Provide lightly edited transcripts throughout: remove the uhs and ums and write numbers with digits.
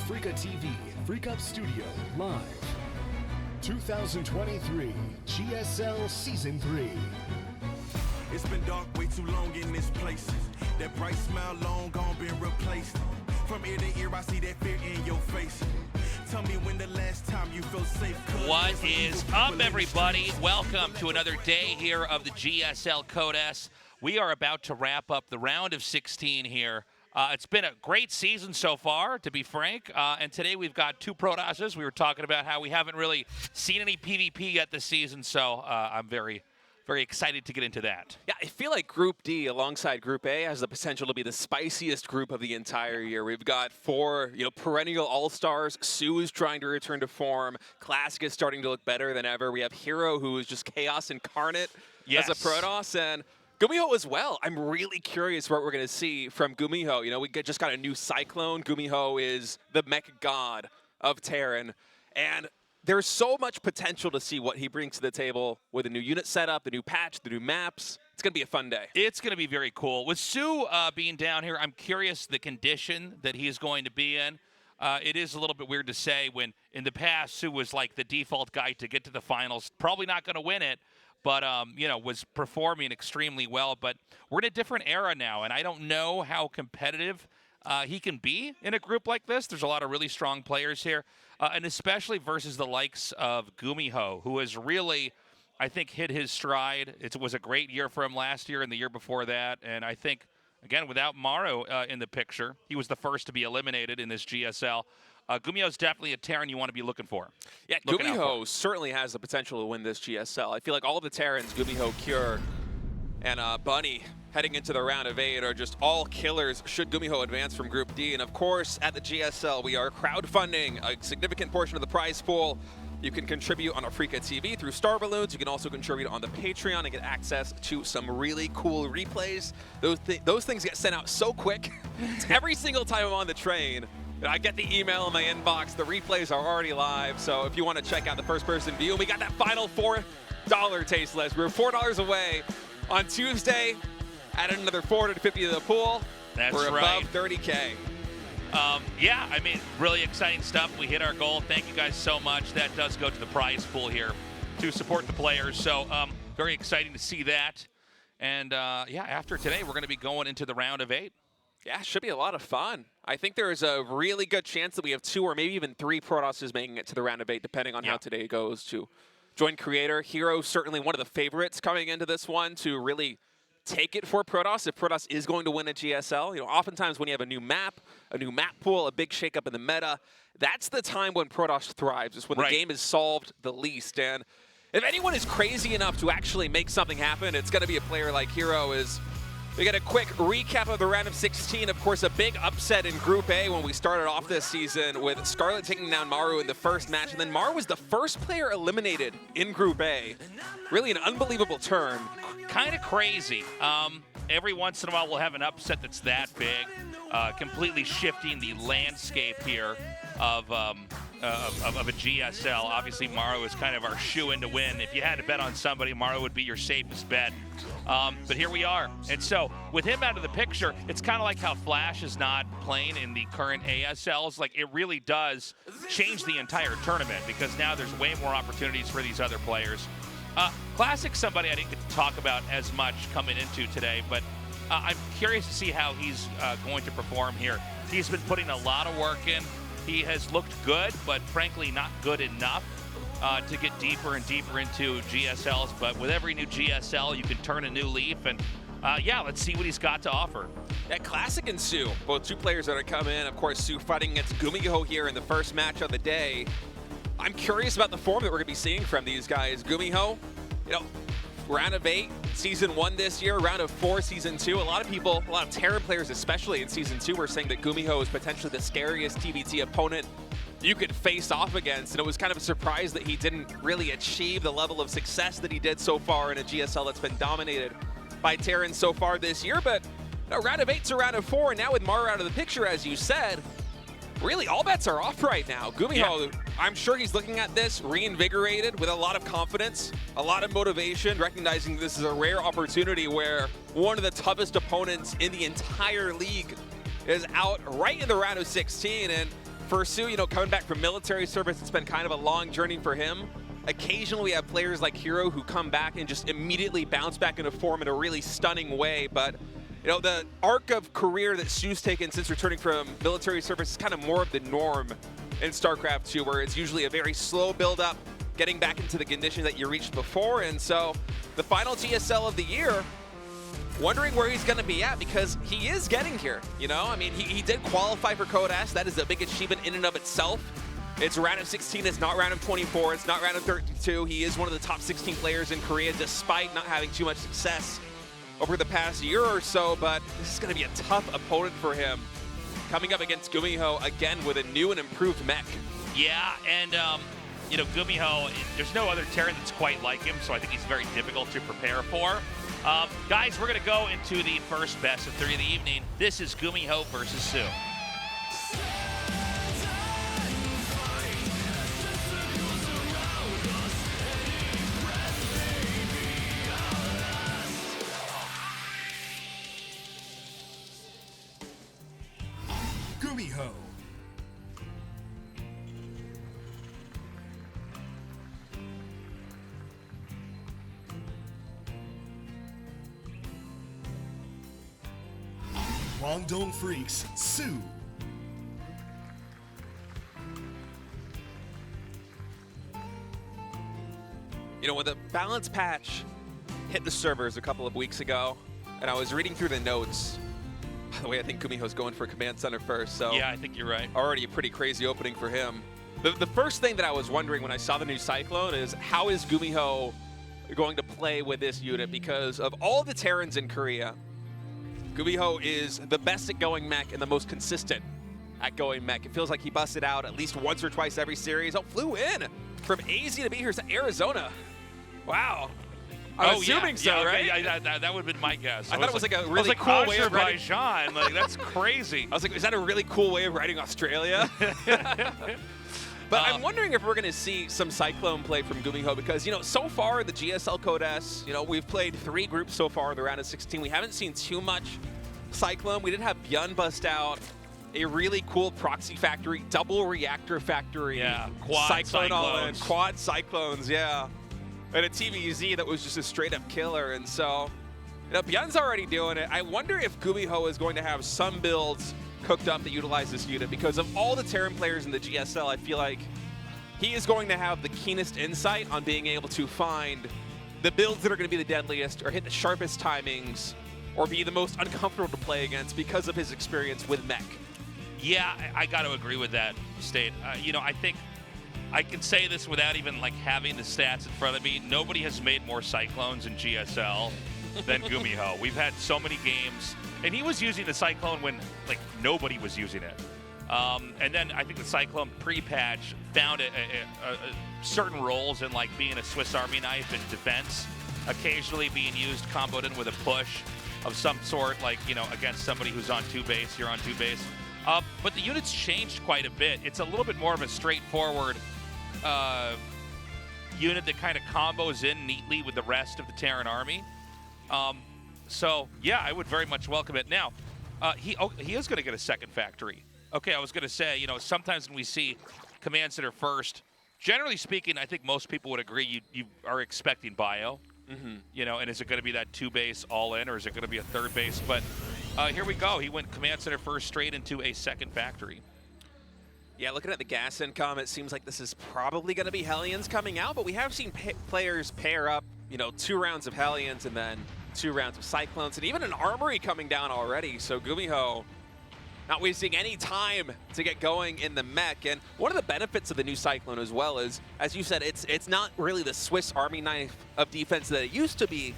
Freaka TV, Freak Up Studio, live. 2023 GSL Season 3. It's been dark way too long in this place. That bright smile long gone been replaced. From ear to ear I see that fear in your face. Tell me when the last time you felt safe. What is up, everybody? Welcome to another day here of the GSL Code S. We are about to wrap up the round of 16 here. It's been a great season so far, to be frank. And today we've got two Protosses. We were talking about how we haven't really seen any PvP yet this season, so I'm very excited to get into that. Yeah, I feel like Group D alongside Group A has the potential to be the spiciest group of the entire year. We've got four, perennial all-stars. Sue is trying to return to form. Classic is starting to look better than ever. We have Hero, who is just chaos incarnate as a Protoss, and GuMiho as well. I'm really curious what we're going to see from GuMiho. We just got a new Cyclone. GuMiho is the mech god of Terran, and there's so much potential to see what he brings to the table with a new unit setup, the new patch, the new maps. It's going to be a fun day. It's going to be very cool. With Sue being down here, I'm curious the condition that he is going to be in. It is a little bit weird to say when in the past Sue was like the default guy to get to the finals. Probably not going to win it, but was performing extremely well. But we're in a different era now, and I don't know how competitive he can be in a group like this. There's a lot of really strong players here, and especially versus the likes of GuMiho, who has really, I think, hit his stride. It was a great year for him last year and the year before that, and I think, again, without Morrow in the picture, he was the first to be eliminated in this GSL. GuMiho's definitely a Terran you want to be looking for. Yeah, GuMiho certainly has the potential to win this GSL. I feel like all of the Terrans, GuMiho, Cure, and Bunny, heading into the round of 8 are just all killers should GuMiho advance from Group D. And of course, at the GSL, we are crowdfunding a significant portion of the prize pool. You can contribute on a Freaka TV through Star Balloons. You can also contribute on the Patreon and get access to some really cool replays. Those things get sent out so quick. Every single time I'm on the train, I get the email in my inbox. The replays are already live. So if you want to check out the first-person view, we got that final $4 taste list. We're $4 away on Tuesday. Added another 450 to the pool. We're above 30K. Yeah, I mean, really exciting stuff. We hit our goal. Thank you guys so much. That does go to the prize pool here to support the players. So very exciting to see that. And yeah, after today, we're going to be going into the round of 8. Yeah, should be a lot of fun. I think there is a really good chance that we have 2 or maybe even 3 Protosses making it to the round of 8, depending on how today goes. To join Creator, Hero certainly one of the favorites coming into this one to really take it for Protoss if Protoss is going to win a GSL. Oftentimes when you have a new map pool, a big shakeup in the meta, that's the time when Protoss thrives. It's when the game is solved the least. And if anyone is crazy enough to actually make something happen, it's going to be a player like Hero. We get a quick recap of the round of 16. Of course, a big upset in Group A when we started off this season with Scarlet taking down Maru in the first match. And then Maru was the first player eliminated in Group A. Really an unbelievable turn. Kind of crazy. Every once in a while we'll have an upset that's that big, completely shifting the landscape here of a GSL. Obviously, Maru is kind of our shoe-in to win. If you had to bet on somebody, Maru would be your safest bet. But here we are. And so with him out of the picture, it's kind of like how Flash is not playing in the current ASLs. Like, it really does change the entire tournament because now there's way more opportunities for these other players. Classic, somebody I didn't get to talk about as much coming into today, but I'm curious to see how he's going to perform here. He's been putting a lot of work in. He has looked good, but frankly not good enough to get deeper and deeper into GSLs. But with every new GSL, you can turn a new leaf, and yeah, let's see what he's got to offer. Yeah, Classic and Sue, both 2 players that are coming in. Of course, Sue fighting against GuMiho here in the first match of the day. I'm curious about the form that we're going to be seeing from these guys. GuMiho, round of 8, Season 1 this year, round of 4, Season 2. A lot of people, a lot of Terran players, especially in Season 2, were saying that GuMiho is potentially the scariest TBT opponent you could face off against. And it was kind of a surprise that he didn't really achieve the level of success that he did so far in a GSL that's been dominated by Terran so far this year. But round of 8 to round of 4, and now with Maru out of the picture, as you said, really all bets are off right now. GuMiho, I'm sure he's looking at this reinvigorated with a lot of confidence, a lot of motivation, recognizing this is a rare opportunity where one of the toughest opponents in the entire league is out right in the round of 16. And for Su, you know, coming back from military service, it's been kind of a long journey for him. Occasionally we have players like Hero who come back and just immediately bounce back into form in a really stunning way, but you know, the arc of career that Su's taken since returning from military service is kind of more of the norm in StarCraft 2, where it's usually a very slow build-up, getting back into the condition that you reached before. And so the final GSL of the year, wondering where he's going to be at, because he is getting here. You know, I mean, he did qualify for Code S. That is a big achievement in and of itself. It's round of 16, it's not round of 24, it's not round of 32. He is one of the top 16 players in Korea, despite not having too much success over the past year or so, but this is going to be a tough opponent for him, coming up against GuMiho again with a new and improved mech. Yeah, and you know, GuMiho, there's no other Terran that's quite like him, so I think he's very difficult to prepare for. Guys, we're going to go into the first best of 3 of the evening. This is GuMiho versus Su. GuMiho. Guangdong Freaks, Su. You know, when the balance patch hit the servers a couple of weeks ago, and I was reading through the notes, by the way, I think GuMiho's going for Command Center first, so Yeah, I think you're right. already a pretty crazy opening for him. The first thing that I was wondering when I saw the new Cyclone is, how is GuMiho going to play with this unit? Because of all the Terrans in Korea, GuMiho is the best at going mech and the most consistent at going mech. It feels like he busted out at least once or twice every series. Oh, flew in from AZ to be here to Arizona. Wow. I'm assuming so, yeah, right? Yeah, that would have been my guess. I thought it was like a really cool cool way of writing. Azerbaijan. Like, that's crazy. I was like, is that a really cool way of writing Australia? But I'm wondering if we're going to see some Cyclone play from GuMiho, because, you know, so far the GSL Code S, you know, we've played 3 groups so far in the round of 16. We haven't seen too much Cyclone. We did have Byun bust out a really cool proxy factory, double reactor factory. Yeah, quad Cyclone all in, Cyclones. quad Cyclones, yeah. And a TVZ that was just a straight up killer. And so, you know, Byun's already doing it. I wonder if GuMiho is going to have some builds cooked up that utilize this unit, because of all the Terran players in the GSL, I feel like he is going to have the keenest insight on being able to find the builds that are going to be the deadliest, or hit the sharpest timings, or be the most uncomfortable to play against because of his experience with mech. Yeah, I got to agree with that, State. You know, I think I can say this without even like having the stats in front of me. Nobody has made more Cyclones in GSL than GuMiho. We've had so many games, and he was using the Cyclone when like nobody was using it. And then I think the Cyclone pre-patch found certain roles in like being a Swiss Army knife in defense, occasionally being used comboed in with a push of some sort, like, you know, against somebody who's on 2 base, you're on 2 base. But the unit's changed quite a bit. It's a little bit more of a straightforward unit that kind of combos in neatly with the rest of the Terran army. So yeah, I would very much welcome it. Now, he is going to get a second factory. Okay, I was going to say, you know, sometimes when we see Command Center first, generally speaking, I think most people would agree you are expecting bio. You know, and is it going to be that 2 base all in, or is it going to be a 3rd base? But here we go. He went Command Center first straight into a second factory. Yeah, looking at the gas income, it seems like this is probably going to be Hellions coming out, but we have seen players pair up, you know, 2 rounds of Hellions and then 2 rounds of Cyclones, and even an Armory coming down already. So GuMiho not wasting any time to get going in the mech. And one of the benefits of the new Cyclone as well is, as you said, it's not really the Swiss Army knife of defense that it used to be,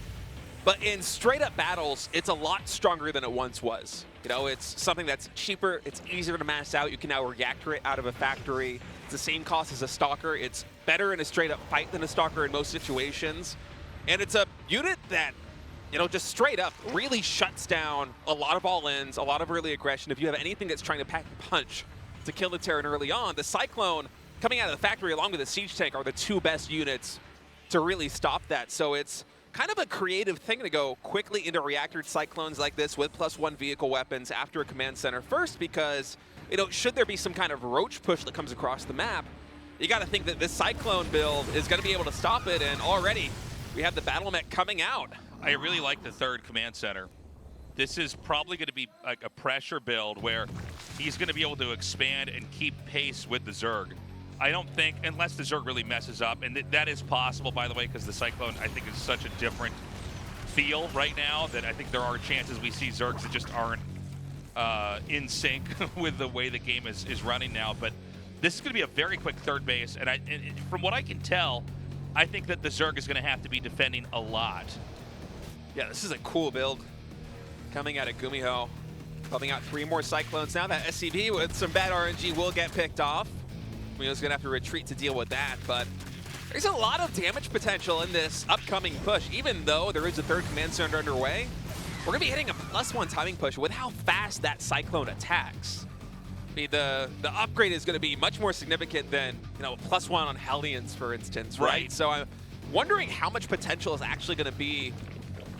but in straight up battles, it's a lot stronger than it once was. You know, it's something that's cheaper, it's easier to mass out, you can now reactor it out of a factory. It's the same cost as a Stalker. It's better in a straight up fight than a Stalker in most situations. And it's a unit that, you know, just straight up really shuts down a lot of all-ins, a lot of early aggression. If you have anything that's trying to pack and punch to kill the Terran early on, the Cyclone coming out of the factory along with the Siege Tank are the 2 best units to really stop that. So it's kind of a creative thing to go quickly into reactored Cyclones like this with +1 vehicle weapons after a Command Center first, because you know, should there be some kind of roach push that comes across the map, you got to think that this Cyclone build is going to be able to stop it, and already we have the battle mech coming out. I really like the third command center. This is probably going to be like a pressure build where he's going to be able to expand and keep pace with the Zerg. I don't think, unless the Zerg really messes up, and that is possible, by the way, because the Cyclone, I think, is such a different feel right now that I think there are chances we see Zergs that just aren't in sync with the way the game is running now. But this is going to be a very quick third base, and from what I can tell, I think that the Zerg is going to have to be defending a lot. Yeah, this is a cool build coming out of GuMiho. Pumping out 3 more Cyclones now. That SCV with some bad RNG will get picked off. GuMiho's going to have to retreat to deal with that, but there's a lot of damage potential in this upcoming push. Even though there is a third command center underway, we're going to be hitting a +1 timing push with how fast that Cyclone attacks. I mean, the upgrade is going to be much more significant than, you know, +1 on Hellions, for instance, right? So I'm wondering how much potential is actually going to be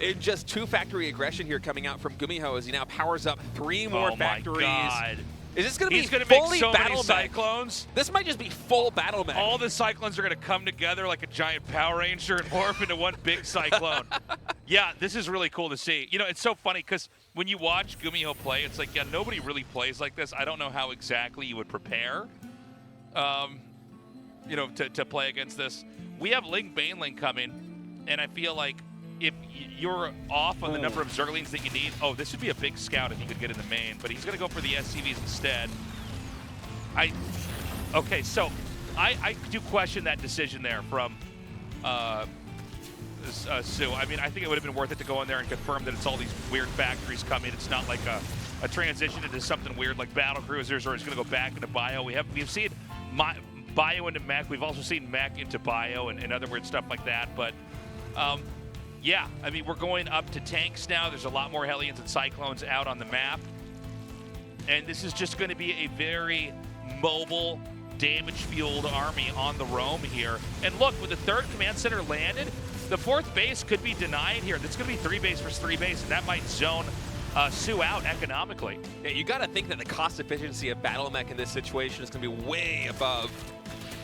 in just 2 factory aggression here coming out from GuMiho as he now powers up 3 more factories. My God. Is this going to be He's going to fully make so battle many mech? Cyclones. This might just be full battle mech. All the Cyclones are going to come together like a giant Power Ranger and morph into one big Cyclone. Yeah, this is really cool to see. You know, it's so funny because when you watch GuMiho play, it's like, yeah, nobody really plays like this. I don't know how exactly you would prepare, you know, to play against this. We have Link Baneling coming, and I feel like if you're off on the number of Zerglings that you need, oh, this would be a big scout if you could get in the main, but he's going to go for the SCVs instead. Okay, so I do question that decision there from Sue. I mean, I think it would have been worth it to go in there and confirm that it's all these weird factories coming. It's not like a transition into something weird like battle cruisers, or it's going to go back into bio. We've seen bio into mech. We've also seen mech into bio and other weird stuff like that, but yeah, I mean, we're going up to tanks now. There's a lot more Hellions and Cyclones out on the map. And this is just going to be a very mobile, damage-fueled army on the roam here. And look, with the third command center landed, the 4th base could be denied here. That's going to be 3 base versus 3 base, and that might zone Sue out economically. Yeah, you got to think that the cost efficiency of battle mech in this situation is going to be way above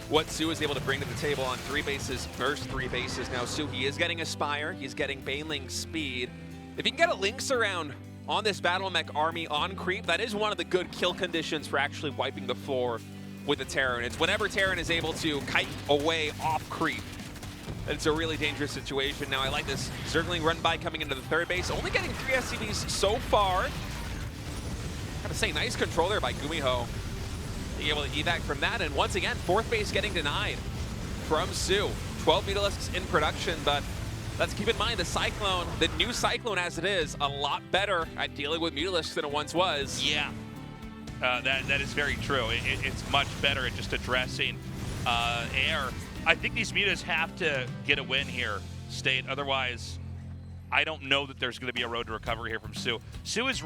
what Sue is able to bring to the table on 3 bases versus 3 bases. Now, Sue, he is getting Aspire. He's getting Baneling speed. If you can get a Lynx around on this battle mech army on creep, that is one of the good kill conditions for actually wiping the floor with the Terran. It's whenever Terran is able to kite away off creep. It's a really dangerous situation. Now, I like this Zergling run by coming into the 3rd base. Only getting 3 SCVs so far. Gotta say, nice control there by GuMiho. Being able to evac from that, and once again, 4th base getting denied from Sue. 12 Mutalisks in production, but let's keep in mind the Cyclone, the new Cyclone as it is, a lot better at dealing with Mutalisks than it once was. Yeah, that is very true. It's much better at just addressing air. I think these Mutas have to get a win here, State. Otherwise, I don't know that there's going to be a road to recovery here from Sue. Sue is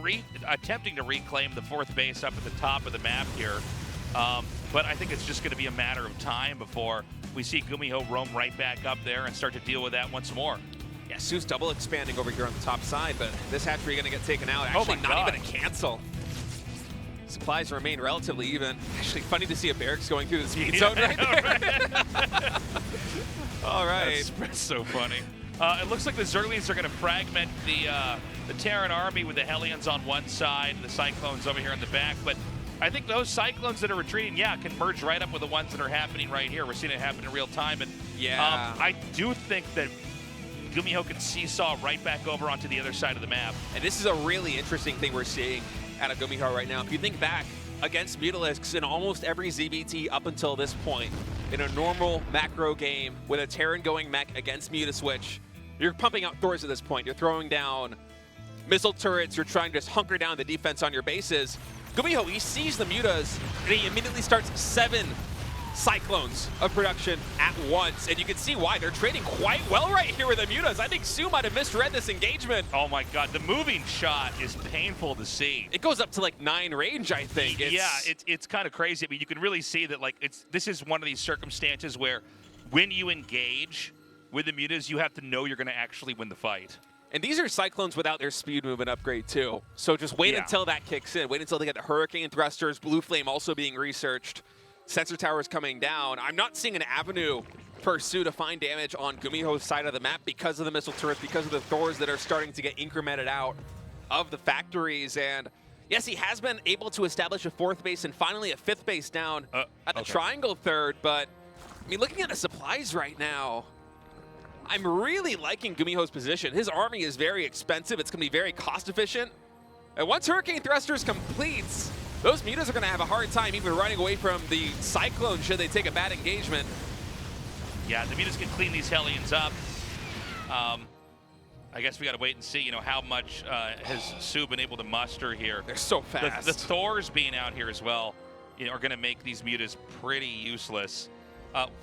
attempting to reclaim the 4th base up at the top of the map here. But I think it's just going to be a matter of time before we see GuMiho roam right back up there and start to deal with that once more. Yeah, Sue's double expanding over here on the top side, but this hatchery going to get taken out. Actually, not even a cancel. Supplies remain relatively even. Actually, funny to see a barracks going through the speed zone right there. All right. That's so funny. It looks like the Zerglings are going to fragment the Terran army with the Hellions on one side and the Cyclones over here in the back, but I think those Cyclones that are retreating, yeah, can merge right up with the ones that are happening right here. We're seeing it happen in real time. And yeah, I do think that GuMiho can seesaw right back over onto the other side of the map. And this is a really interesting thing we're seeing out of GuMiho right now. If you think back against Mutalisks in almost every ZBT up until this point, in a normal macro game with a Terran going mech against Mutaswitch, you're pumping out Thors at this point. You're throwing down missile turrets. You're trying to just hunker down the defense on your bases. GuMiho, he sees the Mutas, and he immediately starts 7 Cyclones of production at once. And you can see why. They're trading quite well right here with the Mutas. I think Sue might have misread this engagement. Oh my God, the moving shot is painful to see. It goes up to like 9 range, I think. It's kind of crazy. I mean, you can really see that like this is one of these circumstances where when you engage with the Mutas, you have to know you're going to actually win the fight. And these are Cyclones without their speed movement upgrade too. So just wait until that kicks in. Wait until they get the Hurricane Thrusters, Blue Flame also being researched. Sensor towers coming down. I'm not seeing an avenue for Su to find damage on GuMiho's side of the map because of the missile turrets, because of the Thors that are starting to get incremented out of the factories. And yes, he has been able to establish a 4th base and finally a 5th base down at the triangle 3rd. But I mean, looking at the supplies right now, I'm really liking GuMiho's position. His army is very expensive. It's going to be very cost efficient. And once Hurricane Thrusters completes, those mutas are going to have a hard time even running away from the Cyclone should they take a bad engagement. Yeah, the mutas can clean these Hellions up. I guess we got to wait and see, you know, how much has Su been able to muster here. They're so fast. The Thors being out here as well, you know, are going to make these mutas pretty useless.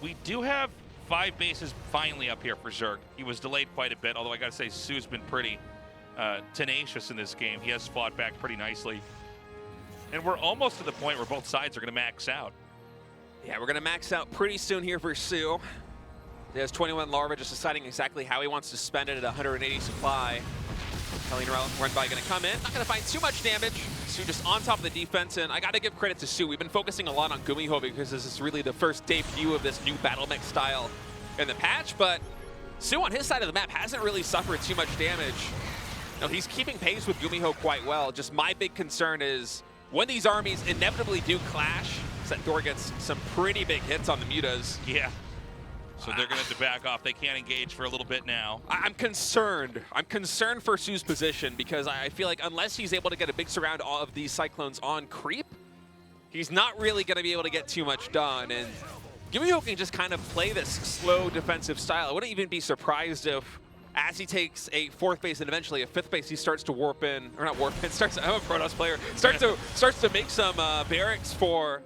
We do have 5 bases finally up here for Zerg. He was delayed quite a bit, although I got to say Su's been pretty tenacious in this game. He has fought back pretty nicely. And we're almost to the point where both sides are going to max out. Yeah, we're going to max out pretty soon here for Su. He has 21 Larva, just deciding exactly how he wants to spend it at 180 supply. Hellion run by going to come in. Not going to find too much damage. Su just on top of the defense, and I got to give credit to Su. We've been focusing a lot on GuMiho because this is really the first debut of this new battle mech style in the patch, but Su on his side of the map hasn't really suffered too much damage. No, he's keeping pace with GuMiho quite well. Just my big concern is when these armies inevitably do clash, Thor gets some pretty big hits on the mutas. Yeah. So they're going to have to back off. They can't engage for a little bit now. I'm concerned. I'm concerned for Su's position because I feel like unless he's able to get a big surround of these Cyclones on creep, he's not really going to be able to get too much done. And GuMiho can just kind of play this slow defensive style. I wouldn't even be surprised if as he takes a 4th base and eventually a 5th base, he starts to warp in, or not warp in, I'm a Protoss player, starts to make some barracks for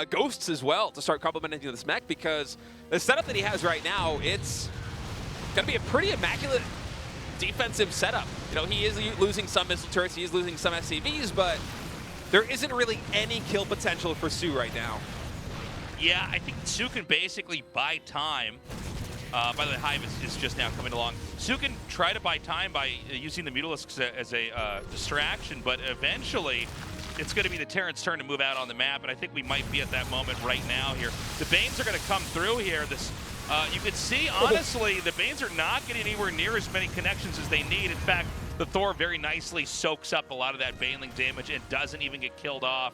Ghosts as well to start complementing this mech, because the setup that he has right now, it's going to be a pretty immaculate defensive setup. You know, he is losing some missile turrets, he is losing some SCVs, but there isn't really any kill potential for Su right now. Yeah, I think Su can basically buy time. By the way, Hive is just now coming along. Su can try to buy time by using the Mutalisks as a distraction, but eventually it's going to be the Terran's turn to move out on the map, and I think we might be at that moment right now here. The Banes are going to come through here. You can see, honestly, the Banes are not getting anywhere near as many connections as they need. In fact, the Thor very nicely soaks up a lot of that Baneling damage and doesn't even get killed off.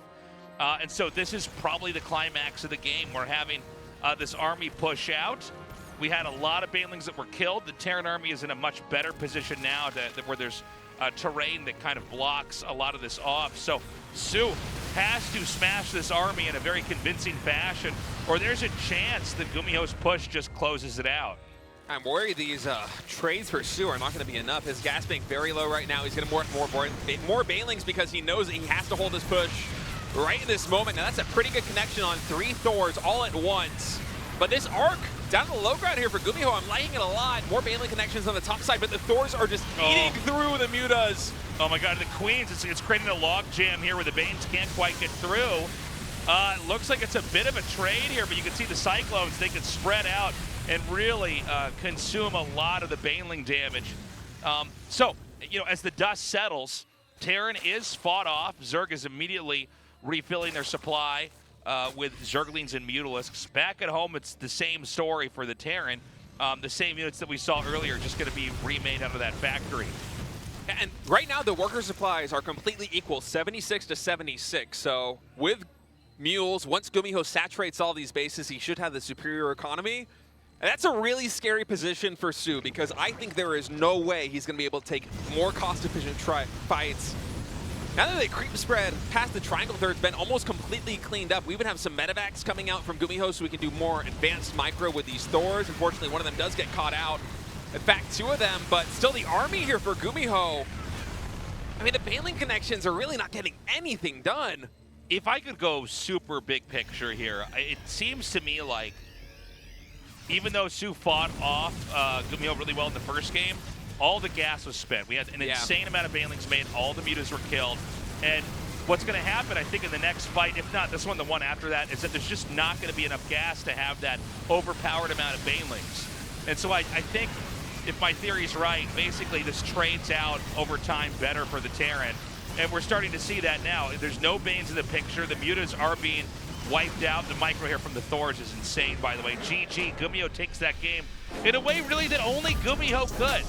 And so this is probably the climax of the game. We're having this army push out. We had a lot of Banelings that were killed. The Terran army is in a much better position now where there's terrain that kind of blocks a lot of this off. So Su has to smash this army in a very convincing fashion, or there's a chance that GuMiho's push just closes it out. I'm worried these trades for Su are not going to be enough. His gas bank very low right now. He's going to more Banelings because he knows that he has to hold this push right in this moment. Now that's a pretty good connection on 3 Thors all at once. But this arc down the low ground here for GuMiho, I'm liking it a lot. More Baneling connections on the top side, but the Thors are just eating through the mutas. Oh my god, the Queens, it's creating a log jam here where the Banes can't quite get through. It looks like it's a bit of a trade here, but you can see the Cyclones, they can spread out and really consume a lot of the Baneling damage. So, you know, as the dust settles, Terran is fought off. Zerg is immediately refilling their supply with Zerglings and Mutalisks. Back at home, it's the same story for the Terran. The same units that we saw earlier just going to be remade out of that factory. And right now, the worker supplies are completely equal, 76 to 76. So with mules, once GuMiho saturates all these bases, he should have the superior economy. And that's a really scary position for Su, because I think there is no way he's going to be able to take more cost-efficient fights. Now that the creep spread past the triangle third's been almost completely cleaned up, we would have some medevacs coming out from GuMiho so we can do more advanced micro with these Thors. Unfortunately, one of them does get caught out. In fact, 2 of them, but still the army here for GuMiho. I mean, the Baneling connections are really not getting anything done. If I could go super big picture here, it seems to me like even though Su fought off GuMiho really well in the first game, all the gas was spent. We had an insane amount of Banelings made. All the mutas were killed. And what's going to happen, I think, in the next fight, if not this one, the one after that, is that there's just not going to be enough gas to have that overpowered amount of Banelings. And so I think if my theory's right, basically this trades out over time better for the Terran. And we're starting to see that now. There's no Banes in the picture. The mutas are being wiped out. The micro here from the Thors is insane, by the way. GG, GuMiho takes that game in a way really that only GuMiho could.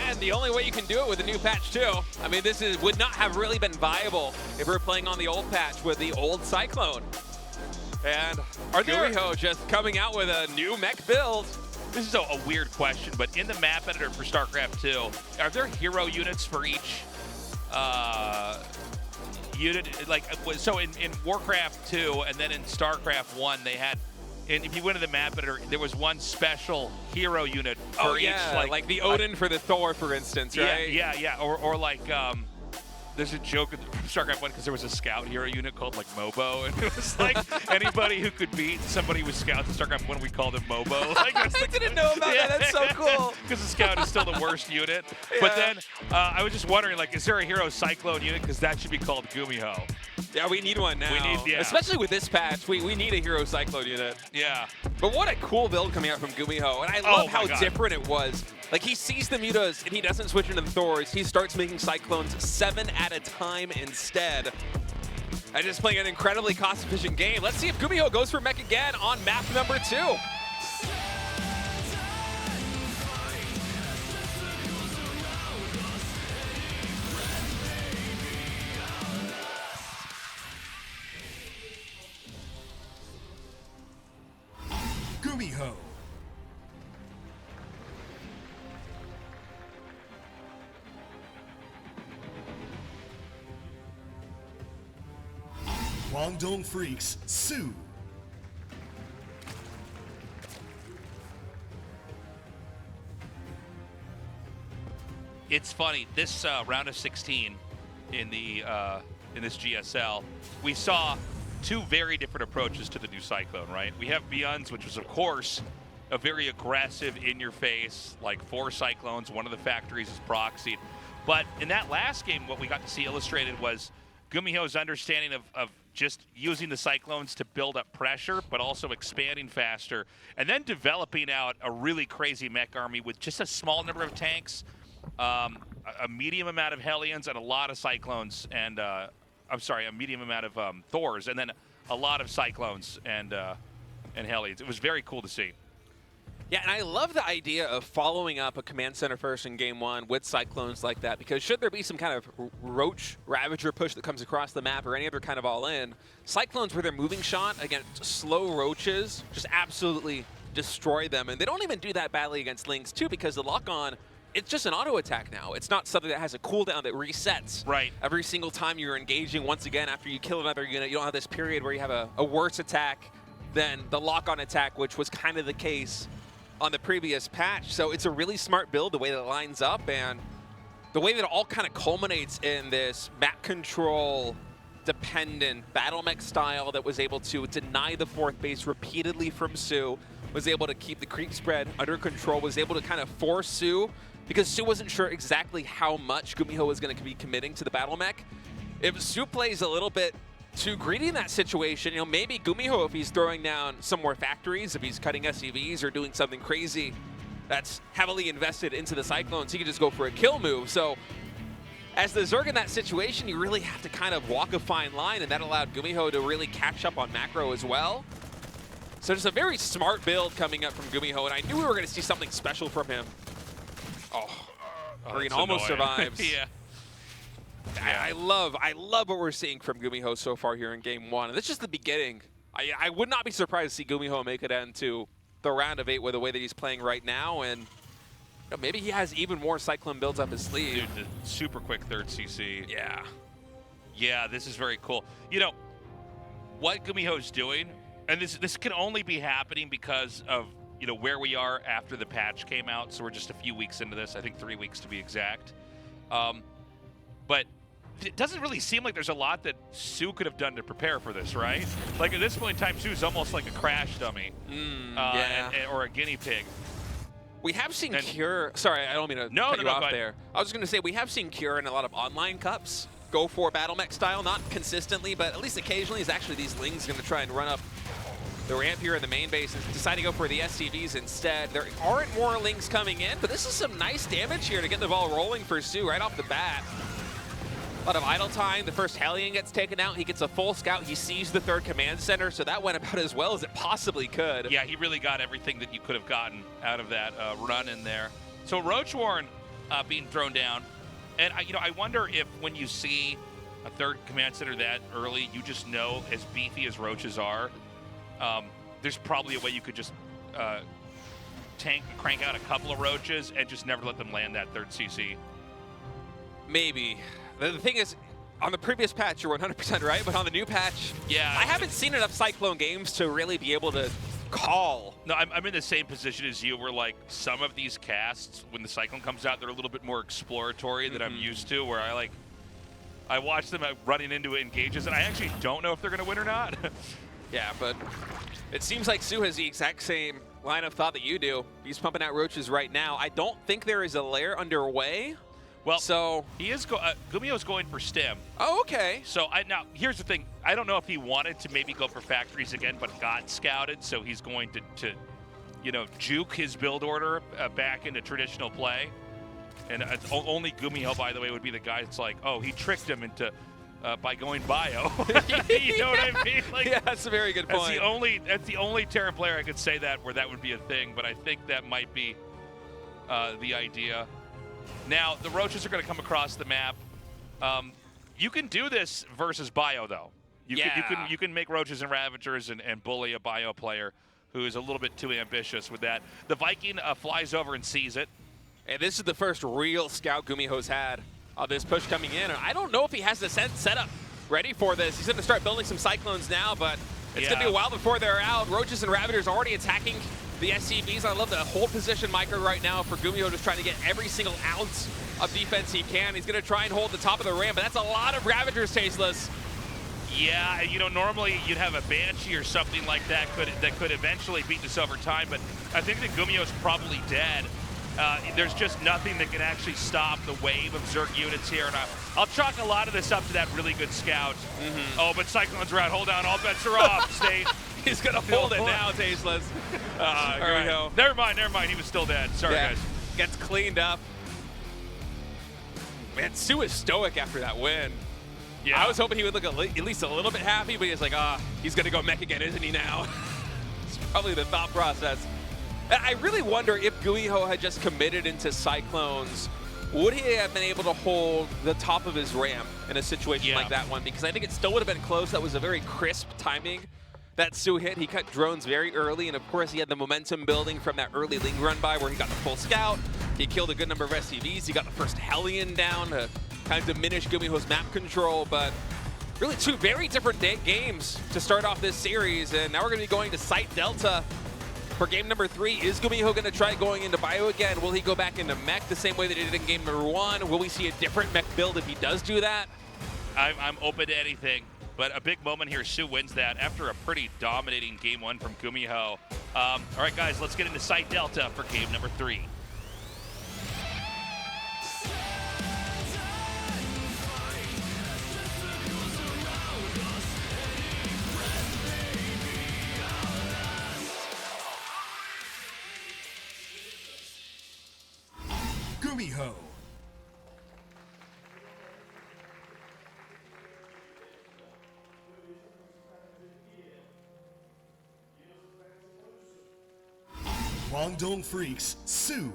And the only way you can do it with a new patch too. I mean, this would not have really been viable if we were playing on the old patch with the old Cyclone. And GuMiho just coming out with a new mech build. This is a weird question, but in the map editor for StarCraft 2, are there hero units for each unit? Like, so in Warcraft 2 and then in StarCraft 1, they had, and if you went to the map editor, there was one special hero unit for each. Like the Odin for the Thor, for instance, right? Yeah. Or like, there's a joke in StarCraft 1 because there was a scout hero unit called like Mobo, and it was like anybody who could beat somebody with scouts in StarCraft 1, we called him Mobo. Like, I didn't know about that. That's so cool. Because the scout is still the worst unit. Yeah. But then I was just wondering, like, is there a hero Cyclone unit? Because that should be called GuMiho. Yeah, we need one now. We need, yeah. Especially with this patch, we need a hero Cyclone unit. Yeah. But what a cool build coming out from GuMiho, and I love how God. different it was. Like, he sees the mutas, and he doesn't switch into the Thors. He starts making Cyclones 7 at a time instead. And just playing an incredibly cost-efficient game. Let's see if GuMiho goes for mech again on map number 2. GuMiho. Guangdong Freaks, Sue. It's funny, this round of 16 in this GSL, we saw two very different approaches to the new Cyclone, right? We have Beyond's, which was, of course, a very aggressive, in-your-face, like 4 Cyclones. One of the factories is proxied. But in that last game, what we got to see illustrated was GuMiho's understanding of just using the Cyclones to build up pressure, but also expanding faster, and then developing out a really crazy mech army with just a small number of tanks, a medium amount of Hellions, and a lot of Cyclones, and I'm sorry, a medium amount of Thors, and then a lot of Cyclones and Hellions. It was very cool to see. Yeah, and I love the idea of following up a command center first in game 1 with Cyclones like that, because should there be some kind of Roach Ravager push that comes across the map or any other kind of all-in, Cyclones with their moving shot against slow Roaches just absolutely destroy them. And they don't even do that badly against Lings too, because the lock-on, it's just an auto attack now. It's not something that has a cooldown that resets every single time you're engaging. Once again, after you kill another unit, you don't have this period where you have a worse attack than the lock-on attack, which was kind of the case on the previous patch. So it's a really smart build, the way that it lines up, and the way that it all kind of culminates in this map control dependent battle mech style that was able to deny the 4th base repeatedly from Sue, was able to keep the creep spread under control, was able to kind of force Sue, because Sue wasn't sure exactly how much GuMiho was going to be committing to the battle mech. If Sue plays a little bit too greedy in that situation, you know, maybe GuMiho, if he's throwing down some more factories, if he's cutting SCVs or doing something crazy that's heavily invested into the Cyclones, he could just go for a kill move. So as the Zerg in that situation, you really have to kind of walk a fine line, and that allowed GuMiho to really catch up on macro as well. So just a very smart build coming up from GuMiho, and I knew we were going to see something special from him. Green almost survives. Yeah. I love what we're seeing from GuMiho so far here in game 1. And that's just the beginning. I would not be surprised to see GuMiho make it into the round of 8 with the way that he's playing right now. And you know, maybe he has even more Cyclone builds up his sleeve. Dude, the super quick 3rd CC. Yeah. Yeah, this is very cool. You know, what GuMiho's doing, and this can only be happening because of, you know, where we are after the patch came out. So we're just a few weeks into this, I think 3 weeks to be exact. But it doesn't really seem like there's a lot that Sue could have done to prepare for this, right? Like at this point in time, Sue's almost like a crash dummy, or a guinea pig. We have seen Cure. Sorry, I don't mean to cut you off there. I was just going to say, we have seen Cure in a lot of online cups go for battle mech style, not consistently, but at least occasionally is actually these Lings going to try and run up the ramp here in the main base and decide to go for the SCVs instead. There aren't more links coming in, but this is some nice damage here to get the ball rolling for Su right off the bat. A lot of idle time. The first Hellion gets taken out. He gets a full scout. He sees the third command center, so that went about as well as it possibly could. Yeah, he really got everything that you could have gotten out of that run in there. So Roachwarren being thrown down. And, I wonder if when you see a third command center that early, you just know, as beefy as Roaches are, there's probably a way you could just crank out a couple of Roaches and just never let them land that third CC. Maybe. The thing is, on the previous patch, you're 100% right, but on the new patch, yeah, I haven't seen enough Cyclone games to really be able to call. No, I'm in the same position as you, where like some of these casts, when the Cyclone comes out, they're a little bit more exploratory than I'm used to, where I watch them running into engages, and I actually don't know if they're going to win or not. Yeah, but it seems like Su has the exact same line of thought that you do. He's pumping out Roaches right now. I don't think there is a lair underway. Well, so he is GuMiho's going for stim. Oh, okay. So now here's the thing. I don't know if he wanted to maybe go for factories again, but got scouted, so he's going to juke his build order back into traditional play. And only GuMiho, by the way, would be the guy that's like, oh, he tricked him into by going bio. You know what I mean? Like, yeah, that's a very good point. That's the only Terran player I could say that where that would be a thing. But I think that might be the idea. Now, the Roaches are going to come across the map. You can do this versus bio, though. You can make Roaches and Ravagers and bully a bio player who is a little bit too ambitious with that. The Viking flies over and sees it. And this is the first real scout GuMiho's had on this push coming in. I don't know if he has the setup ready for this. He's going to start building some Cyclones now, but it's going to be a while before they're out. Roaches and Ravagers already attacking the SCVs. I love the hold position micro right now for GuMiho, just trying to get every single ounce of defense he can. He's going to try and hold the top of the ramp, but that's a lot of Ravagers, Tasteless. Yeah, normally you'd have a Banshee or something like that could eventually beat this over time, but I think that GuMiho's probably dead. There's just nothing that can actually stop the wave of Zerg units here, and I'll chalk a lot of this up to that really good scout. Oh, but Cyclones are out. Hold on, all bets are off, State. He's going to hold it now, Tasteless. Right. Never mind. He was still dead. Sorry, guys. Gets cleaned up. Man, Su is stoic after that win. Yeah. I was hoping he would look at least a little bit happy, but he's like, he's going to go mech again, isn't he now? It's probably the thought process. I really wonder if GuMiho had just committed into Cyclones, would he have been able to hold the top of his ramp in a situation like that one? Because I think it still would have been close. That was a very crisp timing that Su hit. He cut drones very early, and of course he had the momentum building from that early Ling run by where he got the full scout. He killed a good number of SCVs. He got the first Hellion down to kind of diminish GuMiho's map control, but really two very different games to start off this series, and now we're going to be going to Site Delta for game number 3. Is GuMiho going to try going into bio again? Will he go back into mech the same way that he did in game number 1? Will we see a different mech build if he does do that? I'm open to anything, but a big moment here. Su wins that after a pretty dominating game 1 from GuMiho. All right, guys, let's get into Site Delta for game number 3. GuMiho. Guangdong Freaks, Su.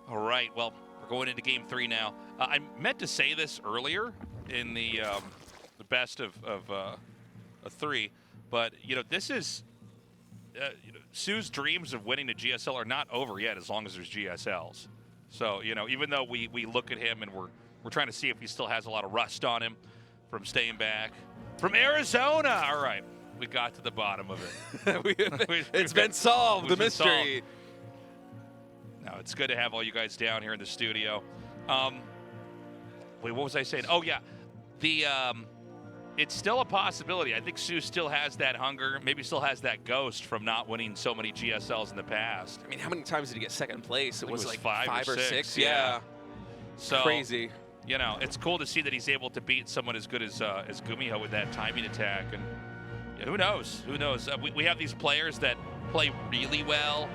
All right, well, we're going into game 3 now. I meant to say this earlier in the best of 3, but this is Su's dreams of winning a GSL are not over yet as long as there's GSLs. So even though we look at him and we're trying to see if he still has a lot of rust on him from staying back from Arizona. All right, we got to the bottom of it. It's been solved. The mystery. No, it's good to have all you guys down here in the studio. Wait, what was I saying? Oh yeah, the it's still a possibility. I think Sue still has that hunger, maybe still has that ghost from not winning so many GSLs in the past. I mean, how many times did he get second place? It was like five or six. Yeah. So crazy. You know, it's cool to see that he's able to beat someone as good as GuMiho with that timing attack. And yeah, who knows? Who knows? We have these players that play really well,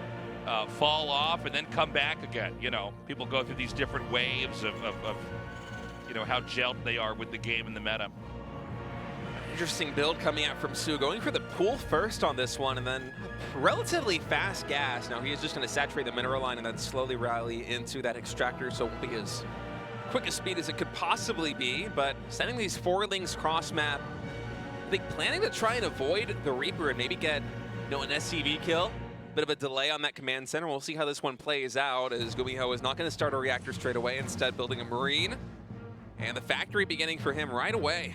fall off, and then come back again. You know, people go through these different waves of you know, how gelled they are with the game and the meta. Interesting build coming out from Sue, going for the pool first on this one, and then relatively fast gas. Now he is just going to saturate the mineral line and then slowly rally into that extractor, so it won't be as quick a speed as it could possibly be, but sending these 4 links cross map, I think planning to try and avoid the Reaper and maybe get, you know, an SCV kill. Bit of a delay on that command center. We'll see how this one plays out, as GuMiho is not going to start a reactor straight away, instead building a Marine. And the factory beginning for him right away.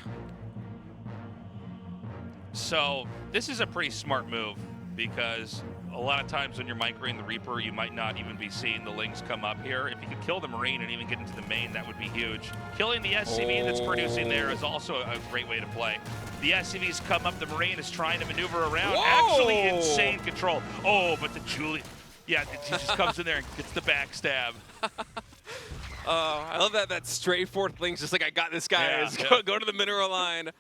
So this is a pretty smart move, because a lot of times when you're microing the Reaper, you might not even be seeing the links come up here. If you could kill the Marine and even get into the main, that would be huge. Killing the SCV that's producing there is also a great way to play. The SCVs come up, the Marine is trying to maneuver around. Whoa! Actually insane control. Oh, but the Julie, yeah, he just comes in there and gets the backstab. I love that straight forth link's just like, I got this guy. Yeah, Go to the mineral line.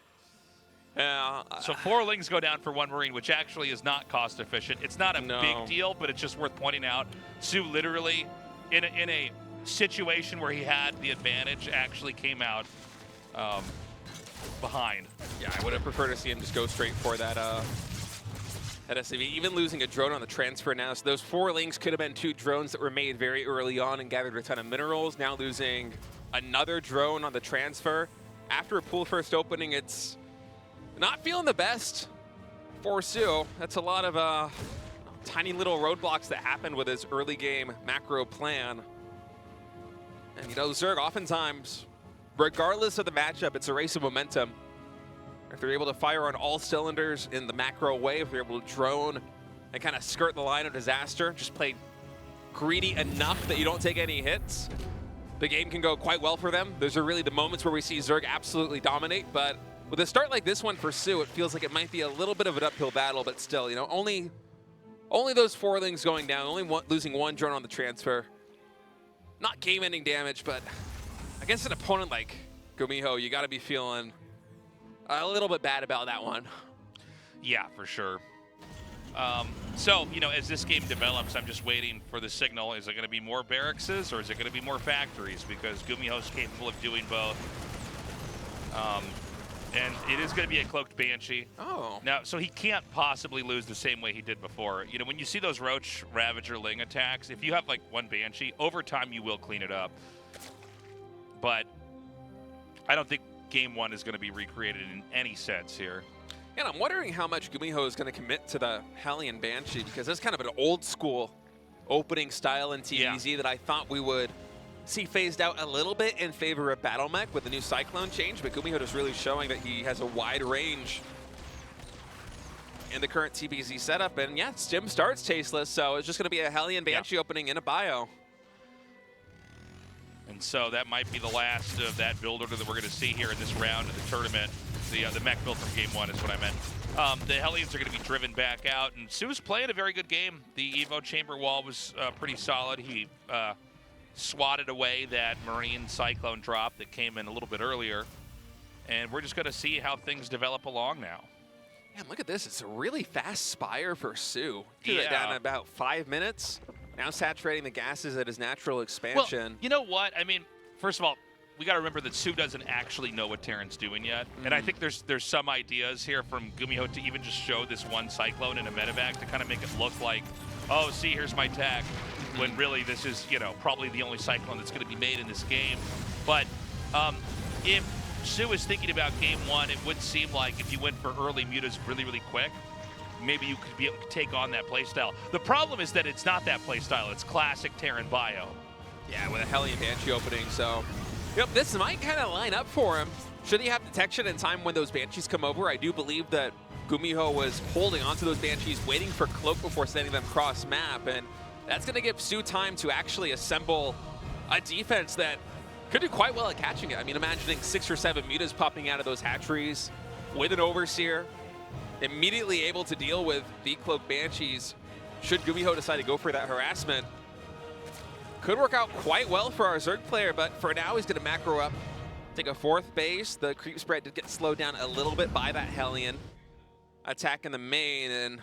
Yeah. So 4 links go down for 1 Marine, which actually is not cost efficient. It's not a big deal, but it's just worth pointing out. Sue literally, in a situation where he had the advantage, actually came out behind. Yeah, I would have preferred to see him just go straight for that SCV. Even losing a drone on the transfer now. So those 4 links could have been 2 drones that were made very early on and gathered a ton of minerals. Now losing another drone on the transfer. After a pool first opening, it's not feeling the best for Sue. That's a lot of tiny little roadblocks that happened with his early game macro plan. And you know, Zerg oftentimes, regardless of the matchup, it's a race of momentum. If they're able to fire on all cylinders in the macro way, if they're able to drone and kind of skirt the line of disaster, just play greedy enough that you don't take any hits, the game can go quite well for them. Those are really the moments where we see Zerg absolutely dominate, but with a start like this one for Sue, it feels like it might be a little bit of an uphill battle, but still, you know, only those 4 links going down, losing 1 drone on the transfer. Not game-ending damage, but against an opponent like GuMiho, you got to be feeling a little bit bad about that one. Yeah, for sure. So, you know, as this game develops, I'm just waiting for the signal. Is it going to be more barracks, or is it going to be more factories? Because GuMiho's capable of doing both. And it is going to be a cloaked Banshee. Oh. Now, so he can't possibly lose the same way he did before. You know, when you see those Roach, Ravager, Ling attacks, if you have like 1 Banshee, over time you will clean it up. But I don't think game 1 is going to be recreated in any sense here. And I'm wondering how much GuMiho is going to commit to the Hellion Banshee, because that's kind of an old school opening style in TVZ that I thought we would see phased out a little bit in favor of Battle Mech with the new Cyclone change, but GuMiho is really showing that he has a wide range in the current TBZ setup. And yeah, Stim starts tasteless, so it's just going to be a Hellion Banshee opening in a bio. And so that might be the last of that build order that we're going to see here in this round of the tournament. The mech build from game 1 is what I meant. The Hellions are going to be driven back out, and Sue's playing a very good game. The Evo chamber wall was pretty solid. He swatted away that Marine Cyclone drop that came in a little bit earlier. And we're just going to see how things develop along now. Man, look at this. It's a really fast Spire for Sue. Did it down in about 5 minutes. Now saturating the gases at his natural expansion. Well, you know what? I mean, first of all, we got to remember that Sue doesn't actually know what Terran's doing yet. And I think there's some ideas here from GuMiho to even just show this 1 Cyclone in a medevac to kind of make it look like, oh, see, here's my tech. When really this is, you know, probably the only Cyclone that's going to be made in this game. But if Sue is thinking about game 1, it would seem like if you went for early mutas really, really quick, maybe you could be able to take on that playstyle. The problem is that it's not that playstyle. It's classic Terran bio. Yeah, with a Hellion Banshee opening, so yep, this might kind of line up for him. Should he have detection in time when those Banshees come over? I do believe that GuMiho was holding onto those Banshees, waiting for Cloak before sending them cross map, and that's going to give Sue time to actually assemble a defense that could do quite well at catching it. I mean, imagining 6 or 7 mutas popping out of those hatcheries with an Overseer, immediately able to deal with the Cloak Banshees should GuMiho decide to go for that harassment. Could work out quite well for our Zerg player, but for now he's going to macro up, take a 4th base. The creep spread did get slowed down a little bit by that Hellion attack in the main, and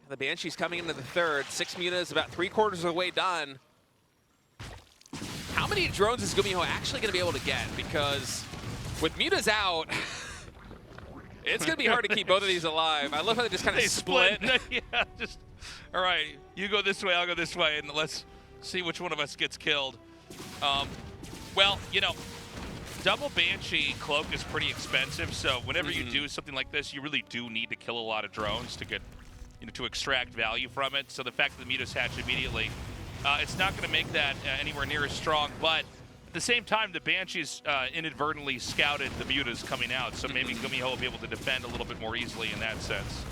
the Banshee's coming into the 3rd. 6 mutas, about 3/4 of the way done. How many drones is GuMiho actually going to be able to get? Because with mutas out, it's going to be hard to keep both of these alive. I love how they just kind of split. Yeah, just, all right, you go this way, I'll go this way, and let's see which one of us gets killed. Well, you know, double Banshee Cloak is pretty expensive, so whenever you do something like this, you really do need to kill a lot of drones to get, you know, to extract value from it. So the fact that the mutas hatch immediately, it's not going to make that anywhere near as strong, but at the same time, the Banshees inadvertently scouted the mutas coming out, so maybe GuMiho will be able to defend a little bit more easily in that sense.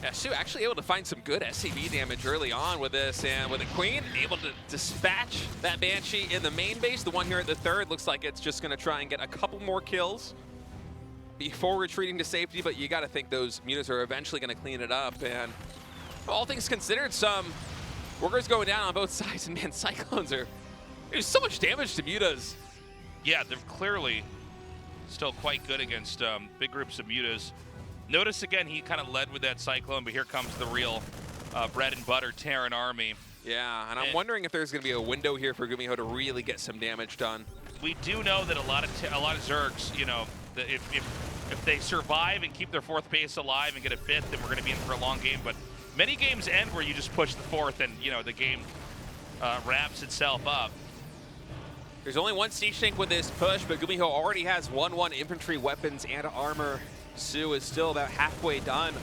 Yeah, Sue actually able to find some good SCV damage early on with this, and with the Queen able to dispatch that Banshee in the main base. The one here at the 3rd looks like it's just going to try and get a couple more kills before retreating to safety, but you got to think those mutas are eventually going to clean it up. And all things considered, some workers going down on both sides, and man, Cyclones are, there's so much damage to mutas. Yeah, they're clearly still quite good against big groups of mutas. Notice again, he kind of led with that Cyclone, but here comes the real bread and butter Terran army. Yeah, and I'm wondering if there's going to be a window here for GuMiho to really get some damage done. We do know that a lot of Zergs, you know, if they survive and keep their 4th base alive and get a 5th, then we're going to be in for a long game. But many games end where you just push the 4th and, you know, the game wraps itself up. There's only one siege tank with this push, but GuMiho already has 1/1 infantry, weapons, and armor. Sue is still about halfway done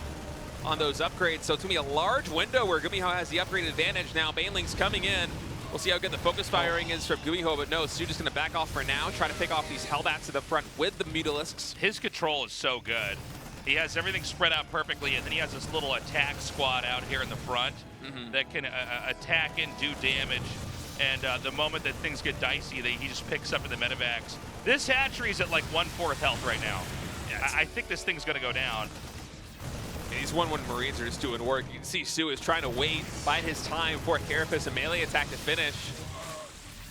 on those upgrades, so it's going to be a large window where GuMiho has the upgrade advantage now. Baneling's coming in. We'll see how good the focus firing is from GuMiho, but no, Sue just going to back off for now, try to pick off these Hellbats to the front with the Mutalisks. His control is so good. He has everything spread out perfectly, and then he has this little attack squad out here in the front that can attack and do damage. And the moment that things get dicey, he just picks up in the medevacs. This hatchery's at like 1/4 health right now. I think this thing's going to go down. And these 1/1 Marines are just doing work. You can see Sue is trying to wait, bide his time for Carapace, a melee attack to finish,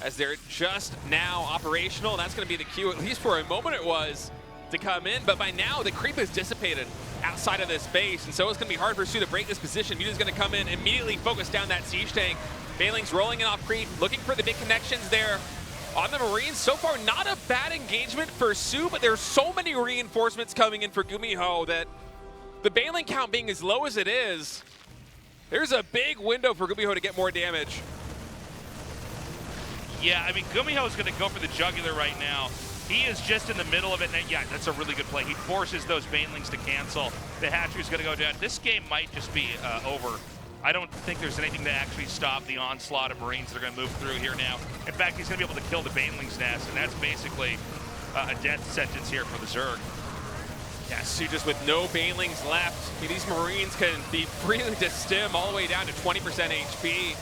as they're just now operational. That's going to be the cue, at least for a moment it was, to come in. But by now, the creep is dissipated outside of this base, and so it's going to be hard for Sue to break this position. Muta's going to come in, immediately focus down that siege tank. Bailing's rolling in off creep, looking for the big connections there on the Marines. So far, not a bad engagement for Sue, but there's so many reinforcements coming in for GuMiho that the Bailing count being as low as it is, there's a big window for GuMiho to get more damage. Yeah, I mean, GuMiho is going to go for the jugular right now. He is just in the middle of it, and yeah, that's a really good play. He forces those Banelings to cancel. The hatchery's going to go down. This game might just be over. I don't think there's anything to actually stop the onslaught of Marines that are going to move through here now. In fact, he's going to be able to kill the Baneling's nest, and that's basically a death sentence here for the Zerg. Yeah, Sue just with no Banelings left. I mean, these Marines can be freely to stim all the way down to 20% HP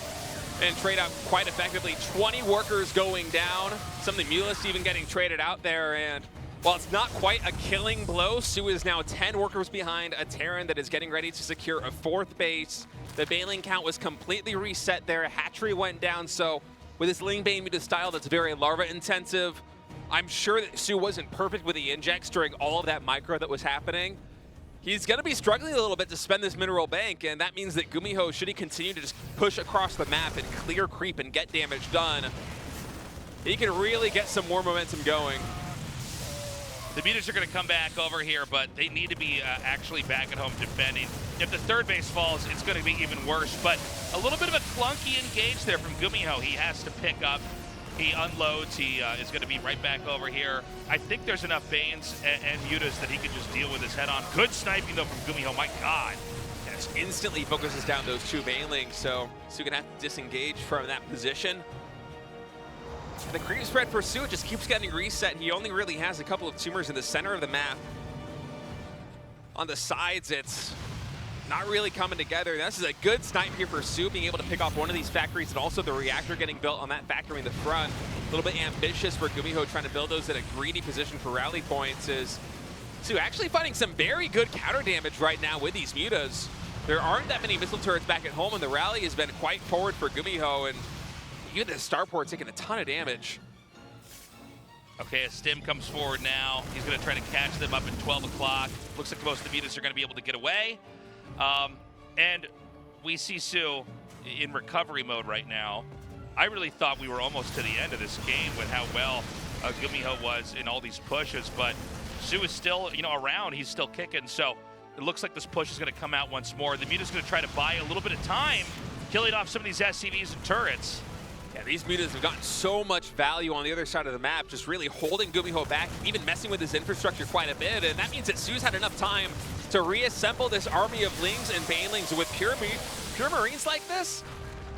and trade out quite effectively. 20 workers going down. Some of the Mutalisks even getting traded out there, and while it's not quite a killing blow, Sue is now 10 workers behind a Terran that is getting ready to secure a 4th base. The Bailing count was completely reset there. Hatchery went down, so with this Ling Bane Muta style that's very larva intensive, I'm sure that Sue wasn't perfect with the injects during all of that micro that was happening. He's going to be struggling a little bit to spend this mineral bank, and that means that GuMiho, should he continue to just push across the map and clear creep and get damage done, he can really get some more momentum going. The Mutas are going to come back over here, but they need to be actually back at home defending. If the 3rd base falls, it's going to be even worse. But a little bit of a clunky engage there from GuMiho. He has to pick up. He unloads. He is going to be right back over here. I think there's enough Banes and Mutas that he can just deal with his head on. Good sniping, though, from GuMiho. My God. Yes, instantly focuses down those 2 Banelings, so Sue going to have to disengage from that position. The creep spread for Sue just keeps getting reset. He only really has a couple of tumors in the center of the map. On the sides, it's not really coming together. This is a good snipe here for Sue, being able to pick off one of these factories, and also the reactor getting built on that factory in the front. A little bit ambitious for GuMiho, trying to build those at a greedy position for rally points, as Su actually finding some very good counter damage right now with these mutas. There aren't that many missile turrets back at home, and the rally has been quite forward for GuMiho, and you get the starport taking a ton of damage. Okay, a stim comes forward now. He's going to try to catch them up at 12 o'clock. Looks like most of the mutas are going to be able to get away. And we see Su in recovery mode right now. I really thought we were almost to the end of this game with how well GuMiho was in all these pushes, but Su is still, around. He's still kicking, so it looks like this push is going to come out once more. The muta's going to try to buy a little bit of time, killing off some of these SCVs and turrets. Yeah, these mutas have gotten so much value on the other side of the map, just really holding GuMiho back, even messing with his infrastructure quite a bit, and that means that Su's had enough time to reassemble this army of Lings and Banelings with pure Marines like this.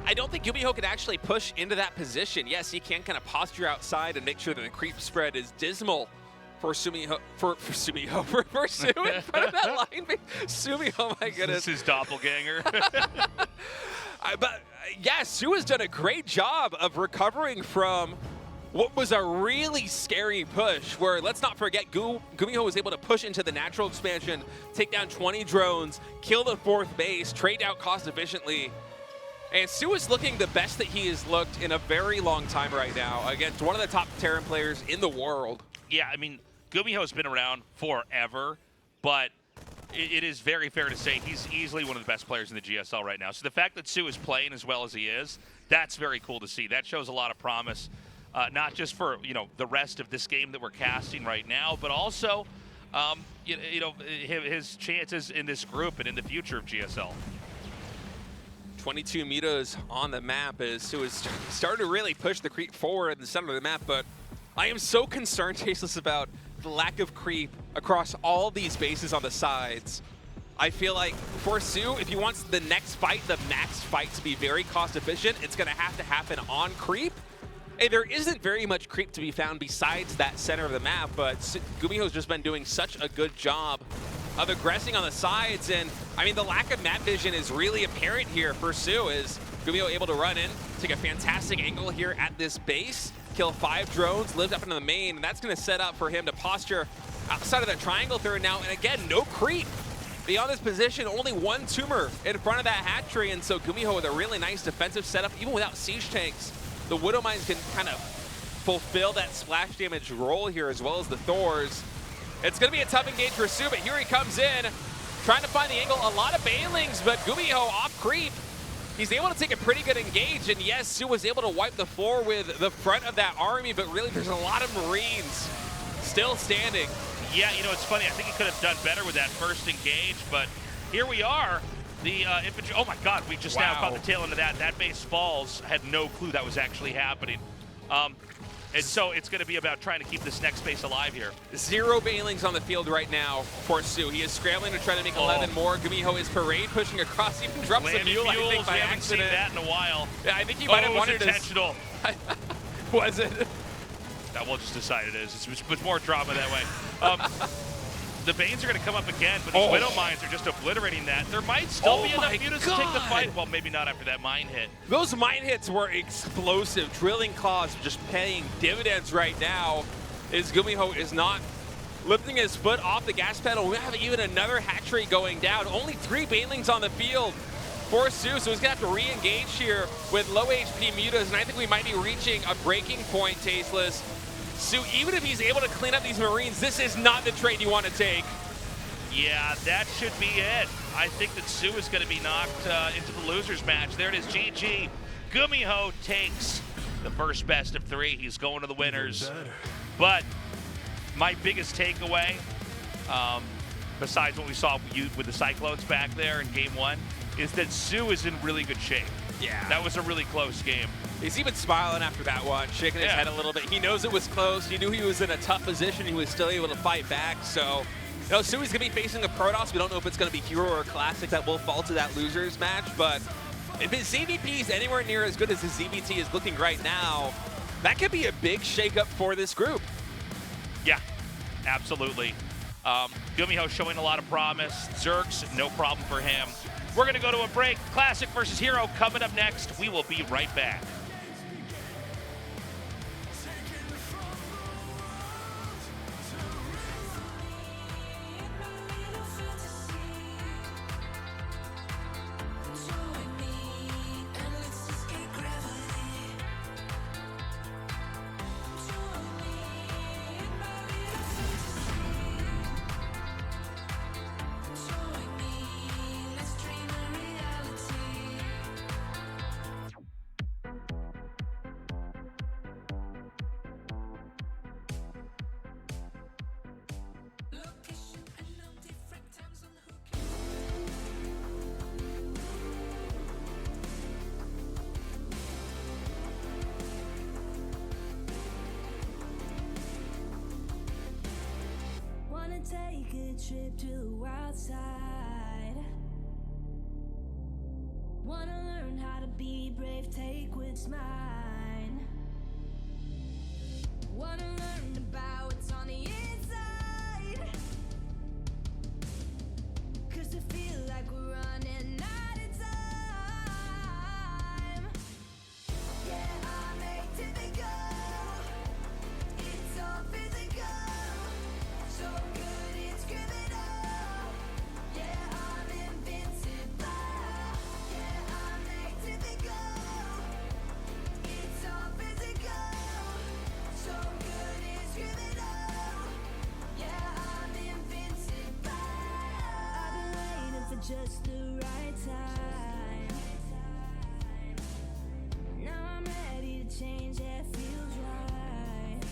I don't think GuMiho could actually push into that position. Yes, he can kind of posture outside and make sure that the creep spread is dismal for Sumiho, for Su in front of that line. Sumiho, my goodness. This is his doppelganger. But yeah, Su has done a great job of recovering from what was a really scary push where, let's not forget, GuMiho was able to push into the natural expansion, take down 20 drones, kill the 4th base, trade out cost efficiently. And Su is looking the best that he has looked in a very long time right now against one of the top Terran players in the world. Yeah, I mean, GuMiho's been around forever, but it is very fair to say he's easily one of the best players in the GSL right now. So the fact that Su is playing as well as he is, that's very cool to see. That shows a lot of promise, not just for the rest of this game that we're casting right now, but also his chances in this group and in the future of GSL. 22 mutas on the map as Su is starting to really push the creep forward in the center of the map, but I am so concerned, Tasteless, about the lack of creep across all these bases on the sides. I feel like for Su, if he wants the next fight, the max fight, to be very cost efficient, it's going to happen on creep. And there isn't very much creep to be found besides that center of the map, but GuMiho's just been doing such a good job of aggressing on the sides, and I mean the lack of map vision is really apparent here for Su. Is GuMiho able to run in, take a fantastic angle here at this base, kill 5 drones, lift up into the main, and that's going to set up for him to posture outside of that triangle third now, and again, no creep. Beyond this position, only 1 tumor in front of that hatchery, and so GuMiho with a really nice defensive setup, even without siege tanks. The Widow Mines can kind of fulfill that splash damage role here, as well as the Thors. It's going to be a tough engage for Su, but here he comes in, trying to find the angle. A lot of Banelings, but GuMiho off creep. He's able to take a pretty good engage, and yes, Su was able to wipe the floor with the front of that army, but really there's a lot of Marines still standing. Yeah, it's funny. I think he could have done better with that first engage, but here we are. The infantry, oh my God, we just now caught the tail end of that. That base falls, had no clue that was actually happening. And so it's going to be about trying to keep this next base alive here. 0 Banelings on the field right now for Su. He is scrambling to try to make 11 more. GuMiho is parade pushing across, even drops the mule, I think, by we haven't accident. seen that in a while. Yeah, I think he might have wanted to. Intentional. Was it? That we'll just decide it is. It's more drama that way. The Banes are going to come up again, but these Widow Mines are just obliterating that. There might still be enough mutas to take the fight. Well, maybe not after that mine hit. Those mine hits were explosive. Drilling claws just paying dividends right now. As GuMiho is not lifting his foot off the gas pedal. We have even another hatchery going down. Only 3 Banelings on the field for Su, so he's going to have to re-engage here with low HP mutas, and I think we might be reaching a breaking point, Tasteless. Su, even if he's able to clean up these Marines, this is not the trade you want to take. Yeah, that should be it. I think that Su is going to be knocked into the losers match. There it is, GG. GuMiho takes the first best of 3. He's going to the winners. But my biggest takeaway, besides what we saw with the Cyclones back there in game 1, is that Su is in really good shape. Yeah. That was a really close game. He's even smiling after that one, shaking his head a little bit. He knows it was close. He knew he was in a tough position. He was still able to fight back. So, Su is going to be facing a Protoss. We don't know if it's going to be Hero or Classic that will fall to that losers match. But if his ZVP is anywhere near as good as his ZVT is looking right now, that could be a big shakeup for this group. Yeah, absolutely. GuMiho showing a lot of promise. Zerx, no problem for him. We're going to go to a break. Classic versus Hero coming up next. We will be right back. take a trip to the wild side. Wanna learn how to be brave, take what's mine. Wanna learn about what's on the inside. 'Cause I feel like we're running out of time. Yeah, I'm atypical. It's all physical. So good it's criminal. Yeah, I'm invincible. Yeah, I'm atypical. It's all physical. So good it's criminal. Yeah, I'm invincible. I've been waiting for just the right time. Now I'm ready to change, that feels right.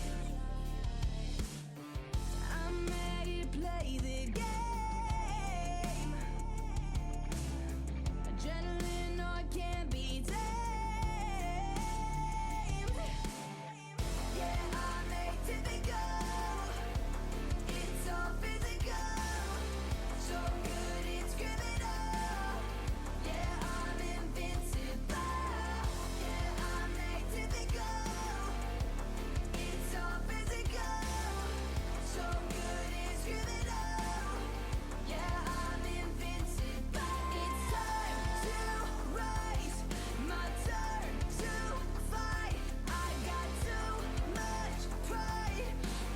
I'm ready to play the game. Adrenaline, no, it can't be tamed. Yeah, I'm atypical. It's all physical. So good it's criminal. Yeah, I'm invincible. Yeah, I'm atypical. It's all physical. So good it's criminal. Yeah, I'm invincible. It's time to rise. My turn to fight. I got too much pride.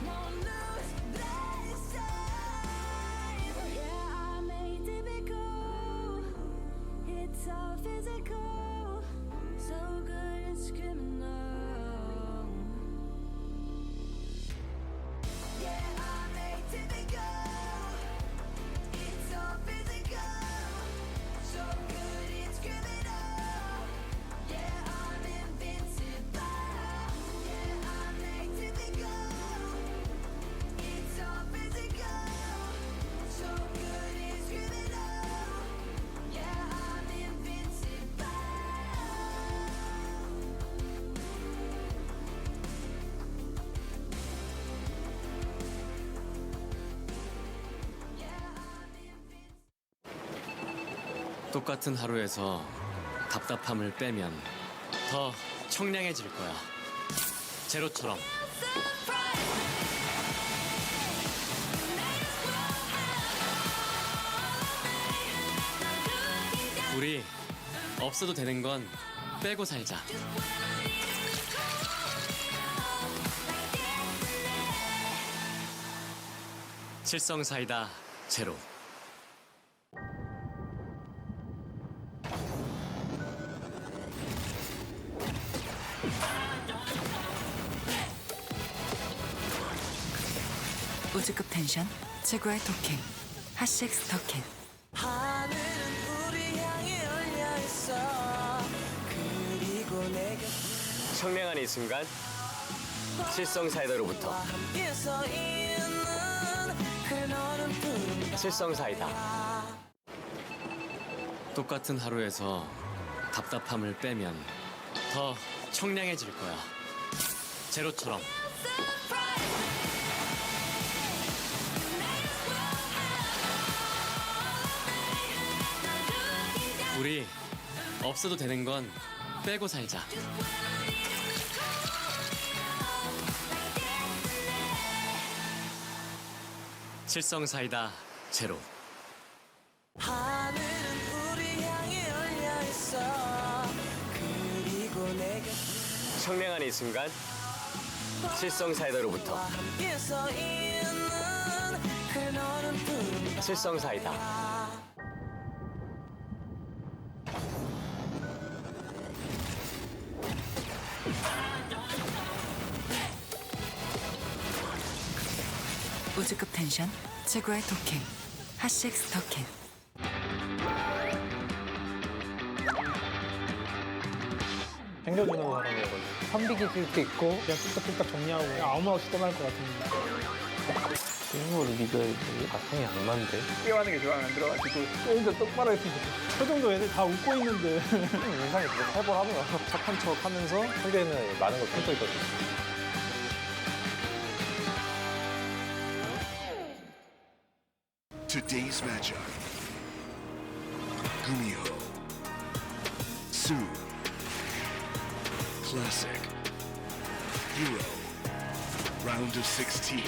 Won't lose this time. Yeah, I'm atypical. It's all physical. So good it's criminal. Yeah, I'm atypical. It's all physical. So good it's criminal. Yeah, I'm invincible. Yeah, I'm atypical. It's all physical. So good it's criminal. Yeah, I'm invincible. 똑같은 하루에서 답답함을 빼면 더 청량해질 거야. 제로처럼. 우리 없어도 되는 건 빼고 살자. 칠성사이다 제로. 우주급 텐션 최고의 토킹 핫식스 터킨. 하늘은 우리 향해 열려 있어. 그리고 내게 청량한 이 순간 칠성사이다로부터. 함께 서 있는 그너는 푸른 칠성사이다. 똑같은 하루에서 답답함을 빼면 더 청량해질 거야. 제로처럼. 우리 없어도 되는 건 빼고 살자. 칠성사이다 제로. 하늘은 우리 향해 열려 있어. 그리고 내게 청량한 이 순간 칠성사이다로부터. 함께 서 있는 그너는 푸른 칠성사이다. 우주급 텐션 최고의 토킹 핫식스 터킨. 챙겨주는 사람이어가지고 선비기 필도 있고 그냥 뚝딱뚝딱 정리하고 그냥 아무 말 없이 떠날 것 같은 친구 리그에 바탕이 안 맞는데 게임하는 게 좋아 안 들어가지고 게임도 똑바로 했으면 좋겠어. 저 정도 애들 다 웃고 있는데 인상이 되게 살벌하더라. 착한 척 하면서 상대는 많은 걸 펼쳐 있거든. Today's matchup. GuMiho. Su. Classic. Hero. Round of 16.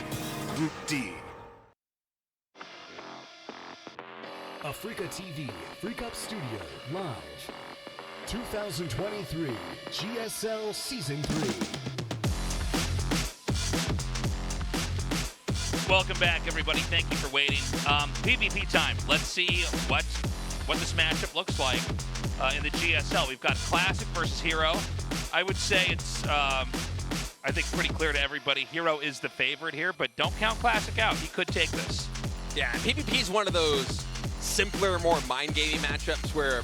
Group D. Africa TV, Freak Up Studio, live. 2023 GSL Season 3. Welcome back, everybody. Thank you for waiting. PvP time. Let's see what this matchup looks like in the GSL. We've got Classic versus Hero. I would say it's, I think, pretty clear to everybody. Hero is the favorite here, but don't count Classic out. He could take this. Yeah, PvP is one of those simpler, more mind-gaming matchups where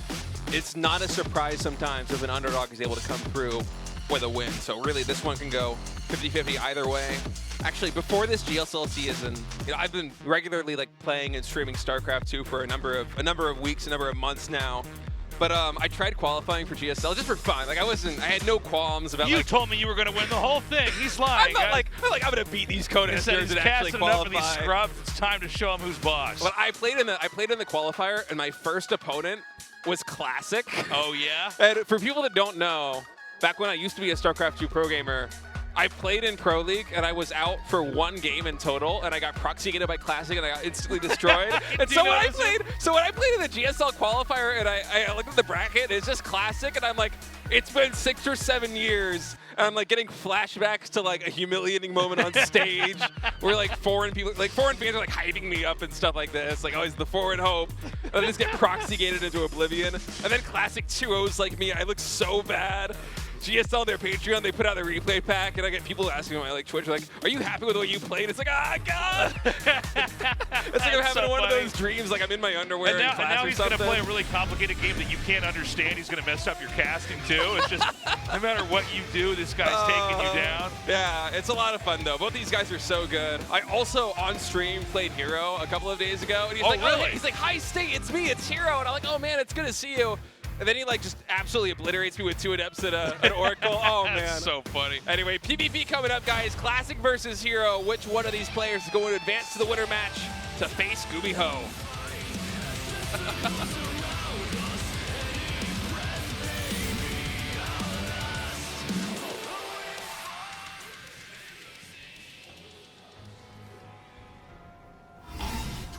it's not a surprise sometimes if an underdog is able to come through with a win. So really, this one can go 50-50 either way. Actually, before this GSL season, I've been regularly playing and streaming StarCraft 2 for a number of weeks, a number of months now. But I tried qualifying for GSL just for fun. I had no qualms about. You told me you were going to win the whole thing. He's lying. I'm going to beat these Codesters and actually qualify. These scrubs. It's time to show him who's boss. But I played in the qualifier, and my first opponent was Classic. Oh yeah. And for people that don't know, back when I used to be a StarCraft 2 pro gamer, I played in Pro League, and I was out for one game in total, and I got proxy-gated by Classic, and I got instantly destroyed. And so when I played in the GSL qualifier, and I looked at the bracket, and it's just Classic, and I'm like, it's been 6 or 7 years, and I'm getting flashbacks to a humiliating moment on stage where foreign fans are hyping me up and stuff like this, always the foreign hope, and I just get proxy-gated into oblivion. And then Classic 2Os like me, I look so bad. GSL, their Patreon, they put out the replay pack, and I get people asking on my Twitch, are you happy with the way you played? It's God! It's I'm having one of those dreams, I'm in my underwear in class and now or he's something. Going to play a really complicated game that you can't understand. He's going to mess up your casting, too. It's just, no matter what you do, this guy's taking you down. Yeah, it's a lot of fun, though. Both these guys are so good. I also, on stream, played Hero a couple of days ago, and he's really? He's hi, State, it's me, it's Hero. And I'm oh, man, it's good to see you. And then he just absolutely obliterates me with 2 adepts at an Oracle. Oh, man. That's so funny. Anyway, PvP coming up, guys. Classic versus Hero. Which one of these players is going to advance to the winner match to face GuMiho?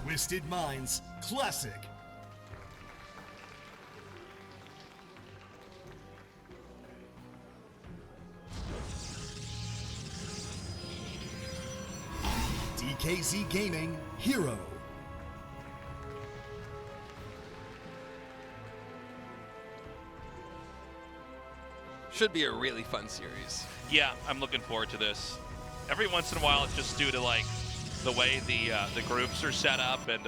Twisted Minds Classic. DKZ Gaming Hero. Should be a really fun series. Yeah, I'm looking forward to this. Every once in a while, it's just due to the way the groups are set up, and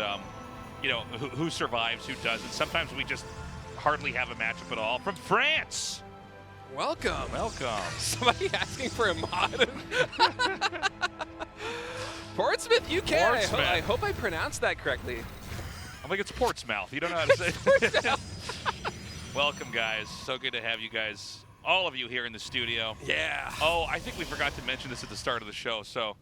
who survives, who doesn't. Sometimes we just hardly have a matchup at all. From France. Welcome. Somebody asking for a mod. Portsmouth, UK. Portsmouth. I hope I pronounced that correctly. I think it's Portsmouth. You don't know how to say it. Welcome, guys. So good to have you guys, all of you here in the studio. Yeah. Oh, I think we forgot to mention this at the start of the show. So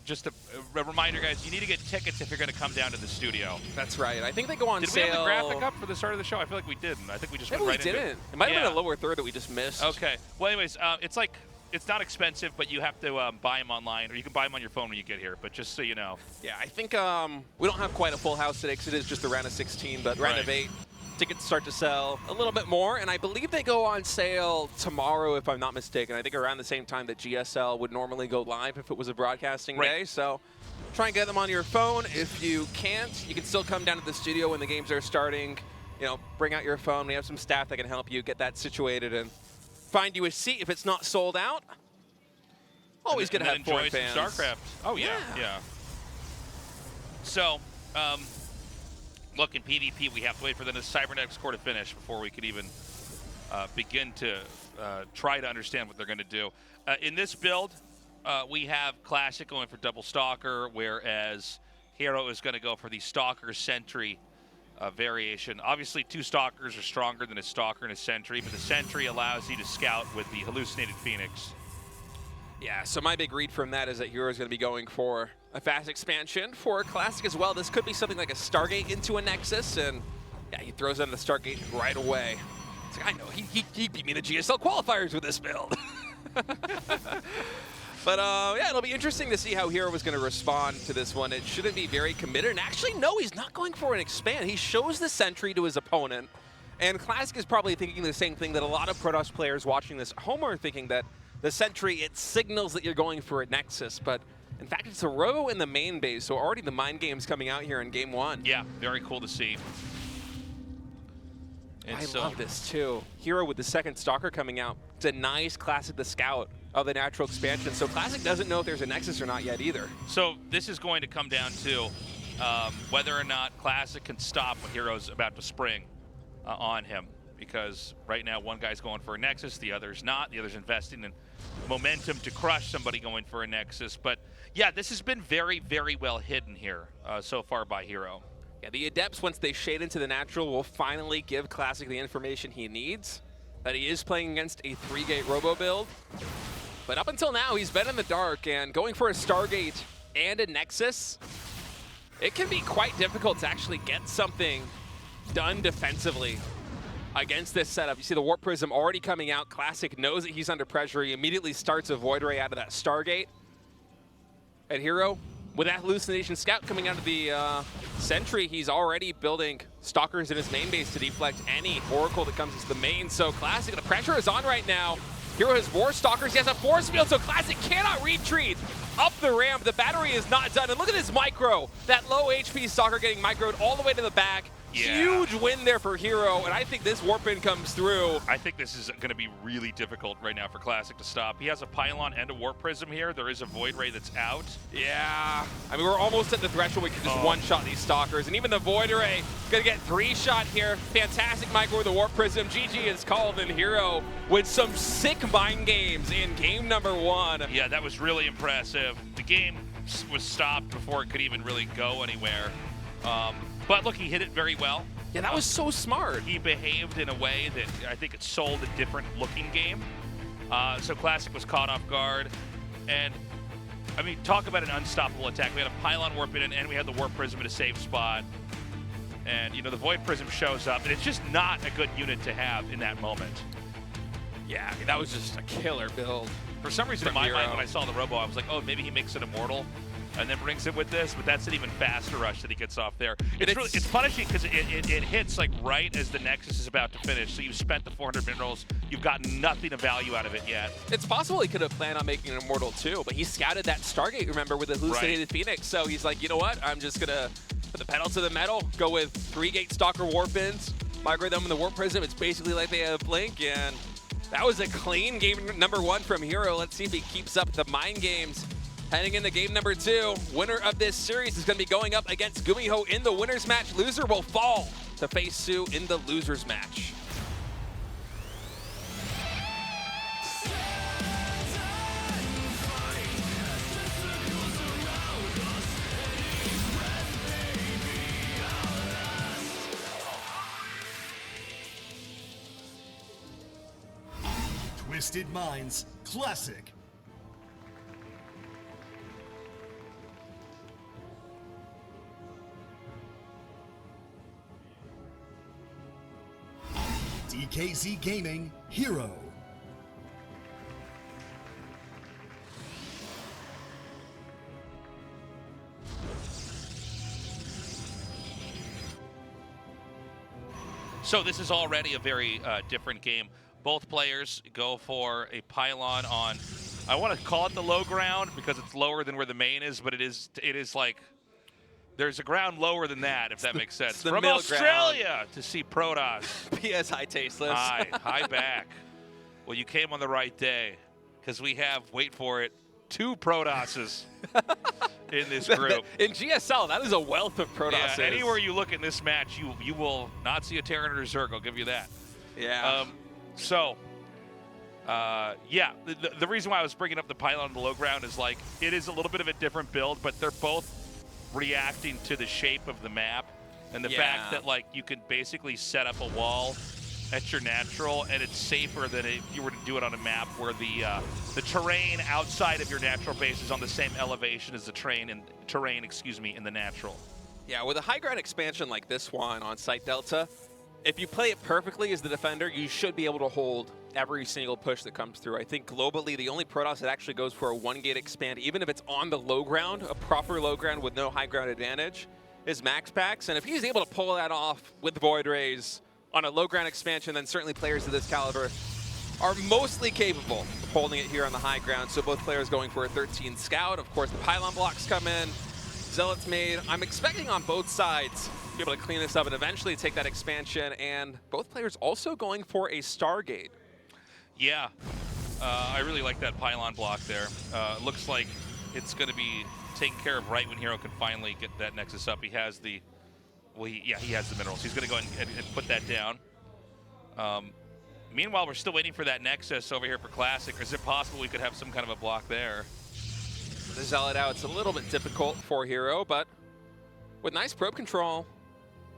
just a reminder, guys, you need to get tickets if you're going to come down to the studio. That's right. I think they go on sale. Did we have the graphic up for the start of the show? I feel like we didn't. I think we just went right into it. Maybe we didn't. It might have been a lower third that we just missed. Okay. Well, anyways, it's not expensive, but you have to buy them online, or you can buy them on your phone when you get here, but just so you know. Yeah, I think we don't have quite a full house today because it is just a round of 16, but round of 8, tickets start to sell a little bit more, and I believe they go on sale tomorrow, if I'm not mistaken. I think around the same time that GSL would normally go live if it was a broadcasting day, so try and get them on your phone. If you can't, you can still come down to the studio when the games are starting. Bring out your phone. We have some staff that can help you get that situated and find you a seat if it's not sold out. Always good to have foreign fans. StarCraft. Oh, yeah. So, look, in PvP, we have to wait for the cybernetics core to finish before we could even begin to try to understand what they're going to do. In this build, we have Classic going for double Stalker, whereas Hero is going to go for the Stalker Sentry variation. Obviously, 2 Stalkers are stronger than a Stalker and a Sentry, but the Sentry allows you to scout with the Hallucinated Phoenix. Yeah, so my big read from that is that Hero is going to be going for A fast expansion for Classic as well. This could be something like a Stargate into a Nexus, and yeah, he throws in the Stargate right away. It's like, I know, he beat me in the GSL qualifiers with this build. But yeah, it'll be interesting to see how Hero was going to respond to this one. It shouldn't be very committed. And actually, no, he's not going for an expand. He shows the Sentry to his opponent. And Classic is probably thinking the same thing that a lot of Protoss players watching this at home are thinking, that the Sentry, it signals that you're going for a Nexus. But in fact, it's a Ro in the main base, so already the mind game's coming out here in game 1. Yeah, very cool to see. And I love this too. Hero with the second Stalker coming out denies Classic the Scout of the natural expansion. So Classic doesn't know if there's a Nexus or not yet either. So this is going to come down to whether or not Classic can stop what Hero's about to spring on him. Because right now one guy's going for a Nexus, the other's not. The other's investing in momentum to crush somebody going for a Nexus. But yeah, this has been very, very well hidden here so far by Hero. Yeah, the Adepts, once they shade into the natural, will finally give Classic the information he needs, that he is playing against a 3-gate Robo build. But up until now, he's been in the dark, and going for a Stargate and a Nexus, it can be quite difficult to actually get something done defensively against this setup. You see the Warp Prism already coming out. Classic knows that he's under pressure. He immediately starts a Void Ray out of that Stargate. And Hero, with that Hallucination Scout coming out of the Sentry, he's already building Stalkers in his main base to deflect any Oracle that comes into the main. So Classic, the pressure is on right now. Hero has more Stalkers, he has a force field, so Classic cannot retreat up the ramp. The battery is not done, and look at this micro. That low HP Stalker getting microed all the way to the back. Yeah. Huge win there for Hero, and I think this Warp In comes through. I think this is going to be really difficult right now for Classic to stop. He has a Pylon and a Warp Prism here. There is a Void Ray that's out. Yeah, I mean, we're almost at the threshold we can just one-shot these Stalkers, and even the Void Ray going to get 3-shot here. Fantastic micro with the Warp Prism. GG is called, and Hero with some sick mind games in game number 1. Yeah, that was really impressive. The game was stopped before it could even really go anywhere. But look, he hit it very well. Yeah, that was so smart. He behaved in a way that I think it sold a different looking game. So Classic was caught off guard. And, I mean, talk about an unstoppable attack. We had a Pylon Warp in, and we had the Warp Prism at a safe spot. And, you know, the Void Prism shows up, and it's just not a good unit to have in that moment. Yeah, I mean, that was just a killer build. For some reason, in my mind, when I saw the Robo, I was like, oh, maybe he makes it immortal and then brings it with this, but that's an even faster rush that he gets off there. It's punishing because it hits like right as the Nexus is about to finish, so you've spent the 400 minerals, you've gotten nothing of value out of it yet. It's possible he could have planned on making it immortal too, but he scouted that Stargate, remember, with the Hallucinated Phoenix, so he's like, you know what, I'm just gonna put the pedal to the metal, go with 3-gate Stalker Warp-ins, migrate them in the Warp Prism. It's basically like they have Blink, and that was a clean game number 1 from Hero. Let's see if he keeps up the mind games. Heading into game number 2, winner of this series is going to be going up against GuMiho in the winner's match. Loser will fall to face Sue in the loser's match. Twisted Minds Classic. DKZ Gaming Hero. So this is already a very different game. Both players go for a Pylon on, I want to call it the low ground because it's lower than where the main is, but it is like, there's a ground lower than that, if that makes sense. From Australia to see Protoss. PS High Tasteless. Hi back. Well, you came on the right day because we have, wait for it, 2 Protosses in this group. In GSL, that is a wealth of Protosses. Yeah, anywhere you look in this match, you will not see a Terran or a Zerg, I'll give you that. Yeah. Yeah, the reason why I was bringing up the Pylon on the low ground is like, it is a little bit of a different build, but they're both reacting to the shape of the map and the fact that like you can basically set up a wall at your natural, and it's safer than if you were to do it on a map where the terrain outside of your natural base is on the same elevation as the terrain in the natural. Yeah, with a high ground expansion like this one on Site Delta, if you play it perfectly as the defender, you should be able to hold every single push that comes through. I think globally, the only Protoss that actually goes for a 1-gate expand, even if it's on the low ground, a proper low ground with no high ground advantage, is MaxPax. And if he's able to pull that off with Void Rays on a low ground expansion, then certainly players of this caliber are mostly capable of holding it here on the high ground. So both players going for a 13 scout. Of course, the pylon blocks come in. Zealots made. I'm expecting on both sides to be able to clean this up and eventually take that expansion. And both players also going for a Stargate. Yeah, I really like that pylon block there. Looks like it's going to be taken care of right when Hero can finally get that Nexus up. He has the, well, he has the minerals. He's going to go ahead and put that down. Meanwhile, we're still waiting for that Nexus over here for Classic. Is it possible we could have some kind of a block there? The Zealot out, it's a little bit difficult for Hero, but with nice probe control,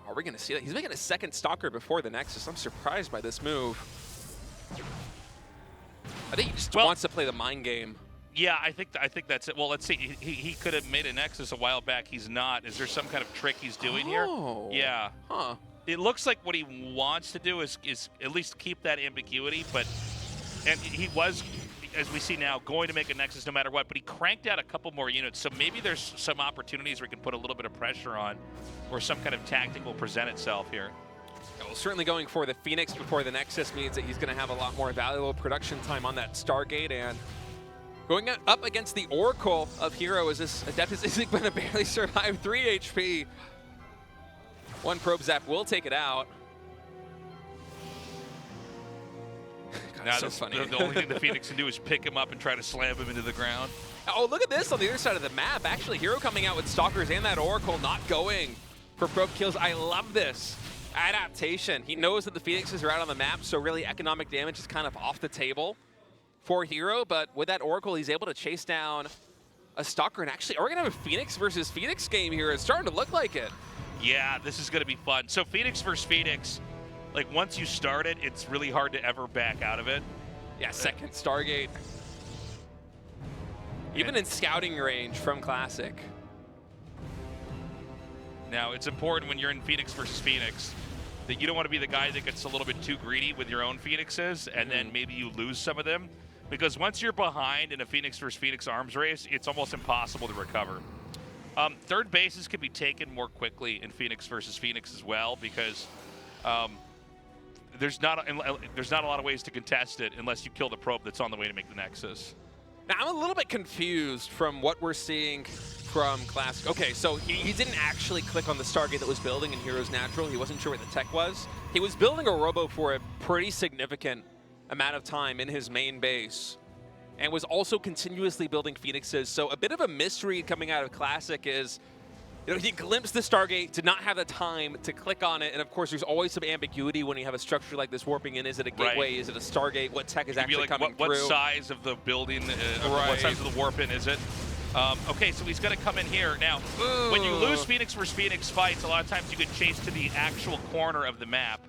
are we going to see that? He's making a second Stalker before the Nexus. I'm surprised by this move. I think he just wants to play the mind game. Yeah, I think that's it. Well, let's see. He could have made a Nexus a while back. He's not. Is there some kind of trick he's doing here? Yeah. Huh. It looks like what he wants to do is at least keep that ambiguity, and he was, as we see now, going to make a Nexus no matter what, but he cranked out a couple more units, so maybe there's some opportunities where he can put a little bit of pressure on, or some kind of tactic will present itself here. Well, certainly going for the Phoenix before the Nexus means that he's going to have a lot more valuable production time on that Stargate, and going up against the Oracle of Hero is this Adeptus is going to barely survive 3 HP. One probe zap will take it out. God, now so funny. The only thing the Phoenix can do is pick him up and try to slam him into the ground. Oh, look at this on the other side of the map. Actually, Hero coming out with Stalkers and that Oracle not going for probe kills. I love this adaptation. He knows that the Phoenixes are out on the map, so really economic damage is kind of off the table for Hero, but with that Oracle, he's able to chase down a Stalker, and actually, are we going to have a Phoenix versus Phoenix game here? It's starting to look like it. Yeah, this is going to be fun. So Phoenix versus Phoenix, like once you start it, it's really hard to ever back out of it. Yeah, second Stargate. Even in scouting range from Classic. Now, it's important when you're in Phoenix versus Phoenix that you don't want to be the guy that gets a little bit too greedy with your own Phoenixes, and then maybe you lose some of them. Because once you're behind in a Phoenix versus Phoenix arms race, it's almost impossible to recover. Third bases can be taken more quickly in Phoenix versus Phoenix as well, because there's not a lot of ways to contest it unless you kill the probe that's on the way to make the Nexus. Now, I'm a little bit confused from what we're seeing from Classic. Okay, so he didn't actually click on the Stargate that was building in Heroes Natural. He wasn't sure what the tech was. He was building a robo for a pretty significant amount of time in his main base, and was also continuously building Phoenixes. So a bit of a mystery coming out of Classic is, you know, he glimpsed the Stargate, did not have the time to click on it, and of course there's always some ambiguity when you have a structure like this warping in. Is it a gateway? Right. Is it a Stargate? What tech is actually coming through? What size of the building, what size of the warp in is it? Okay, so he's going to come in here. Now, when you lose Phoenix versus Phoenix fights, a lot of times you get chased to the actual corner of the map.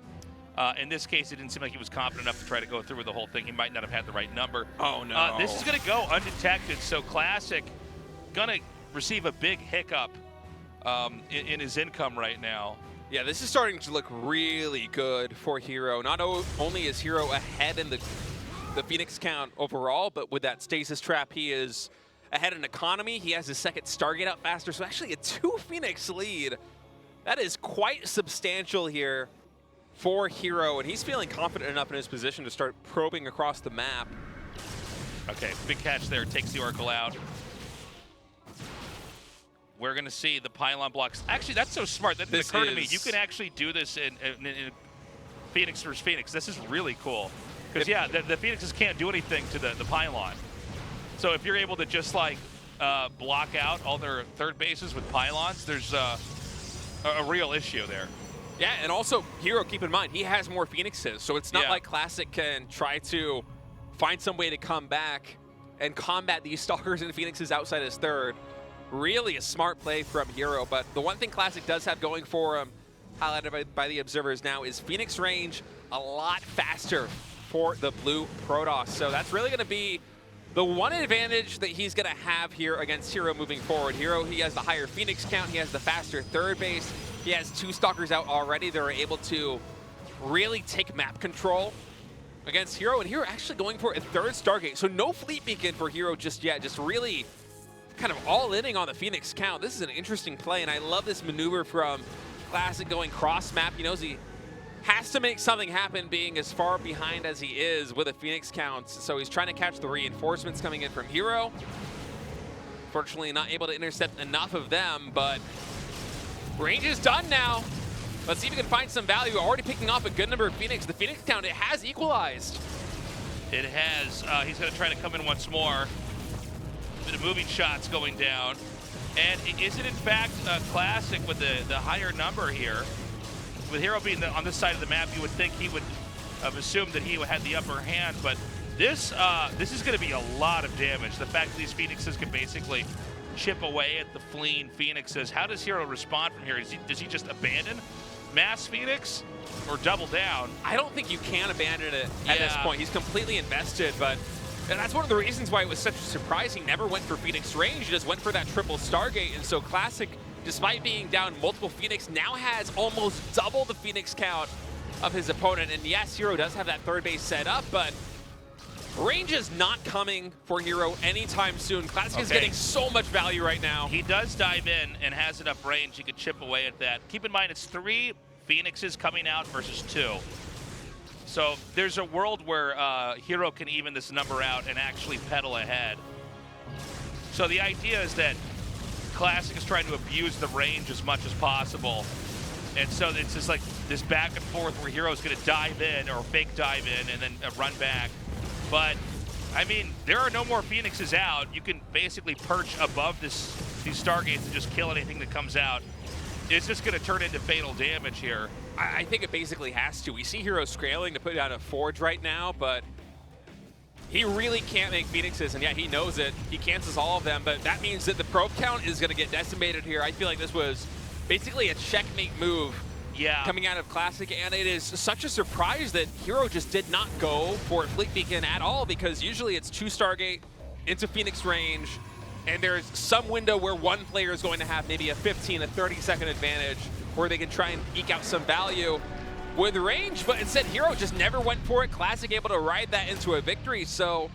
In this case, it didn't seem like he was confident enough to try to go through with the whole thing. He might not have had the right number. Oh, no. This is going to go undetected, so Classic going to receive a big hiccup in his income right now. Yeah, this is starting to look really good for Hero. Not only is Hero ahead in the Phoenix count overall, but with that stasis trap, he is ahead in economy. He has his second Stargate out faster, so actually a 2 Phoenix lead. That is quite substantial here for Hero, and he's feeling confident enough in his position to start probing across the map. Okay, big catch there, takes the Oracle out. We're going to see the pylon blocks. Actually, that's so smart. That didn't occur to me. You can actually do this in Phoenix versus Phoenix. This is really cool. Because, yeah, the Phoenixes can't do anything to the pylon. So if you're able to just, like, block out all their third bases with pylons, there's a real issue there. Yeah, and also, Hero, keep in mind, he has more Phoenixes, so it's not like Classic can try to find some way to come back and combat these Stalkers and Phoenixes outside his third. Really a smart play from Hero, but the one thing Classic does have going for him highlighted by the observers now, is Phoenix range a lot faster for the blue Protoss. So that's really going to be the one advantage that he's going to have here against Hero moving forward. Hero, he has the higher Phoenix count, he has the faster third base, he has 2 Stalkers out already that are able to really take map control against Hero, and Hero actually going for a 3rd Stargate. So no Fleet Beacon for Hero just yet, just really kind of all-inning on the Phoenix count. This is an interesting play, and I love this maneuver from Classic going cross-map. He knows he has to make something happen being as far behind as he is with a Phoenix count, so he's trying to catch the reinforcements coming in from Hero. Fortunately, not able to intercept enough of them, but range is done now. Let's see if we can find some value. Already picking off a good number of Phoenix. The Phoenix count, it has equalized. It has. He's going to try to come in once more. The moving shots going down. And is it in fact Classic with the higher number here? With Hero being on this side of the map, you would think he would have assumed that he had the upper hand, but this is going to be a lot of damage. The fact that these Phoenixes can basically chip away at the fleeing Phoenixes. How does Hero respond from here? Does he just abandon Mass Phoenix or double down? I don't think you can abandon it at this point. He's completely invested, but and that's one of the reasons why it was such a surprise. He never went for Phoenix range, he just went for that triple Stargate, and so Classic, despite being down multiple Phoenix, now has almost double the Phoenix count of his opponent. And yes, Hero does have that third base set up, but range is not coming for Hero anytime soon. Classic is getting so much value right now. He does dive in and has enough range. He could chip away at that. Keep in mind, it's 3 Phoenixes coming out versus 2. So there's a world where Hero can even this number out and actually pedal ahead. So the idea is that Classic is trying to abuse the range as much as possible. And so it's just like this back and forth where Hero's going to dive in or fake dive in and then run back. But, I mean, there are no more Phoenixes out. You can basically perch above these Stargates and just kill anything that comes out. It's just going to turn into fatal damage here. I think it basically has to. We see Hero scaling to put down a Forge right now, but he really can't make Phoenixes, and yeah, he knows it. He cancels all of them, but that means that the probe count is going to get decimated here. I feel like this was basically a checkmate move coming out of Classic, and it is such a surprise that Hero just did not go for a Fleet Beacon at all, because usually it's 2 Stargate into Phoenix range, and there's some window where one player is going to have maybe a 15, a 30-second advantage where they can try and eke out some value with range, but instead Hero just never went for it. Classic able to ride that into a victory, so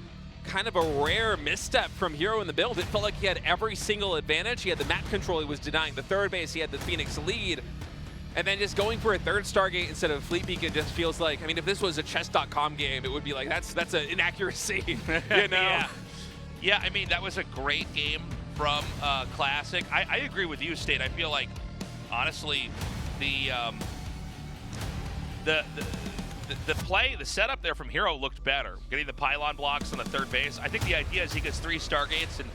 kind of a rare misstep from Hero in the build. It felt like he had every single advantage. He had the map control, he was denying the third base, he had the Phoenix lead, and then just going for a 3rd Stargate instead of Fleet Beacon just feels like, I mean, if this was a chess.com game, it would be like, that's an inaccuracy, you know? Yeah, I mean, that was a great game from Classic. I agree with you, State. I feel like, honestly, the play, the setup there from Hero looked better. Getting the pylon blocks on the third base. I think the idea is he gets 3 Stargates and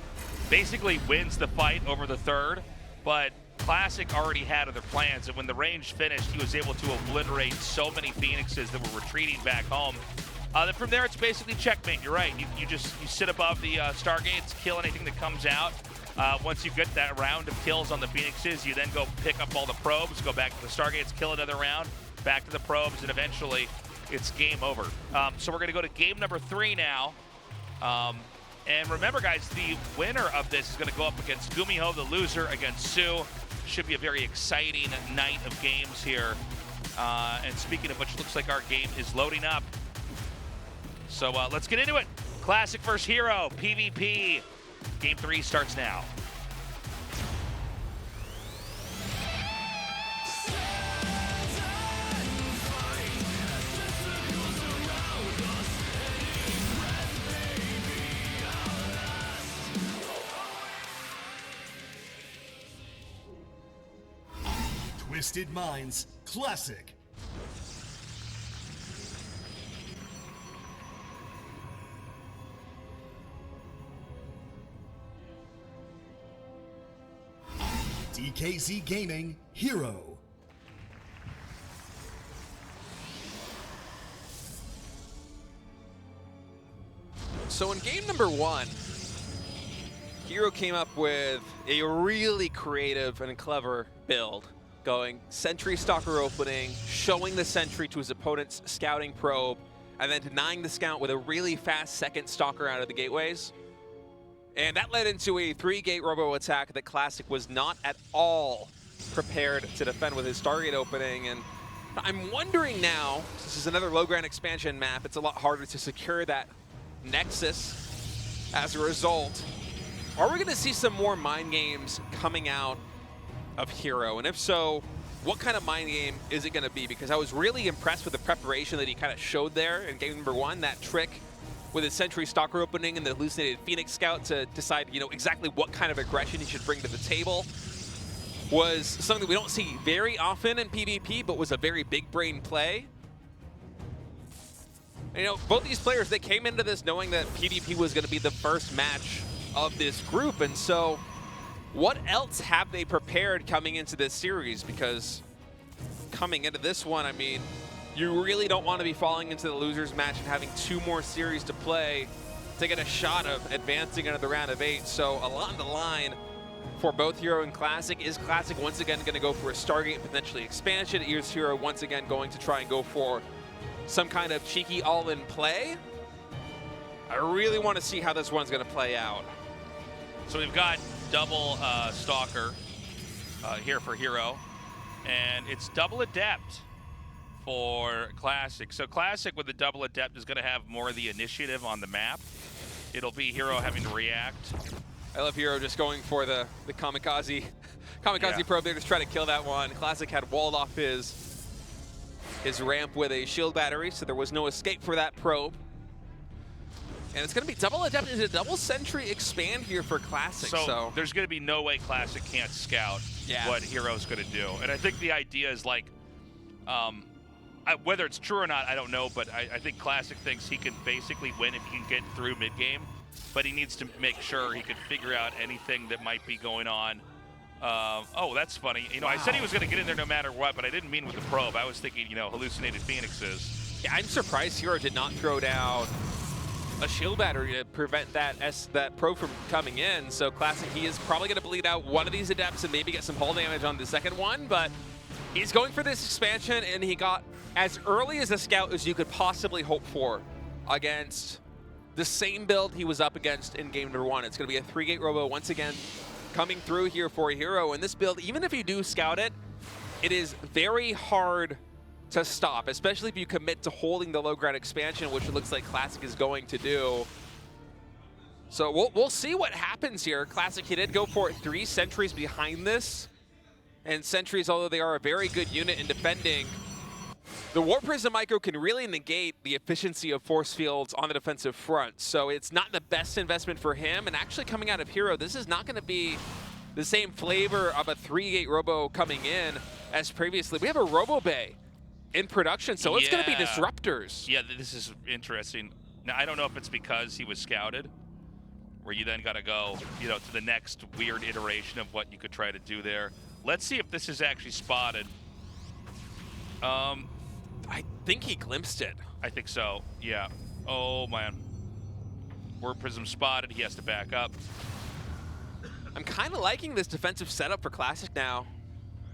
basically wins the fight over the third, but Classic already had other plans, and when the range finished, he was able to obliterate so many Phoenixes that were retreating back home. Then from there, it's basically checkmate. You're right. You sit above the Stargates, kill anything that comes out. Once you get that round of kills on the Phoenixes, you then go pick up all the probes, go back to the Stargates, kill another round, back to the probes, and eventually it's game over. So we're going to go to game number 3 now. And remember, guys, the winner of this is going to go up against GuMiho, the loser against Sue. Should be a very exciting night of games here. And speaking of which, looks like our game is loading up. So let's get into it. Classic versus Hero, PvP. Game 3 starts now. Twisted Minds Classic. DKZ Gaming Hero. So in game number 1, Hero came up with a really creative and clever build. going Sentry Stalker opening, showing the Sentry to his opponent's scouting probe, and then denying the scout with a really fast second Stalker out of the gateways. And that led into a 3-gate robo attack that Classic was not at all prepared to defend with his Stargate opening. And I'm wondering now, this is another low ground expansion map, it's a lot harder to secure that Nexus. As a result, are we going to see some more mind games coming out of Hero? And if so, what kind of mind game is it going to be? Because I was really impressed with the preparation that he kind of showed there in game number 1, that trick with his Sentry Stalker opening and the hallucinated Phoenix Scout to decide, you know, exactly what kind of aggression he should bring to the table was something we don't see very often in PvP, but was a very big brain play. And, you know, both these players, they came into this knowing that PvP was going to be the first match of this group, and so what else have they prepared coming into this series? Because coming into this one, I mean, you really don't want to be falling into the losers match and having 2 more series to play to get a shot of advancing into the round of 8. So a lot on the line for both Hero and Classic. Is Classic once again going to go for a Stargate, potentially expansion? Is Hero once again going to try and go for some kind of cheeky all-in play? I really want to see how this one's going to play out. So we've got double Stalker here for Hero, and it's double Adept for Classic. So Classic with the double Adept is going to have more of the initiative on the map. It'll be Hero having to react. I love Hero just going for the kamikaze probe there, just try to kill that one. Classic had walled off his ramp with a shield battery, so there was no escape for that probe. And it's going to be double Adept into double Sentry expand here for Classic. So there's going to be no way Classic can't scout what Hero's going to do. And I think the idea is like, whether it's true or not, I don't know, but I think Classic thinks he can basically win if he can get through mid-game, but he needs to make sure he can figure out anything that might be going on. Oh, that's funny. You know, I said he was going to get in there no matter what, but I didn't mean with the probe. I was thinking, you know, hallucinated Phoenixes. Yeah, I'm surprised Hero did not throw down a shield battery to prevent that probe from coming in. So Classic, he is probably going to bleed out one of these Adepts and maybe get some hull damage on the second one, but he's going for this expansion, and he got as early as a scout as you could possibly hope for against the same build he was up against in game number 1. It's going to be a 3-gate robo once again coming through here for Hero. And this build, even if you do scout it, it is very hard to stop, especially if you commit to holding the low ground expansion, which it looks like Classic is going to do. So we'll see what happens here. Classic, he did go for 3 sentries behind this. And sentries, although they are a very good unit in defending, the Warp Prism Micro can really negate the efficiency of force fields on the defensive front. So it's not the best investment for him. And actually coming out of Hero, this is not going to be the same flavor of a 3-gate robo coming in as previously. We have a Robo Bay in production, so it's going to be disruptors. Yeah, this is interesting. Now, I don't know if it's because he was scouted, where you then got to go, you know, to the next weird iteration of what you could try to do there. Let's see if this is actually spotted. I think he glimpsed it. I think so, yeah. Oh, man. Warp Prism spotted. He has to back up. I'm kind of liking this defensive setup for Classic now.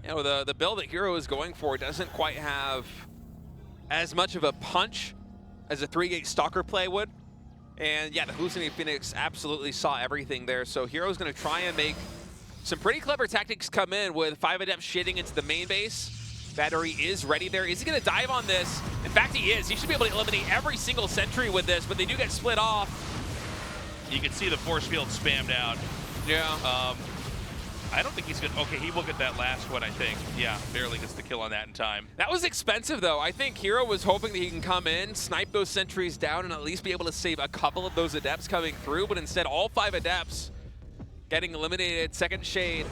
You know, the build that Hero is going for doesn't quite have as much of a punch as a 3-gate Stalker play would. And yeah, the Hallucinated Phoenix absolutely saw everything there. So Hero's going to try and make some pretty clever tactics come in with 5 Adepts shading into the main base. Battery is ready there. Is he going to dive on this? In fact, he is. He should be able to eliminate every single sentry with this, but they do get split off. You can see the force field spammed out. Yeah. I don't think he's going to... Okay, he will get that last one, I think. Yeah, barely gets the kill on that in time. That was expensive, though. I think Hero was hoping that he can come in, snipe those sentries down, and at least be able to save a couple of those Adepts coming through, but instead all 5 Adepts getting eliminated. Second shade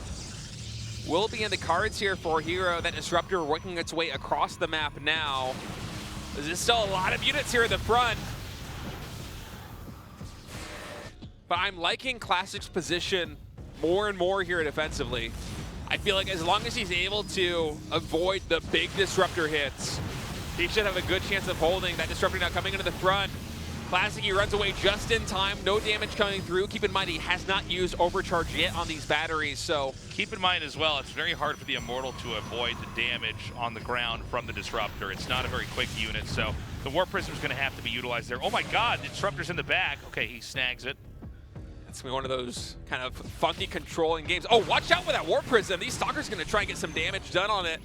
will be in the cards here for Hero. That Disruptor working its way across the map now. There's still a lot of units here at the front. But I'm liking Classic's position more and more here defensively. I feel like as long as he's able to avoid the big Disruptor hits, he should have a good chance of holding. That Disruptor now coming into the front. Classic, he runs away just in time. No damage coming through. Keep in mind, he has not used overcharge yet on these batteries, so... Keep in mind as well, it's very hard for the Immortal to avoid the damage on the ground from the Disruptor. It's not a very quick unit, so the Warp Prism is going to have to be utilized there. Oh my god, the Disruptor's in the back. Okay, he snags it. It's one of those kind of funky controlling games. Oh, watch out with that Warp Prism. These Stalkers are going to try and get some damage done on it.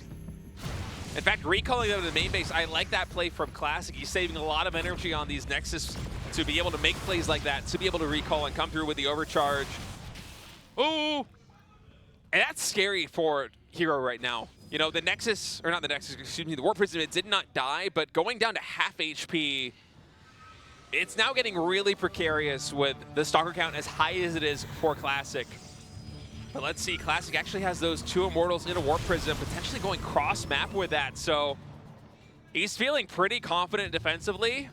In fact, recalling them to the main base, I like that play from Classic. He's saving a lot of energy on these Nexus to be able to make plays like that, to be able to recall and come through with the overcharge. Ooh! And that's scary for Hero right now. You know, the Nexus, or not the Nexus, excuse me, the Warp Prism, it did not die, but going down to half HP, it's now getting really precarious with the Stalker count as high as it is for Classic. But let's see, Classic actually has those 2 Immortals in a Warp Prism, potentially going cross-map with that, so he's feeling pretty confident defensively.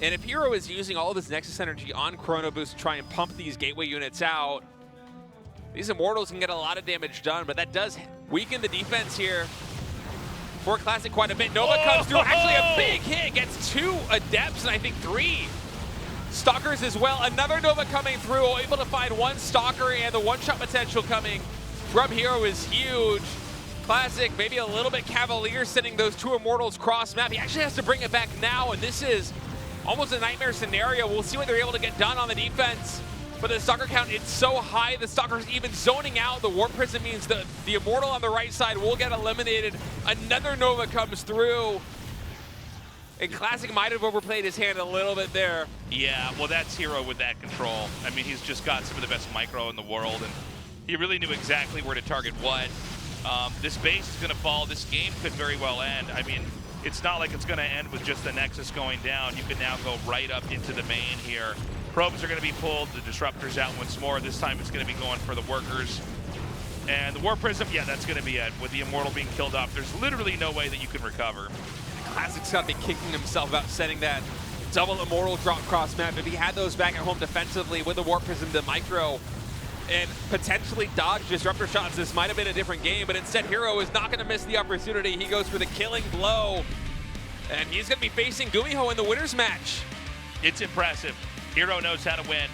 And if Hero is using all of his Nexus energy on Chrono Boost to try and pump these Gateway units out, these Immortals can get a lot of damage done, but that does weaken the defense here for Classic quite a bit. Nova comes through, actually a big hit, gets 2 Adepts and I think 3 Stalkers as well. Another Nova coming through, able to find 1 Stalker, and the one-shot potential coming from Hero is huge. Classic, maybe a little bit cavalier sending those 2 Immortals cross-map. He actually has to bring it back now, and this is almost a nightmare scenario. We'll see what they're able to get done on the defense. But the Stalker count, it's so high, the Stalker's even zoning out. The Warp Prism means the Immortal on the right side will get eliminated. Another Nova comes through. And Classic might have overplayed his hand a little bit there. Yeah, well, that's Hero with that control. I mean, he's just got some of the best micro in the world, and he really knew exactly where to target what. This base is going to fall. This game could very well end. I mean, it's not like it's going to end with just the Nexus going down. You can now go right up into the main here. Probes are going to be pulled. The Disruptor's out once more. This time it's going to be going for the Workers. And the Warp Prism, yeah, that's going to be it. With the Immortal being killed off, there's literally no way that you can recover. Classic's got to be kicking himself about setting that double Immortal drop cross map. If he had those back at home defensively with the Warp Prism to micro and potentially dodge Disruptor shots, this might have been a different game, but instead Hero is not going to miss the opportunity. He goes for the killing blow, and he's going to be facing GuMiho in the winner's match. It's impressive. Hero knows how to win.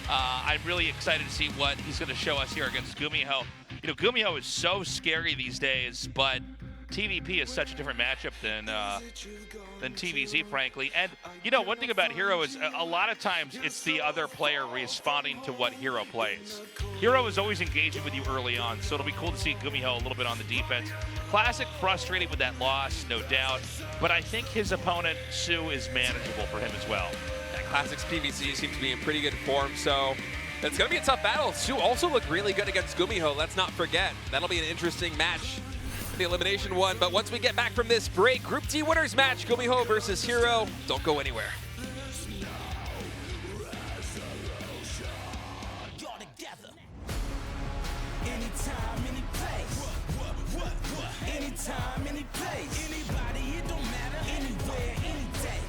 I'm really excited to see what he's going to show us here against GuMiho. You know, GuMiho is so scary these days, but TVP is such a different matchup than TVZ, frankly. And, you know, one thing about Hero is a lot of times it's the other player responding to what Hero plays. Hero is always engaging with you early on, so it'll be cool to see GuMiho a little bit on the defense. Classic frustrated with that loss, no doubt, but I think his opponent, Sue, is manageable for him as well. Classic's PVC seems to be in pretty good form, so it's going to be a tough battle. Sue also looked really good against GuMiho, let's not forget. That'll be an interesting match. The Elimination one, but once we get back from this break, Group D winners match, GuMiho versus Hero. Don't go anywhere. Anytime, any place. Anytime, any place. Anybody, it don't matter. Anywhere, any day.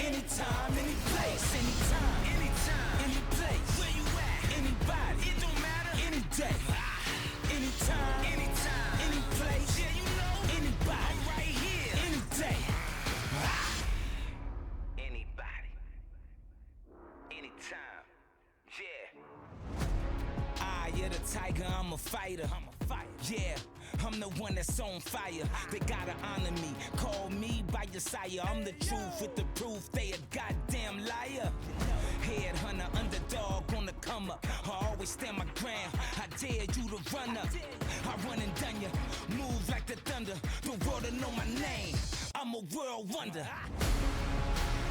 Anytime, any place. Anytime, any place. Where you at? Anybody, it don't matter. Any day. Anytime, any place. Yeah, you know. Anybody, I'm right here. Any day. Anybody. Anytime. Yeah. You're the tiger, I'm a fighter. Yeah, I'm the one that's on fire. They gotta honor me. Call me by your sire. I'm the truth with the proof. They a goddamn liar. Headhunter, underdog on the come up. I always stand my ground. I dare you to run up. I run and done ya. Move like the thunder. The world will know my name. I'm a world wonder.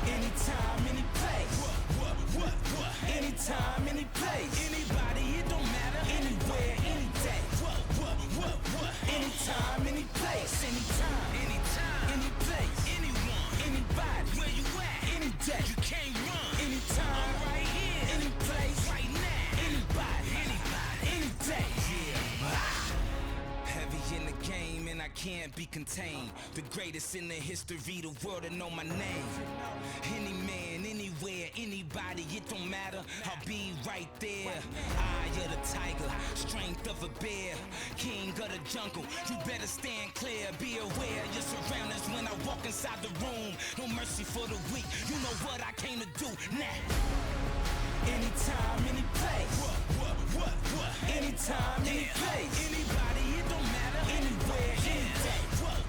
Anytime, any place. Anytime, any place. Anybody, it don't matter. Anywhere, any day. Anytime, any place. Anytime, any place. Anyone, anybody. Where you at? Any day. You can't run. Anytime, I'm right here. Any place, right now. Anybody, any day. Yeah. Heavy in the game and I can't be contained. The greatest in the history, the world to know my name. Any man, anywhere, anybody, it don't matter. I'll be right there. Eye of the tiger, strength of a bear, king of the jungle. You better stand clear. Be aware of your surroundings when I walk inside the room. No mercy for the weak. You know what I came to do. Nah. Anytime, any place. What? Anytime, any place. Anybody, it don't matter. Anywhere, any day. What?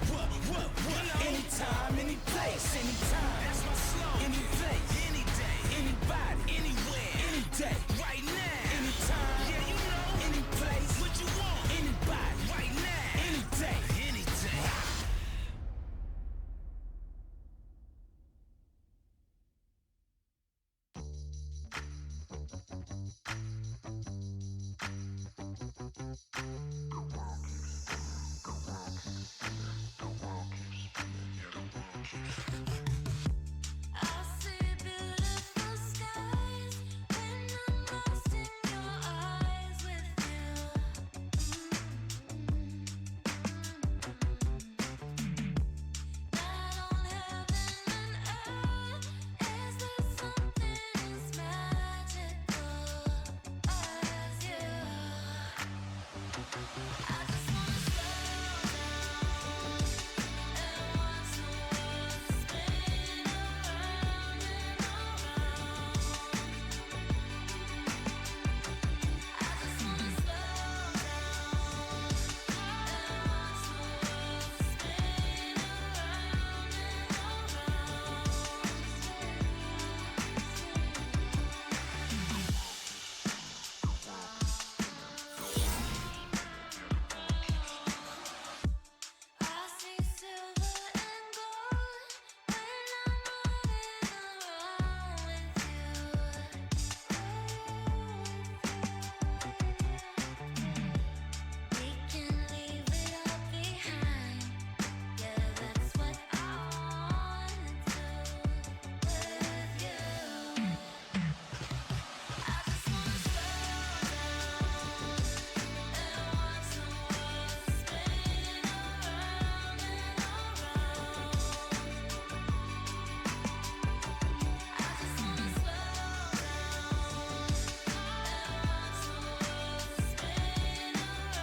Anytime, any place. Anytime. That's my slogan. Any place, any day, anybody, anywhere, any day. Right now. Anytime. Yeah, you know. Any place. What you want? Anybody. Right now. Any day. Any day. I see beautiful skies when I'm lost in your eyes with you. Not on heaven and earth is there something as magical as you. I just wanna slow down and watch the world spin around and around. I just wanna slow down and watch the world spin I see silver and gold when I'm running around with you. We can leave it all behind. Yeah, that's what I wanna do with you. I just wanna slow down and watch the world spin around and around. I just wanna slow down and watch the world spin around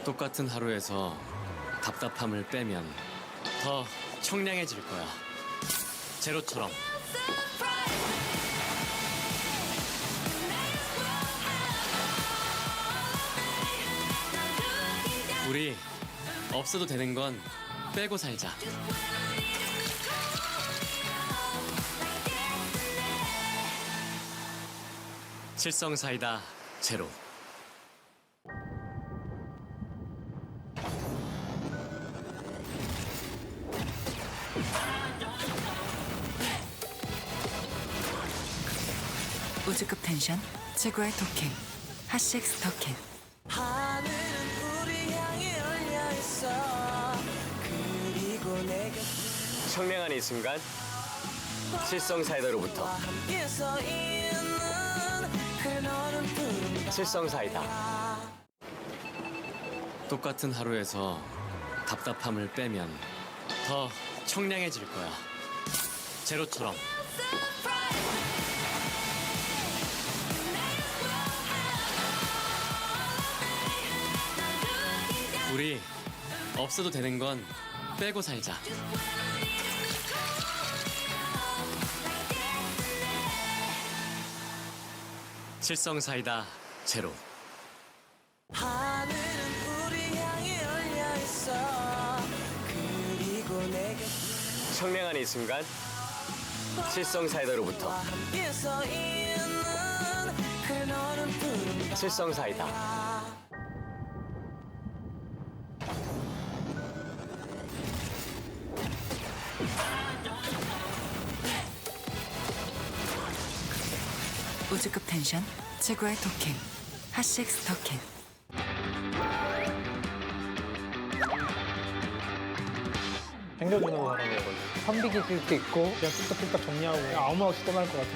똑같은 하루에서 답답함을 빼면 더 청량해질 거야. 제로처럼. 우리 없어도 되는 건 빼고 살자. 칠성사이다 제로. 우주급 텐션 최고의 토킹 핫식스 토킹. 하늘은 우리 향해 열려 있어. 그리고 내가 청량한 이 순간 칠성사이다로부터. 함께 서 있는 그너는 푸른 칠성사이다. 똑같은 하루에서 답답함을 빼면 더 청량해질 거야. 제로처럼. 우리 없어도 되는 건 빼고 살자. 칠성사이다 제로. 하늘은 우리 향해 열려 있어. 그리고 내게 청량한 이 순간 칠성사이다로부터 함께 서 있는 그 너는 푸른 바다. 칠성사이다. 우주급 텐션 최고의 토킹 핫식스 토킹. 챙겨주는 사람이어가지고 선비기 쓸 있고 그냥 뚝딱뚝딱 정리하고 그냥 아무 없이 떠날 것 같은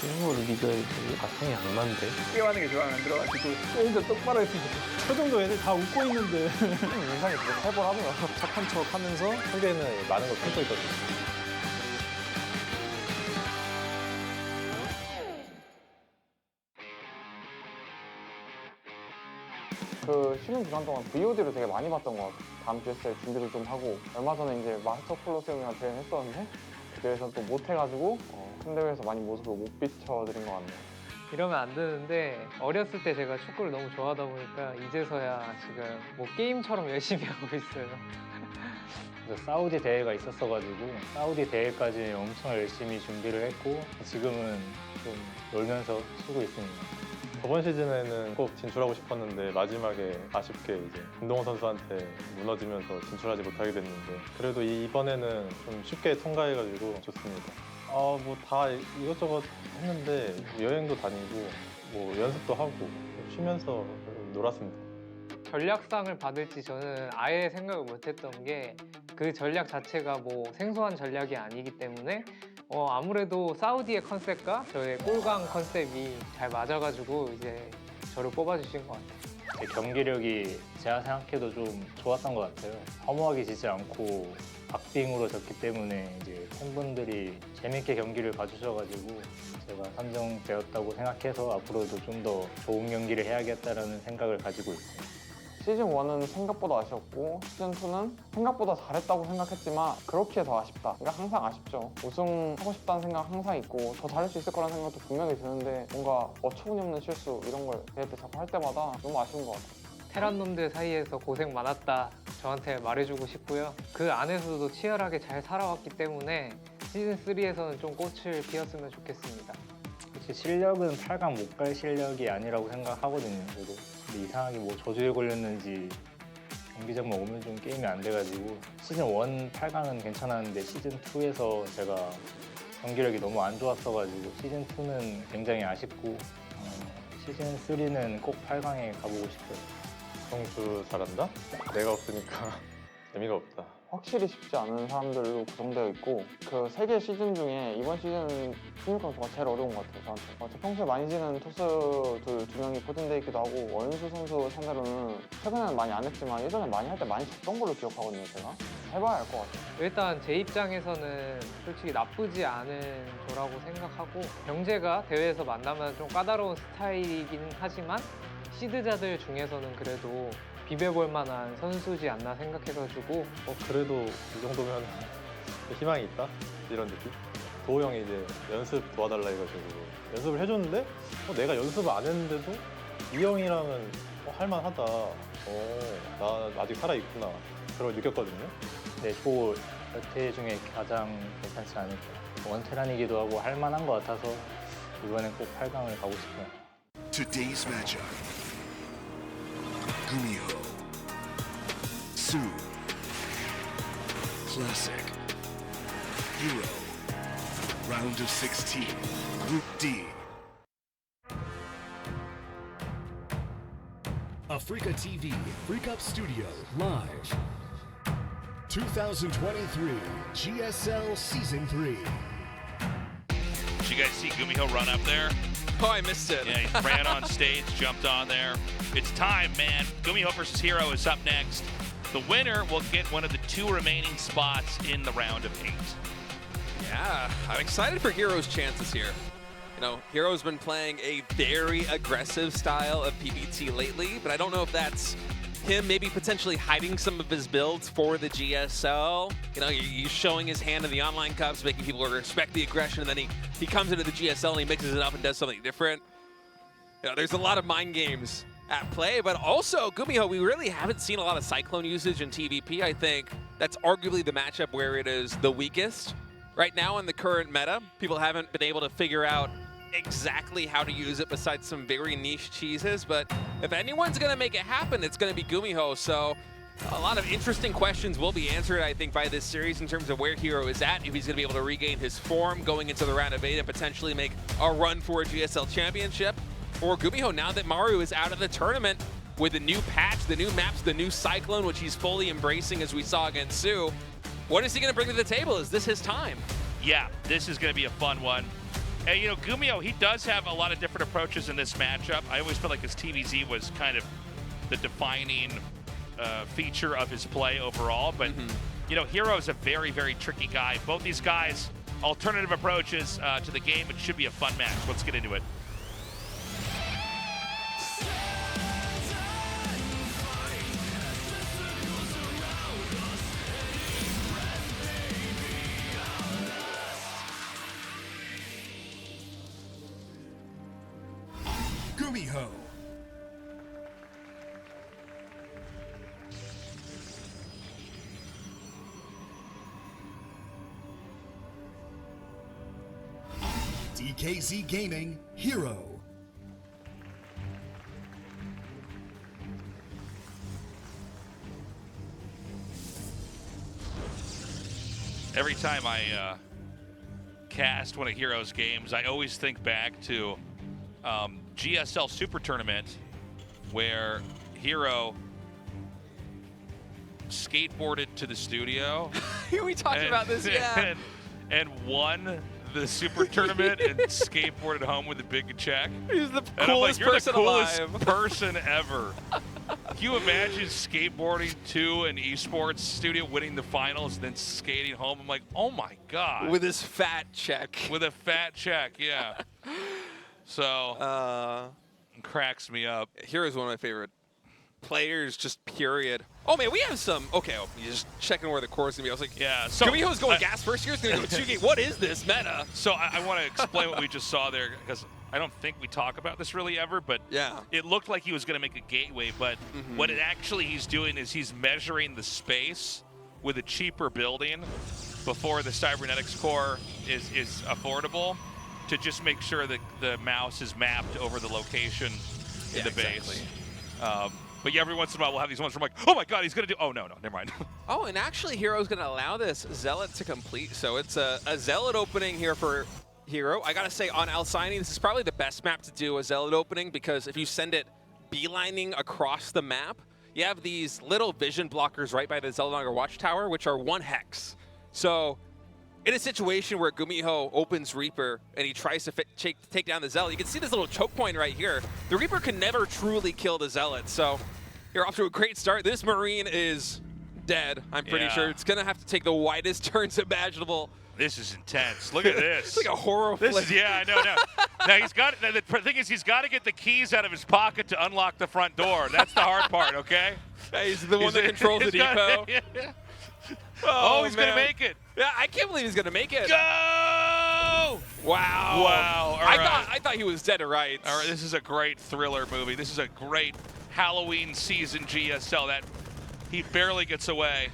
게임으로 리그에 바탕이 안 맞는데 게임하는 게 좋아 안 들어가지고 게임도 똑바로 했으면 좋겠어. 표정도 애들 다 웃고 있는데 인상이 되게 살벌하더라. 착한 척 하면서 상대는 많은 걸 품고 있거든요. 그 쉬는 기간 동안 VOD를 되게 많이 봤던 것 같아요. 다음 GSL 준비도 좀 하고 얼마 전에 이제 마스터 콜로세움이랑 대회 했었는데 그래서 또 못해가지고 큰 대회에서 많이 모습을 못 비춰드린 것 같네요. 이러면 안 되는데 어렸을 때 제가 축구를 너무 좋아하다 보니까 이제서야 지금 뭐 게임처럼 열심히 하고 있어요. 사우디 대회가 있었어가지고 사우디 대회까지 엄청 열심히 준비를 했고 지금은 좀 놀면서 쉬고 있습니다. 저번 시즌에는 꼭 진출하고 싶었는데 마지막에 아쉽게 이제 김동호 선수한테 무너지면서 진출하지 못하게 됐는데 그래도 이번에는 좀 쉽게 통과해가지고 좋습니다. 뭐 다 이것저것 했는데 여행도 다니고 뭐 연습도 하고 쉬면서 놀았습니다. 전략상을 받을지 저는 아예 생각을 못했던 게 그 전략 자체가 뭐 생소한 전략이 아니기 때문에 아무래도 사우디의 컨셉과 저의 골강 컨셉이 잘 맞아가지고 이제 저를 뽑아주신 것 같아요. 제 경기력이 제가 생각해도 좀 좋았던 것 같아요. 허무하게 지지 않고 박빙으로 졌기 때문에 이제 팬분들이 재밌게 경기를 봐주셔가지고 제가 선정되었다고 생각해서 앞으로도 좀 더 좋은 경기를 해야겠다는 생각을 가지고 있어요. 시즌 1은 생각보다 아쉬웠고 시즌 2는 생각보다 잘했다고 생각했지만 그렇게 더 아쉽다. 그러니까 항상 아쉽죠. 우승하고 싶다는 생각 항상 있고 더 잘할 수 있을 거라는 생각도 분명히 드는데 뭔가 어처구니없는 실수 이런 걸 대회 때 자꾸 할 때마다 너무 아쉬운 것 같아요. 테란 놈들 사이에서 고생 많았다 저한테 말해주고 싶고요. 그 안에서도 치열하게 잘 살아왔기 때문에 시즌 3에서는 좀 꽃을 피웠으면 좋겠습니다. 그치, 실력은 8강 못 갈 실력이 아니라고 생각하거든요. 저도. 근데 이상하게 뭐 저주에 걸렸는지 경기장만 오면 좀 게임이 안 돼가지고 시즌 1 8강은 괜찮았는데 시즌 2에서 제가 경기력이 너무 안 좋았어가지고 시즌 2는 굉장히 아쉽고 시즌 3는 꼭 8강에 가보고 싶어요. 성주 잘한다? 내가 없으니까 재미가 없다. 확실히 쉽지 않은 사람들로 구성되어 있고 그 3개 시즌 중에 이번 시즌 16강소가 제일 어려운 것 같아요. 저한테. 저 평소에 많이 지는 토스들 2명이 포진되어 있기도 하고 원수 선수 상대로는 최근에는 많이 안 했지만 예전에 많이 할 때 많이 졌던 걸로 기억하거든요. 제가 해봐야 알 것 같아요. 일단 제 입장에서는 솔직히 나쁘지 않은 조라고 생각하고 경제가 대회에서 만나면 좀 까다로운 스타일이긴 하지만 시드자들 중에서는 그래도 비벼볼 만한 선수지 않나 생각해가지고 그래도 이 정도면 희망이 있다? 이런 느낌? 도호 형이 이제 연습 도와달라 해가지고 연습을 해줬는데 내가 연습을 안 했는데도 이 형이랑은 할만하다. 나 아직 살아있구나. 그걸 느꼈거든요. 네, 초 여태 중에 가장 괜찮지 않을까. 원테란이기도 하고 할만한 것 같아서 이번엔 꼭 8강을 가고 싶어요. Today's matchup. GuMiho. Sue. Classic. Hero. Round of 16. Group D. Africa TV, Freak Up Studio, live. 2023 GSL Season 3. Did you guys see GuMiho run up there? Oh, I missed it. Yeah, he ran on stage, jumped on there. It's time, man. GuMiho versus Hero is up next. The winner will get one of the 2 remaining spots in the round of 8. Yeah, I'm excited for Hero's chances here. You know, Hero's been playing a very aggressive style of PBT lately, but I don't know if that's him maybe potentially hiding some of his builds for the GSL. You know, he's showing his hand in the online cups, making people respect the aggression, and then he comes into the GSL and he mixes it up and does something different. You know, there's a lot of mind games at play, but also GuMiho, we really haven't seen a lot of Cyclone usage in TVP. I think that's arguably the matchup where it is the weakest right now in the current meta. People haven't been able to figure out exactly how to use it besides some very niche cheeses, but if anyone's going to make it happen, it's going to be GuMiho. So a lot of interesting questions will be answered, I think, by this series in terms of where Hero is at, if he's going to be able to regain his form going into the round of 8 and potentially make a run for a GSL championship, or GuMiho, now that Maru is out of the tournament with the new patch, the new maps, the new Cyclone, which he's fully embracing as we saw against Su, what is he going to bring to the table? Is this his time? Yeah, this is going to be a fun one. And, you know, GuMiho, he does have a lot of different approaches in this matchup. I always felt like his TVZ was kind of the defining feature of his play overall. But, you know, Hero is a very, very tricky guy. Both these guys, alternative approaches to the game. It should be a fun match. Let's get into it. GuMiho. DKZ Gaming Hero. Every time I cast one of Hero's games, I always think back to GSL Super Tournament, where Hero skateboarded to the studio. We talked about this, yeah. And won the Super Tournament and skateboarded home with a big check. He's the And coolest I'm like, person you're the coolest alive. person ever. Can you imagine skateboarding to an esports studio, winning the finals, and then skating home? I'm like, oh my God. With his fat check. With a fat check, yeah. So, it cracks me up. Hero's one of my favorite players, just period. Oh man, we have some. Okay, you're just checking where the core is gonna be. I was like, yeah. So GuMiho's going gas first. Here's gonna go 2-gate. What is this meta? So I want to explain what we just saw there, because I don't think we talk about this really ever, but yeah, it looked like he was going to make a gateway, but what it actually he's doing is he's measuring the space with a cheaper building before the cybernetics core is affordable, to just make sure that the mouse is mapped over the location in the base. But yeah, every once in a while we'll have these ones where I'm like, oh my God, he's going to do, oh no, never mind. Oh, and actually Hero's going to allow this Zealot to complete, so it's a Zealot opening here for Hero. I gotta say, on Alcyone, this is probably the best map to do a Zealot opening, because if you send it beelining across the map, you have these little vision blockers right by the Zealot Watchtower, which are 1 hex. So in a situation where GuMiho opens Reaper and he tries to take down the Zealot, you can see this little choke point right here. The Reaper can never truly kill the Zealot, so you're off to a great start. This Marine is dead, I'm pretty sure. It's gonna have to take the widest turns imaginable. This is intense. Look at this. It's like a horror flick. Yeah, I know. Now he's got. The thing is, he's got to get the keys out of his pocket to unlock the front door. That's the hard part. Okay. He's the one that controls the depot. Oh, he's gonna make it. Yeah, I can't believe he's gonna make it. Go! Wow. Wow. All right. I thought he was dead to rights. All right. This is a great thriller movie. This is a great Halloween season GSL. That he barely gets away.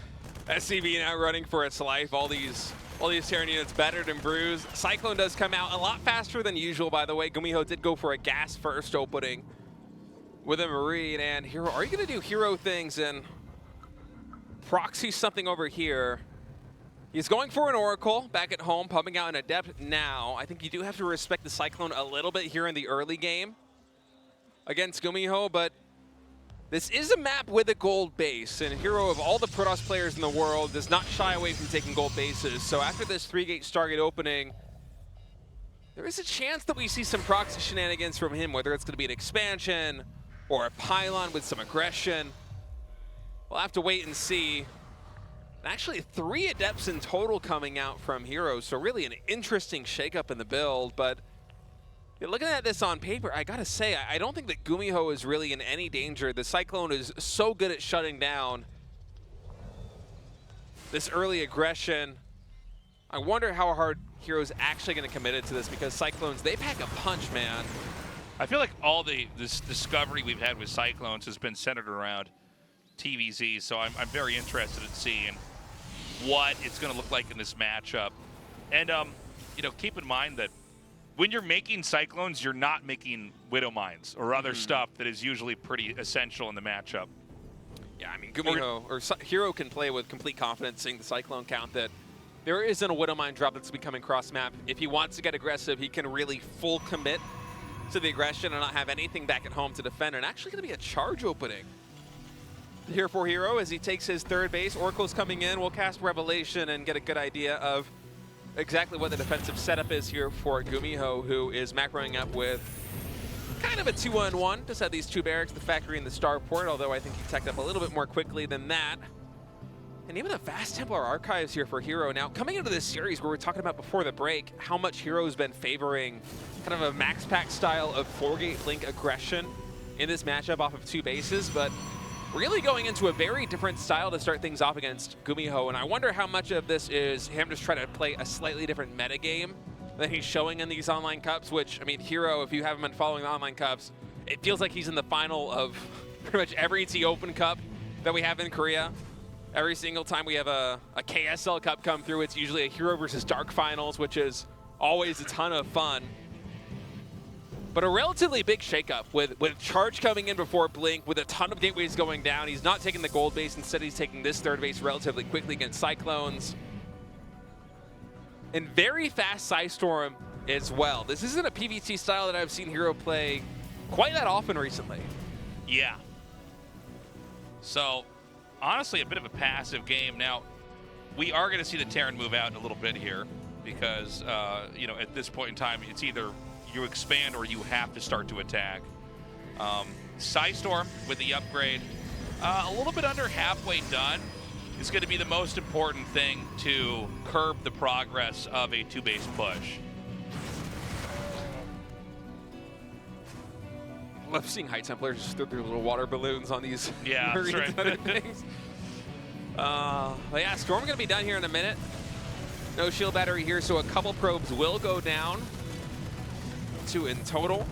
SCV now running for its life. All these Terran units battered and bruised. Cyclone does come out a lot faster than usual, by the way. GuMiho did go for a gas first opening with a Marine. And Hero, are you going to do Hero things and proxy something over here? He's going for an Oracle back at home, pumping out an Adept now. I think you do have to respect the Cyclone a little bit here in the early game against GuMiho, but this is a map with a gold base, and Hero, of all the Protoss players in the world, does not shy away from taking gold bases. So after this 3-gate Stargate opening, there is a chance that we see some proxy shenanigans from him, whether it's going to be an expansion or a pylon with some aggression. We'll have to wait and see. Actually, 3 Adepts in total coming out from Hero, so really an interesting shakeup in the build, but Yeah, looking at this on paper, I gotta say, I don't think that GuMiho is really in any danger. The Cyclone is so good at shutting down this early aggression. I wonder how hard Hero's actually gonna commit it to this, because Cyclones, they pack a punch, man. I feel like all this discovery we've had with Cyclones has been centered around TVZ, so I'm very interested in seeing what it's going to look like in this matchup. And, you know, keep in mind that when you're making Cyclones, you're not making Widow Mines or other stuff that is usually pretty essential in the matchup. Yeah, I mean, GuMiho or Hero can play with complete confidence, seeing the Cyclone count, that there isn't a Widow Mine drop that's becoming cross-map. If he wants to get aggressive, he can really full commit to the aggression and not have anything back at home to defend. And actually going to be a charge opening here for Hero as he takes his third base. Oracle's coming in. We'll cast Revelation and get a good idea of exactly what the defensive setup is here for GuMiho, who is macroing up with kind of a 2-on-1. Just had these two barracks, the factory and the starport, although I think he teched up a little bit more quickly than that. And even the Vast Templar Archives here for Hero. Now, coming into this series where we were talking about before the break, how much Hero's been favoring kind of a max pack style of 4-gate Blink aggression in this matchup off of 2 bases, but really going into a very different style to start things off against GuMiho. And I wonder how much of this is him just trying to play a slightly different metagame that he's showing in these online cups, which, I mean, Hero, if you haven't been following the online cups, it feels like he's in the final of pretty much every T Open Cup that we have in Korea. Every single time we have a KSL Cup come through, it's usually a Hero versus Dark finals, which is always a ton of fun. But a relatively big shakeup with Charge coming in before Blink, with a ton of gateways going down. He's not taking the gold base. Instead, he's taking this third base relatively quickly against Cyclones. And very fast Psystorm as well. This isn't a PvT style that I've seen Hero play quite that often recently. Yeah. So, honestly, a bit of a passive game. Now, we are going to see the Terran move out in a little bit here because, you know, at this point in time, it's either you expand or you have to start to attack. Psystorm with the upgrade, a little bit under halfway done, is going to be the most important thing to curb the progress of a 2-base push. Love seeing High Templars just throw their little water balloons on these that's right. things. But yeah, Storm going to be done here in a minute. No shield battery here, so a couple probes will go down. 2 in total.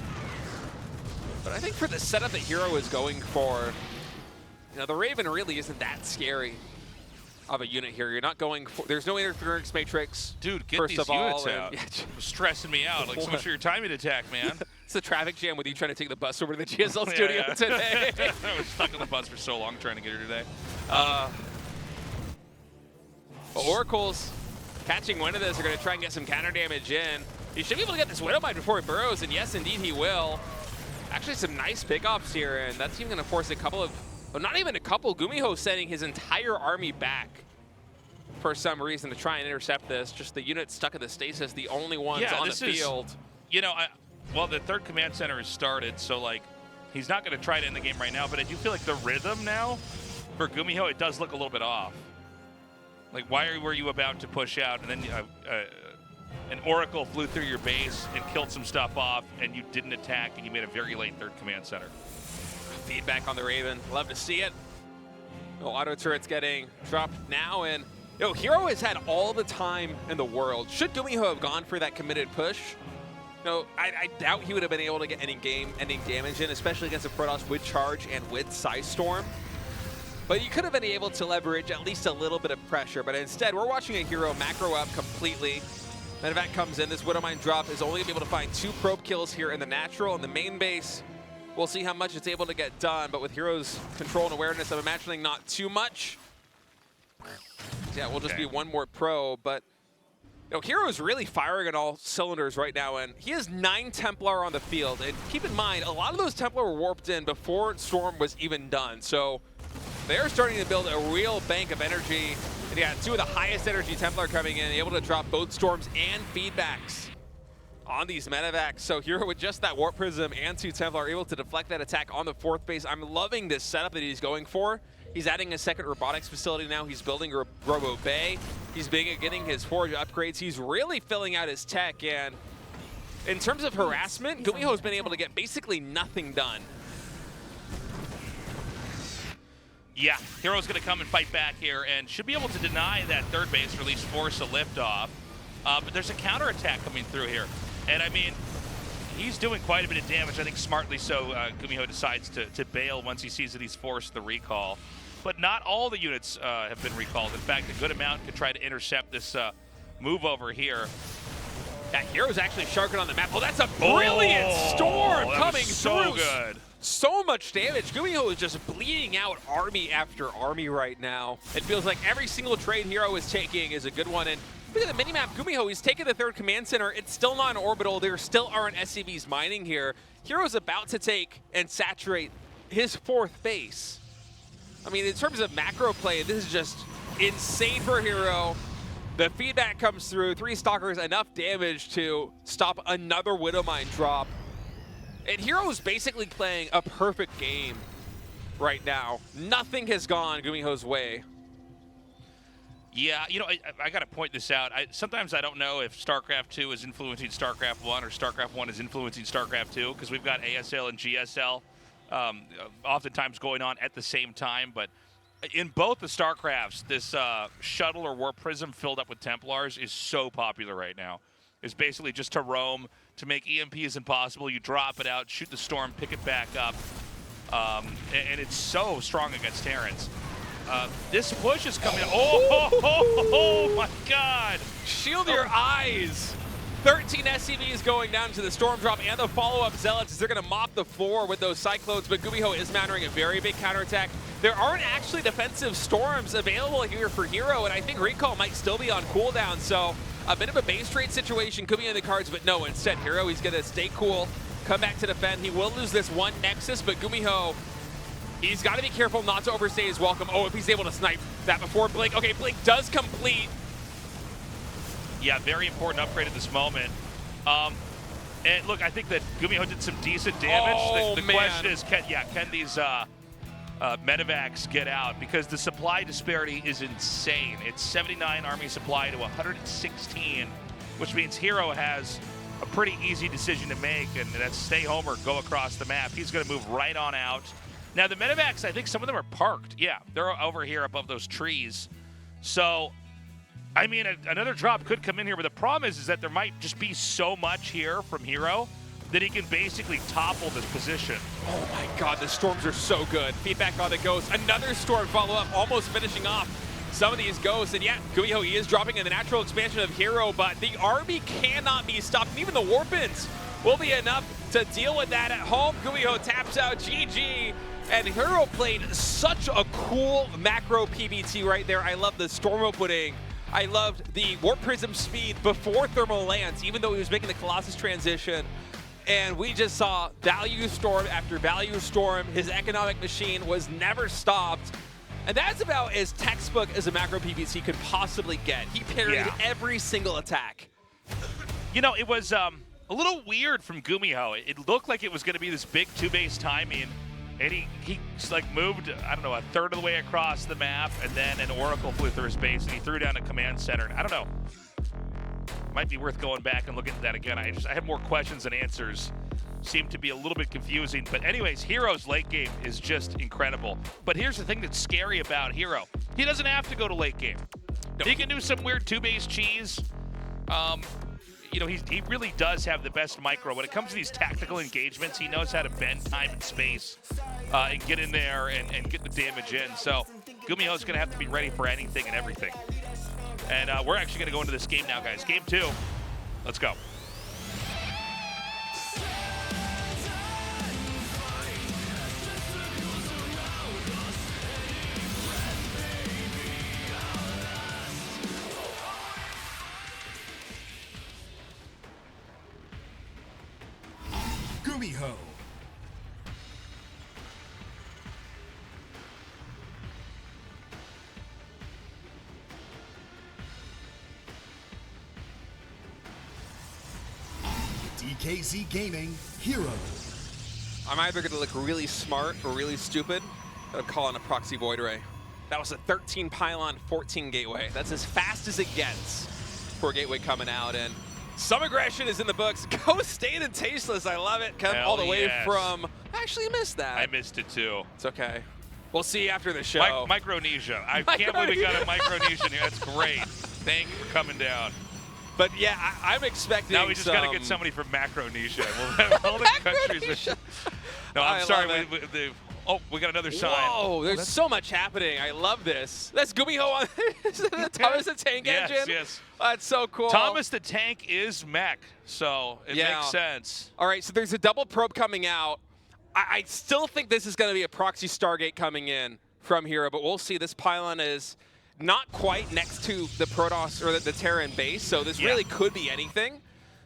But I think for the setup that Hero is going for, you know, the Raven really isn't that scary of a unit here. You're not going for, there's no interference matrix. Dude, get first these of all, units out. Stressing me out. Like, so much for your timing attack, man. It's a traffic jam with you trying to take the bus over to the GSL studio today. I was stuck on the bus for so long trying to get here today. Oracles catching one of this are going to try and get some counter damage in. He should be able to get this Widowmine before he burrows, and yes, indeed he will. Actually, some nice pickoffs here, and that's even going to force a couple of, well, not even a couple, GuMiho sending his entire army back for some reason to try and intercept this. Just the units stuck in the stasis, the only ones on the field. You know, well, the third command center has started, so, like, he's not going to try to end the game right now, but I do feel like the rhythm now for GuMiho, it does look a little bit off. Like, why were you about to push out, and then an Oracle flew through your base and killed some stuff off, and you didn't attack, and you made a very late third command center. Feedback on the Raven. Love to see it. No auto turrets getting dropped now, and you know, Hero has had all the time in the world. Should GuMiho have gone for that committed push? No, I doubt he would have been able to get any game-ending damage in, especially against a Protoss with Charge and with Psystorm. But you could have been able to leverage at least a little bit of pressure, but instead we're watching a Hero macro up completely. Medevac comes in. This Widowmine drop is only going to be able to find 2 probe kills here in the natural. In the main base, we'll see how much it's able to get done, but with Hero's control and awareness, I'm imagining not too much. Yeah, we'll just be 1 more probe, but you know, Hero's really firing on all cylinders right now, and he has 9 Templar on the field. And keep in mind, a lot of those Templar were warped in before Storm was even done, so they're starting to build a real bank of energy. And you got 2 of the highest energy Templar coming in, able to drop both Storms and feedbacks on these medevacs. So Hero with just that Warp Prism and 2 Templar are able to deflect that attack on the 4th base. I'm loving this setup that he's going for. He's adding a second robotics facility now. He's building a Robo Bay. He's getting his forge upgrades. He's really filling out his tech, and in terms of harassment, GuMiho's been able to get basically nothing done. Yeah, Hero's going to come and fight back here and should be able to deny that third base or at least force a liftoff. But there's a counterattack coming through here. And I mean, he's doing quite a bit of damage. I think smartly so, GuMiho decides to bail once he sees that he's forced the recall. But not all the units have been recalled. In fact, a good amount could try to intercept this move over here. That Hero's actually sharking on the map. Oh, that's a brilliant storm coming so through. Good. So much damage. GuMiho is just bleeding out army after army right now. It feels like every single trade Hero is taking is a good one. And look at the minimap. GuMiho, he's taken the third command center. It's still non-orbital. There still aren't SCVs mining here. Hero's about to take and saturate his fourth base. I mean, in terms of macro play, this is just insane for Hero. The feedback comes through. 3 Stalkers, enough damage to stop another Widowmine drop. And Hero's basically playing a perfect game right now. Nothing has gone GuMiho's way. Yeah, you know, I got to point this out. Sometimes I don't know if StarCraft 2 is influencing StarCraft 1 or StarCraft 1 is influencing StarCraft 2 because we've got ASL and GSL oftentimes going on at the same time. But in both the StarCrafts, this shuttle or warp prism filled up with Templars is so popular right now. It's basically just to roam, to make EMPs impossible. You drop it out, shoot the storm, pick it back up. And it's so strong against Terrans. This push is coming. Oh my God! Shield your eyes. 13 SCVs going down to the storm drop and the follow-up Zealots as they're going to mop the floor with those Cyclones, but GuMiho is mounting a very big counterattack. There aren't actually defensive storms available here for Hero, and I think Recall might still be on cooldown, so a bit of a base trade situation could be in the cards, but no, instead Hero, he's going to stay cool, come back to defend. He will lose this one Nexus, but GuMiho, he's got to be careful not to overstay his welcome. Oh, if he's able to snipe that before Blink. Okay, Blink does complete. Yeah, very important upgrade at this moment. And look, I think that GuMiho did some decent damage. Oh, the question is, can these medevacs get out? Because the supply disparity is insane. It's 79 army supply to 116, which means Hero has a pretty easy decision to make, and that's stay home or go across the map. He's going to move right on out. Now, the medevacs, I think some of them are parked. Yeah, they're over here above those trees. So, I mean, another drop could come in here, but the problem is that there might just be so much here from Hero that he can basically topple this position. Oh my God, the storms are so good. Feedback on the Ghost. Another storm follow-up, almost finishing off some of these Ghosts. And yeah, GuMiho, he is dropping in the natural expansion of Hero, but the army cannot be stopped. And even the Warpins will be enough to deal with that at home. GuMiho taps out GG. And Hero played such a cool macro PBT right there. I love the storm opening. I loved the Warp Prism speed before Thermal Lance, even though he was making the Colossus transition. And we just saw value storm after value storm. His economic machine was never stopped. And that's about as textbook as a macro PBT could possibly get. He parried every single attack. You know, it was a little weird from GuMiho. It looked like it was going to be this big 2-base timing. And he like moved, I don't know, a third of the way across the map, and then an Oracle flew through his base, and he threw down a command center. And I don't know, might be worth going back and looking at that again. I have more questions than answers. Seem to be a little bit confusing. But anyways, Hero's late game is just incredible. But here's the thing that's scary about Hero. He doesn't have to go to late game. No. He can do some weird 2-base cheese. You know, he really does have the best micro. When it comes to these tactical engagements, he knows how to bend time and space and get in there and get the damage in. So GuMiho's going to have to be ready for anything and everything. And we're actually going to go into this game now, guys. Game 2. Let's go. GuMiho. DKZ Gaming, Hero. I'm either going to look really smart or really stupid. I'm calling a proxy void ray. That was a 13 pylon, 14 gateway. That's as fast as it gets for a gateway coming out. And Some aggression is in the books. Go State and Tasteless. I love it. Come Hell all the way yes. from. I actually missed that. I missed it too. It's okay. We'll see after the show. Micronesia. I can't believe we got a Micronesia here. That's great. Thank you for coming down. But yeah, I'm expecting. Now we just got to get somebody from Macronesia. We'll have all the countries. No, I'm sorry. We got another sign. Whoa, there's so much happening. I love this. That's GuMiho on the Thomas the Tank engine. Yes. That's so cool. Thomas the Tank is mech, so it makes sense. All right, so there's a double probe coming out. I still think this is going to be a proxy Stargate coming in from Hero, but we'll see. This pylon is not quite next to the Protoss or the Terran base, so this really could be anything.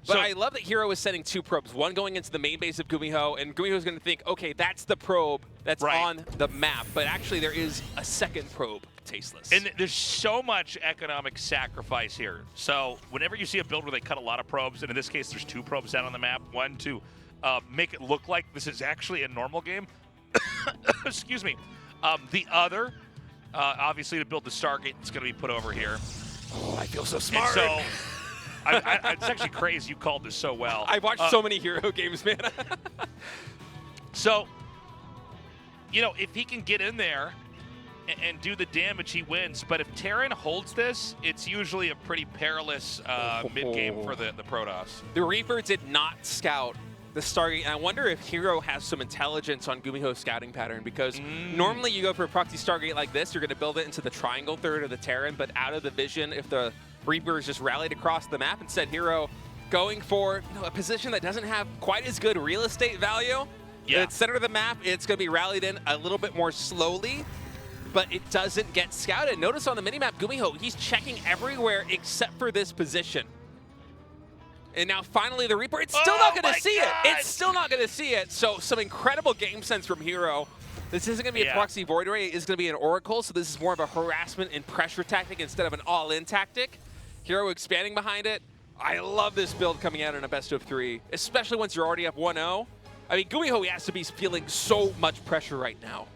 But I love that Hero is sending 2 probes, one going into the main base of GuMiho, and GuMiho is going to think, okay, that's the probe that's on the map. But actually, there is a second probe, Tasteless. And there's so much economic sacrifice here. So whenever you see a build where they cut a lot of probes, and in this case, there's 2 probes down on the map, one to make it look like this is actually a normal game. Excuse me. The other, obviously, to build the Stargate, it's going to be put over here. Oh, I feel so smart. And so, it's actually crazy you called this so well. I've watched so many Hero games, man. So, you know, if he can get in there and do the damage, he wins. But if Terran holds this, it's usually a pretty perilous mid-game for the Protoss. The Reaper did not scout the Stargate, and I wonder if Hero has some intelligence on GuMiho's scouting pattern, because normally you go for a proxy Stargate like this, you're going to build it into the triangle third of the Terran, but out of the vision if the Reapers just rallied across the map. Instead, Hero going for a position that doesn't have quite as good real estate value. Yeah. It's center of the map. It's going to be rallied in a little bit more slowly, but it doesn't get scouted. Notice on the minimap, GuMiho, he's checking everywhere except for this position. And now finally the Reaper, it's still not going to see it. It's still not going to see it. So some incredible game sense from Hero. This isn't going to be a proxy Void Ray. It's going to be an Oracle, so this is more of a harassment and pressure tactic instead of an all-in tactic. Hero expanding behind it. I love this build coming out in a best of 3, especially once you're already up 1-0. I mean, GuMiho has to be feeling so much pressure right now.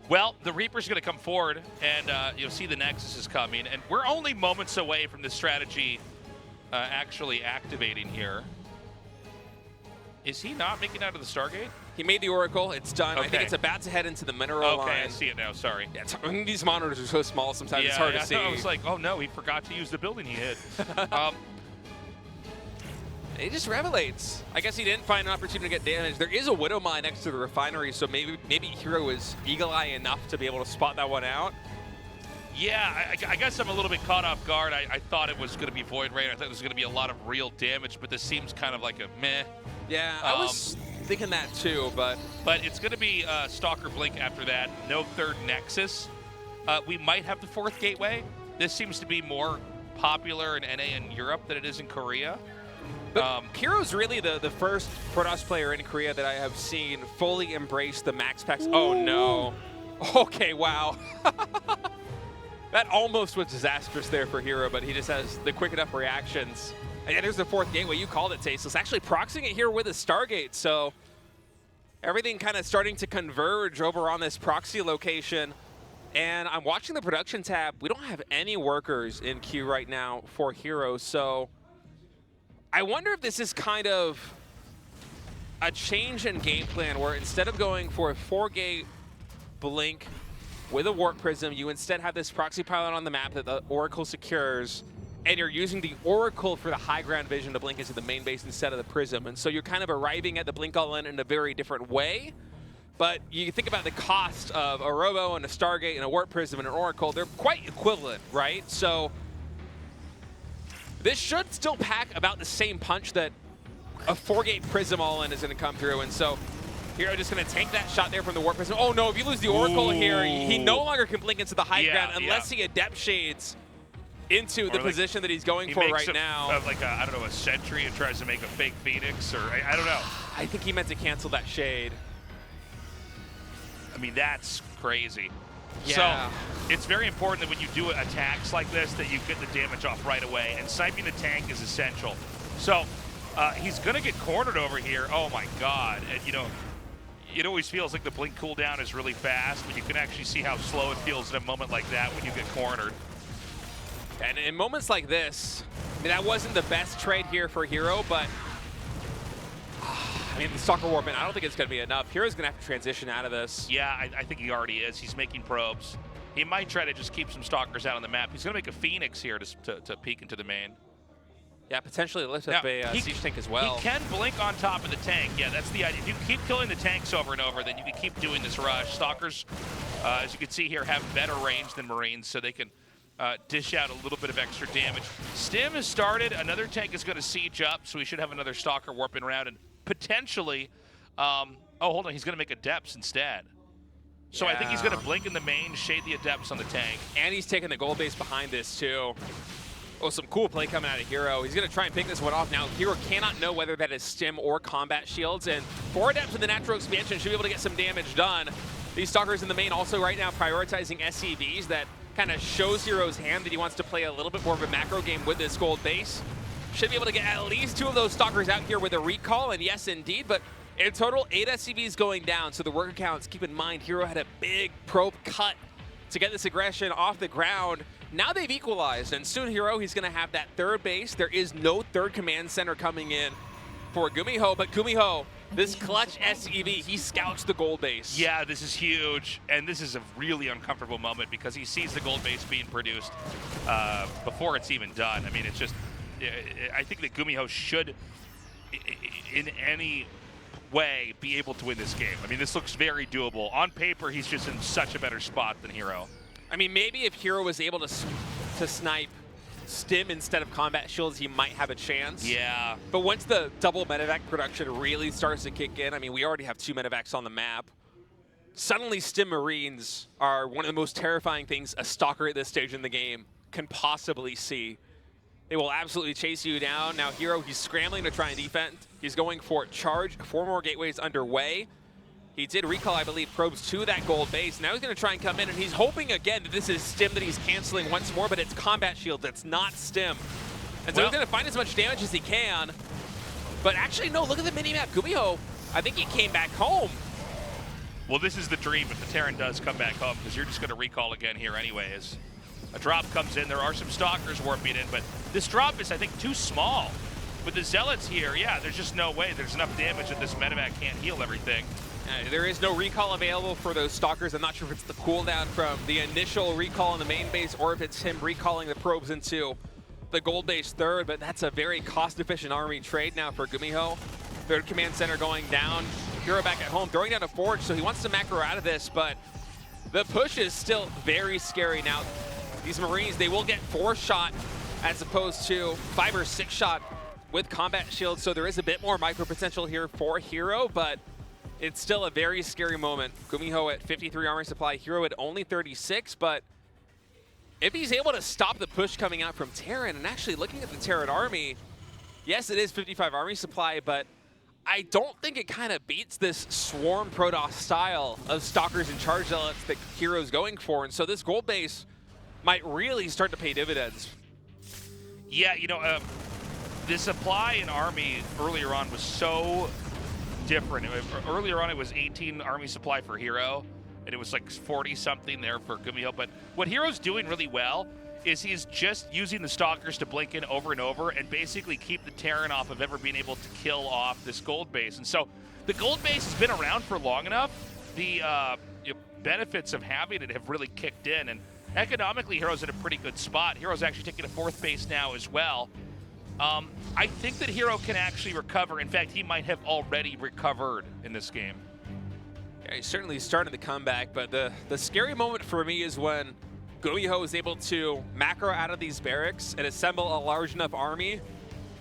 Well, the Reaper's going to come forward, and you'll see the Nexus is coming. And we're only moments away from this strategy actually activating here. Is he not making out of the Stargate? He made the Oracle. It's done. I think it's about to head into the mineral line. Okay, I see it now. Sorry. Yeah, these monitors are so small sometimes it's hard to see. I was like, oh no, he forgot to use the building he hit. He just revelates. I guess he didn't find an opportunity to get damage. There is a Widow Mine next to the refinery, so maybe Hero is eagle eye enough to be able to spot that one out. Yeah, I guess I'm a little bit caught off guard. I thought it was going to be Void Rain. I thought it was going to be a lot of real damage, but this seems kind of like a meh. Yeah, I was thinking that too, but it's going to be Stalker Blink after that. No third Nexus. We might have the 4th Gateway. This seems to be more popular in NA in Europe than it is in Korea. But Hero's really the first Protoss player in Korea that I have seen fully embrace the max packs. Ooh. Oh no. Okay, wow. That almost was disastrous there for Hero, but he just has the quick enough reactions. And yeah, there's the 4th gateway. You called it, Tasteless. Actually proxying it here with a Stargate, so everything kind of starting to converge over on this proxy location. And I'm watching the production tab. We don't have any workers in queue right now for Hero, so I wonder if this is kind of a change in game plan where instead of going for a 4-gate blink with a warp prism, you instead have this proxy pylon on the map that the Oracle secures, and you're using the Oracle for the high ground vision to blink into the main base instead of the prism. And so you're kind of arriving at the blink all in a very different way. But you think about the cost of a Robo and a Stargate and a warp prism and an Oracle, they're quite equivalent, right? So this should still pack about the same punch that a 4-gate prism all in is going to come through. And so Hero just going to take that shot there from the warp prism. Oh no, if you lose the Oracle here, he no longer can blink into the high ground unless he adept shades into the position that he's going for right now. Like I don't know, a sentry and tries to make a fake Phoenix, or I don't know. I think he meant to cancel that shade. I mean, that's crazy. Yeah. So it's very important that when you do attacks like this that you get the damage off right away, and sniping the tank is essential. So he's going to get cornered over here. Oh my God. And it always feels like the blink cooldown is really fast, but you can actually see how slow it feels in a moment like that when you get cornered. And in moments like this, I mean, that wasn't the best trade here for Hero, but I mean, the Stalker Warping, I don't think it's going to be enough. Hero's going to have to transition out of this. Yeah, I think he already is. He's making probes. He might try to just keep some Stalkers out on the map. He's going to make a Phoenix here to peek into the main. Yeah, potentially lift up a siege tank as well. He can blink on top of the tank. Yeah, that's the idea. If you keep killing the tanks over and over, then you can keep doing this rush. Stalkers, as you can see here, have better range than Marines, so they can dish out a little bit of extra damage. Stim has started. Another tank is going to siege up, so we should have another Stalker warping around, and potentially, oh, hold on, he's going to make Adepts instead. So I think he's going to blink in the main, shade the Adepts on the tank. And he's taking the gold base behind this, too. Oh, some cool play coming out of Hero. He's going to try and pick this one off. Now, Hero cannot know whether that is Stim or Combat Shields, and 4 Adepts in the natural expansion should be able to get some damage done. These Stalkers in the main also right now prioritizing SCVs. That kind of shows Hero's hand that he wants to play a little bit more of a macro game with this gold base. Should be able to get at least 2 of those Stalkers out here with a recall, and yes, indeed, but in total, 8 SCVs going down, so the worker counts, keep in mind, Hero had a big probe cut to get this aggression off the ground. Now they've equalized, and soon Hero, he's going to have that 3rd base. There is no 3rd command center coming in for GuMiho, but GuMiho, this clutch SCV, he scouts the gold base. Yeah, this is huge, and this is a really uncomfortable moment because he sees the gold base being produced before it's even done. I mean, it's just, I think that GuMiho should, in any way, be able to win this game. I mean, this looks very doable. On paper, he's just in such a better spot than Hero. I mean, maybe if Hero was able to snipe Stim instead of Combat Shields, he might have a chance. Yeah. But once the double medevac production really starts to kick in, I mean, we already have 2 medevacs on the map. Suddenly, Stim Marines are one of the most terrifying things a Stalker at this stage in the game can possibly see. They will absolutely chase you down. Now, Hero, he's scrambling to try and defend. He's going for charge. 4 more gateways underway. He did recall, I believe, probes to that gold base. Now he's going to try and come in, and he's hoping again that this is Stim that he's canceling once more, but it's Combat Shield. It's not Stim. And so he's going to find as much damage as he can. But actually, no, look at the minimap. GuMiho, I think he came back home. Well, this is the dream if the Terran does come back home, because you're just going to recall again here anyways. A drop comes in. There are some Stalkers warping in, but this drop is, I think, too small. With the Zealots here, yeah, there's just no way. There's enough damage that this medevac can't heal everything. There is no recall available for those Stalkers. I'm not sure if it's the cooldown from the initial recall in the main base or if it's him recalling the probes into the gold base 3rd, but that's a very cost-efficient army trade now for GuMiho. 3rd command center going down. Hero back at home, throwing down a forge, so he wants to macro out of this, but the push is still very scary. Now, these Marines, they will get 4-shot as opposed to 5 or 6-shot with Combat Shield, so there is a bit more micro potential here for Hero, but it's still a very scary moment. GuMiho at 53 armor supply, Hero at only 36, but if he's able to stop the push coming out from Terran, and actually looking at the Terran army, yes, it is 55 army supply, but I don't think it kind of beats this Swarm Protoss style of Stalkers and Charge Zealots that Hero's going for, and so this gold base might really start to pay dividends. Yeah, you know, the supply in Army earlier on was so different. Earlier on, it was 18 Army supply for Hero, and it was like 40-something there for GuMiho. But what Hero's doing really well is he's just using the Stalkers to blink in over and over and basically keep the Terran off of ever being able to kill off this gold base. And so the gold base has been around for long enough. The benefits of having it have really kicked in, and economically, Hero's in a pretty good spot. Hero's actually taking a 4th base now as well. I think that Hero can actually recover. In fact, he might have already recovered in this game. Yeah, he's certainly starting to come back, but the scary moment for me is when GuMiho is able to macro out of these barracks and assemble a large enough army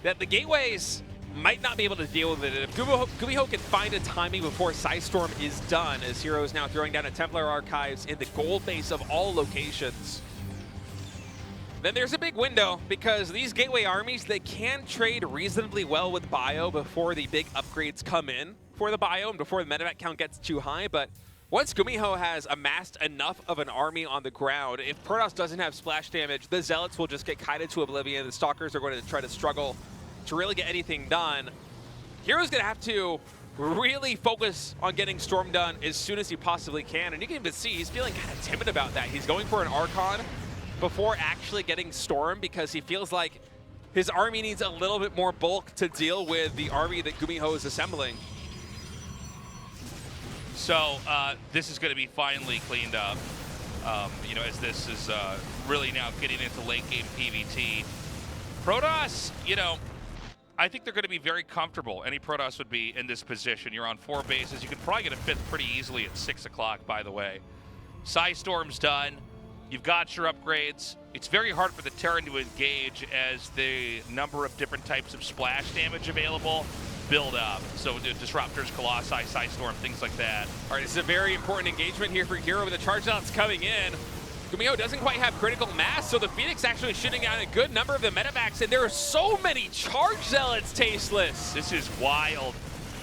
that the gateways might not be able to deal with it. And if GuMiho can find a timing before Psystorm is done, as Hero is now throwing down a Templar Archives in the gold base of all locations, then there's a big window, because these gateway armies, they can trade reasonably well with bio before the big upgrades come in for the bio and before the medevac count gets too high. But once GuMiho has amassed enough of an army on the ground, if Protoss doesn't have splash damage, the Zealots will just get kited to oblivion. The Stalkers are going to try to struggle to really get anything done. Hero's going to have to really focus on getting Storm done as soon as he possibly can. And you can even see he's feeling kind of timid about that. He's going for an Archon before actually getting Storm, because he feels like his army needs a little bit more bulk to deal with the army that GuMiho is assembling. So this is going to be finally cleaned up, you know, as this is really now getting into late game PvT. Protoss, you know, I think they're going to be very comfortable. Any Protoss would be in this position. You're on 4 bases. You can probably get a 5th pretty easily at 6 o'clock, by the way. Psystorm's done. You've got your upgrades. It's very hard for the Terran to engage as the number of different types of splash damage available build up. So the Disruptors, Colossi, Psystorm, things like that. All right, this is a very important engagement here for Hero with the charge zealots coming in. GuMiho doesn't quite have critical mass, so the Phoenix actually shooting out a good number of the medevacs, and there are so many charge zealots, Tasteless. This is wild.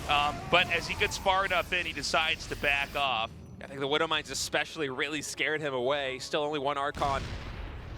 But as he gets far enough in, he decides to back off. I think the Widow Mines especially really scared him away. Still only 1 Archon.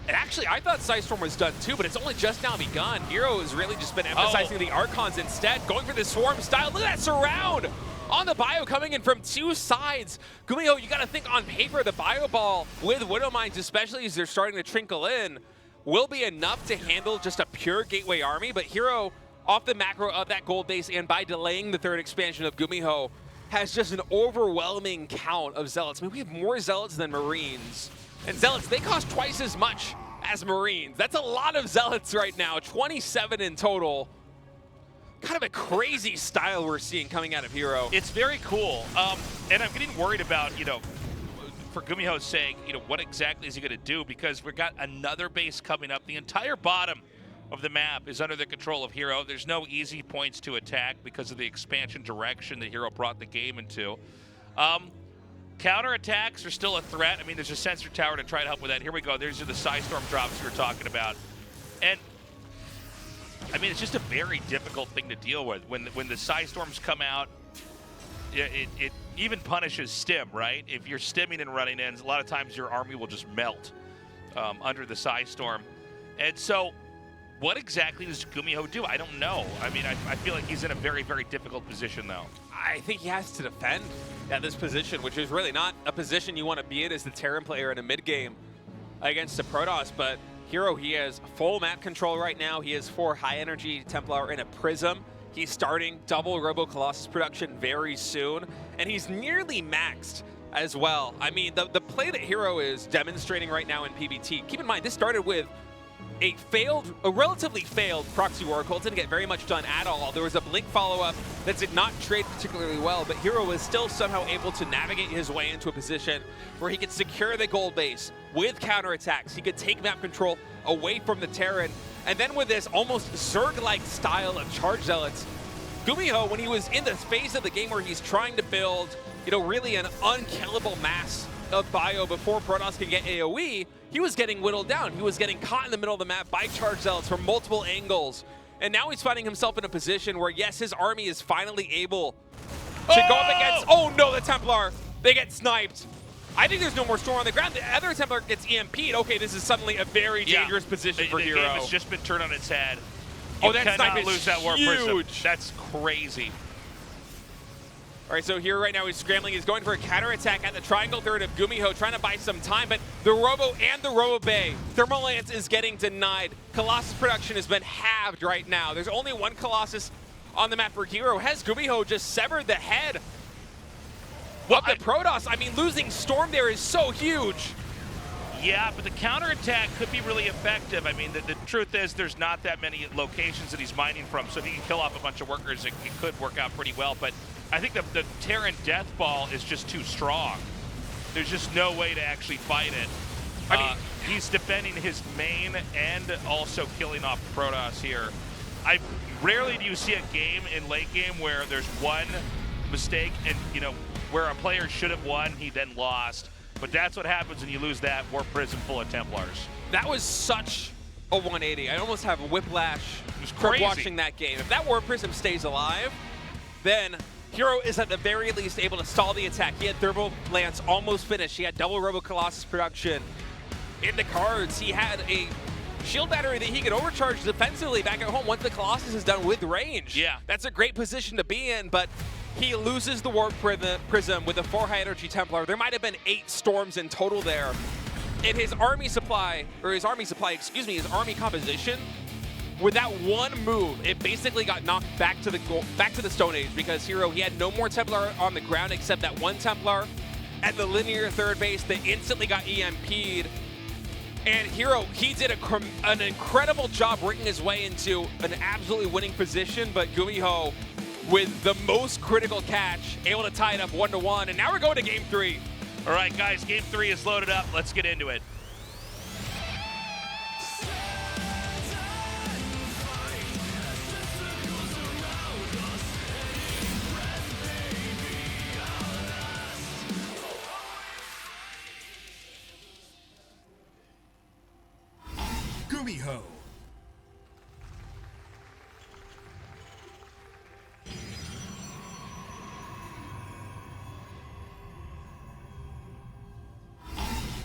And actually, I thought Psystorm was done too, but it's only just now begun. Hero has really just been emphasizing the Archons instead, going for the Swarm style. Look at that surround on the bio coming in from 2 sides. GuMiho, you got to think on paper, the bio ball with Widow Mines, especially as they're starting to trickle in, will be enough to handle just a pure gateway army. But Hero, off the macro of that gold base and by delaying the 3rd expansion of GuMiho, has just an overwhelming count of Zealots. I mean, we have more Zealots than Marines. And Zealots, they cost twice as much as Marines. That's a lot of Zealots right now, 27 in total. Kind of a crazy style we're seeing coming out of Hero. It's very cool. And I'm getting worried about, you know, for GuMiho's sake, you know, what exactly is he going to do? Because we've got another base coming up. The entire bottom of the map is under the control of Hero. There's no easy points to attack because of the expansion direction that Hero brought the game into. Counterattacks are still a threat. I mean, there's a sensor tower to try to help with that. Here we go. There's the Psystorm drops we were talking about. And, I mean, it's just a very difficult thing to deal with. When the Psystorms come out, it even punishes stim, right? If you're stimming and running in, a lot of times your army will just melt under the Psystorm. And so, what exactly does GuMiho do? I don't know. I mean, I feel like he's in a very, very difficult position, though. I think he has to defend at this position, which is really not a position you want to be in as the Terran player in a mid-game against a Protoss. But Hero, he has full map control right now. He has 4 high-energy Templar in a Prism. He's starting double Robo Colossus production very soon, and he's nearly maxed as well. I mean, the play that Hero is demonstrating right now in PvT, keep in mind, this started with a relatively failed proxy Oracle. It didn't get very much done at all. There was a Blink follow-up that did not trade particularly well, but Hero was still somehow able to navigate his way into a position where he could secure the gold base with counterattacks. He could take map control away from the Terran, and then with this almost Zerg-like style of charge zealots, GuMiho, when he was in the phase of the game where he's trying to build, you know, really an unkillable mass of bio before Protoss can get AoE, he was getting whittled down. He was getting caught in the middle of the map by charge zealots from multiple angles. And now he's finding himself in a position where, yes, his army is finally able to go up against, oh no, the Templar, they get sniped. I think there's no more Storm on the ground. The other Templar gets EMP'd. Okay, this is suddenly a very dangerous position for Hero. The game has just been turned on its head. Oh, that snipe is lose that Warp Prism. huge. That's crazy. All right, so here right now he's scrambling. He's going for a counterattack at the triangle third of GuMiho, trying to buy some time, but the Robo and the Robo Bay. Thermal Lance is getting denied. Colossus production has been halved right now. There's only 1 Colossus on the map for Hero. Has GuMiho just severed the head of the Protoss? I mean, losing Storm there is so huge. Yeah, but the counterattack could be really effective. I mean, the truth is there's not that many locations that he's mining from, so if he can kill off a bunch of workers, it could work out pretty well. But I think the Terran Death Ball is just too strong. There's just no way to actually fight it. I mean, he's defending his main and also killing off Protoss here. Rarely do you see a game in late game where there's one mistake and, you know, where a player should have won, he then lost. But that's what happens when you lose that Warp Prism full of Templars. That was such a 180. I almost have whiplash from watching that game. If that Warp Prism stays alive, then Hero is at the very least able to stall the attack. He had Thermal Lance almost finished. He had double Robo Colossus production in the cards. He had a shield battery that he could overcharge defensively back at home once the Colossus is done with range. Yeah. That's a great position to be in, but he loses the Warp Prism with a 4 high energy Templar. There might have been 8 Storms in total there. And his army supply, excuse me, his army composition with that one move, it basically got knocked back to the Stone Age because Hero, he had no more Templar on the ground except that one Templar at the linear third base that instantly got EMP'd. And Hero, he did an incredible job working his way into an absolutely winning position, but GuMiho, with the most critical catch, able to tie it up 1-1, and now we're going to game 3. All right, guys, game 3 is loaded up. Let's get into it. GuMiho.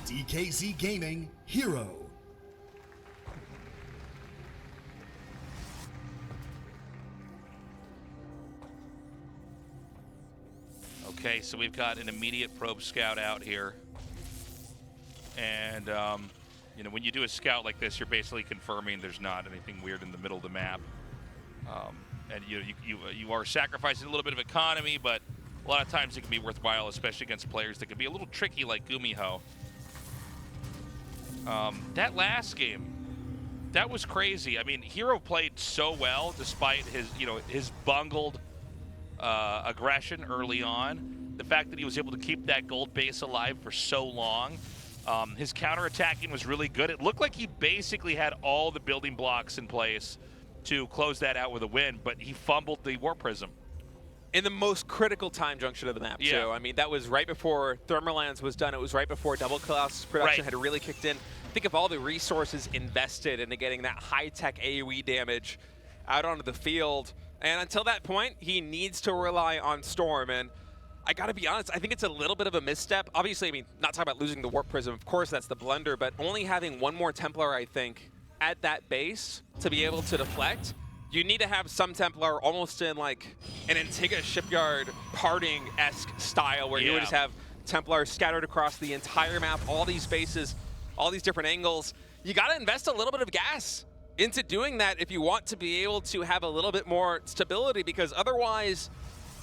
DKZ Gaming Hero. Okay, so we've got an immediate probe scout out here. And, you know, when you do a scout like this, you're basically confirming there's not anything weird in the middle of the map. And you are sacrificing a little bit of economy, but a lot of times it can be worthwhile, especially against players that can be a little tricky like GuMiho. That last game, that was crazy. I mean, Hero played so well despite his, his bungled aggression early on. The fact that he was able to keep that gold base alive for so long. His counterattacking was really good. It looked like he basically had all the building blocks in place to close that out with a win, but he fumbled the Warp Prism. In the most critical time junction of the map, too. I mean, that was right before Thermalands was done. It was right before Double Colossus production had really kicked in. Think of all the resources invested into getting that high-tech AoE damage out onto the field. And until that point, he needs to rely on Storm. And I gotta be honest, I think it's a little bit of a misstep. Obviously, I mean, not talking about losing the Warp Prism. Of course, that's the blunder. But only having one more Templar, I think, at that base to be able to deflect. You need to have some Templar almost in like an Antigua Shipyard parting-esque style where you would just have Templars scattered across the entire map, all these bases, all these different angles. You got to invest a little bit of gas into doing that if you want to be able to have a little bit more stability, because otherwise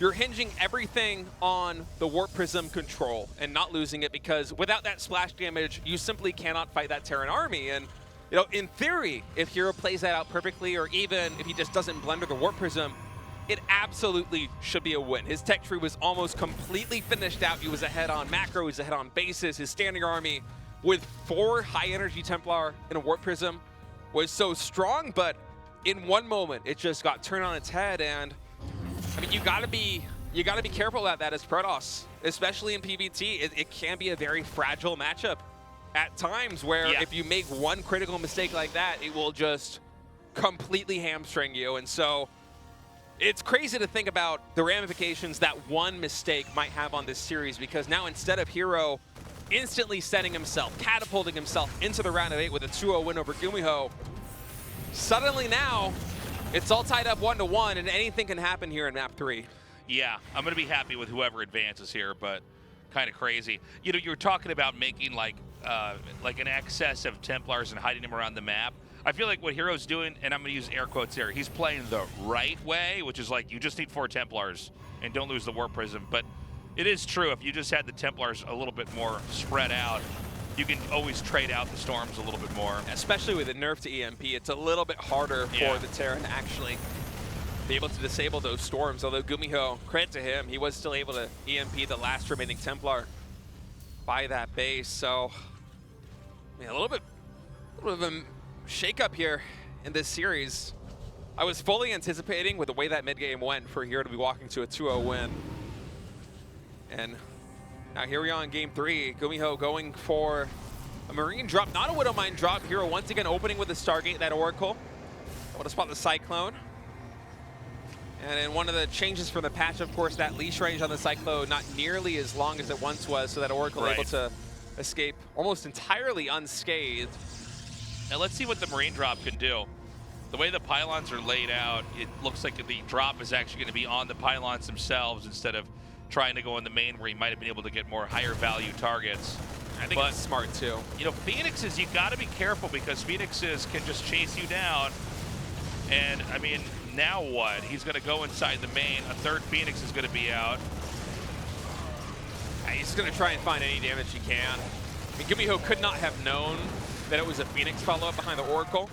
you're hinging everything on the Warp Prism control and not losing it, because without that splash damage, you simply cannot fight that Terran army. And you know, in theory, if Hero plays that out perfectly, or even if he just doesn't blunder the Warp Prism, it absolutely should be a win. His tech tree was almost completely finished out. He was ahead on macro, he was ahead on bases. His standing army with 4 high-energy Templar and a Warp Prism was so strong, but in one moment, it just got turned on its head. And I mean, you gotta be careful about that as Protoss, especially in PvT. It can be a very fragile matchup at times where if you make one critical mistake like that, it will just completely hamstring you. And so it's crazy to think about the ramifications that one mistake might have on this series, because now instead of Hero instantly setting himself, catapulting himself into the round of 8 with a 2-0 win over GuMiho, suddenly now it's all tied up 1-1, and anything can happen here in map 3. Yeah, I'm going to be happy with whoever advances here, but kind of crazy. You know, you were talking about making like an excess of Templars and hiding them around the map. I feel like what Hero's doing, and I'm going to use air quotes here, he's playing the right way, which is like you just need 4 Templars and don't lose the Warp Prism. But it is true, if you just had the Templars a little bit more spread out, you can always trade out the Storms a little bit more. Especially with a nerf to EMP, it's a little bit harder for the Terran to actually be able to disable those Storms. Although GuMiho, credit to him, he was still able to EMP the last remaining Templar by that base. So a little bit of a shake-up here in this series. I was fully anticipating, with the way that mid-game went, for Hero to be walking to a 2-0 win. And now here we are in game 3. GuMiho going for a Marine drop, not a Widowmine drop. Hero once again opening with the Stargate, that Oracle. Able to spot the Cyclone. And in one of the changes from the patch, of course, that leash range on the Cyclone not nearly as long as it once was, so that Oracle able to escape almost entirely unscathed. Now let's see what the Marine drop can do. The way the pylons are laid out, it looks like the drop is actually going to be on the pylons themselves instead of trying to go in the main where he might have been able to get more higher value targets. I think it's smart too. You know, Phoenixes, you got to be careful, because Phoenixes can just chase you down And I mean, now what? He's going to go inside the main. A third Phoenix is going to be out. He's going to try and find any damage he can. I mean, GuMiho could not have known that it was a Phoenix follow-up behind the Oracle.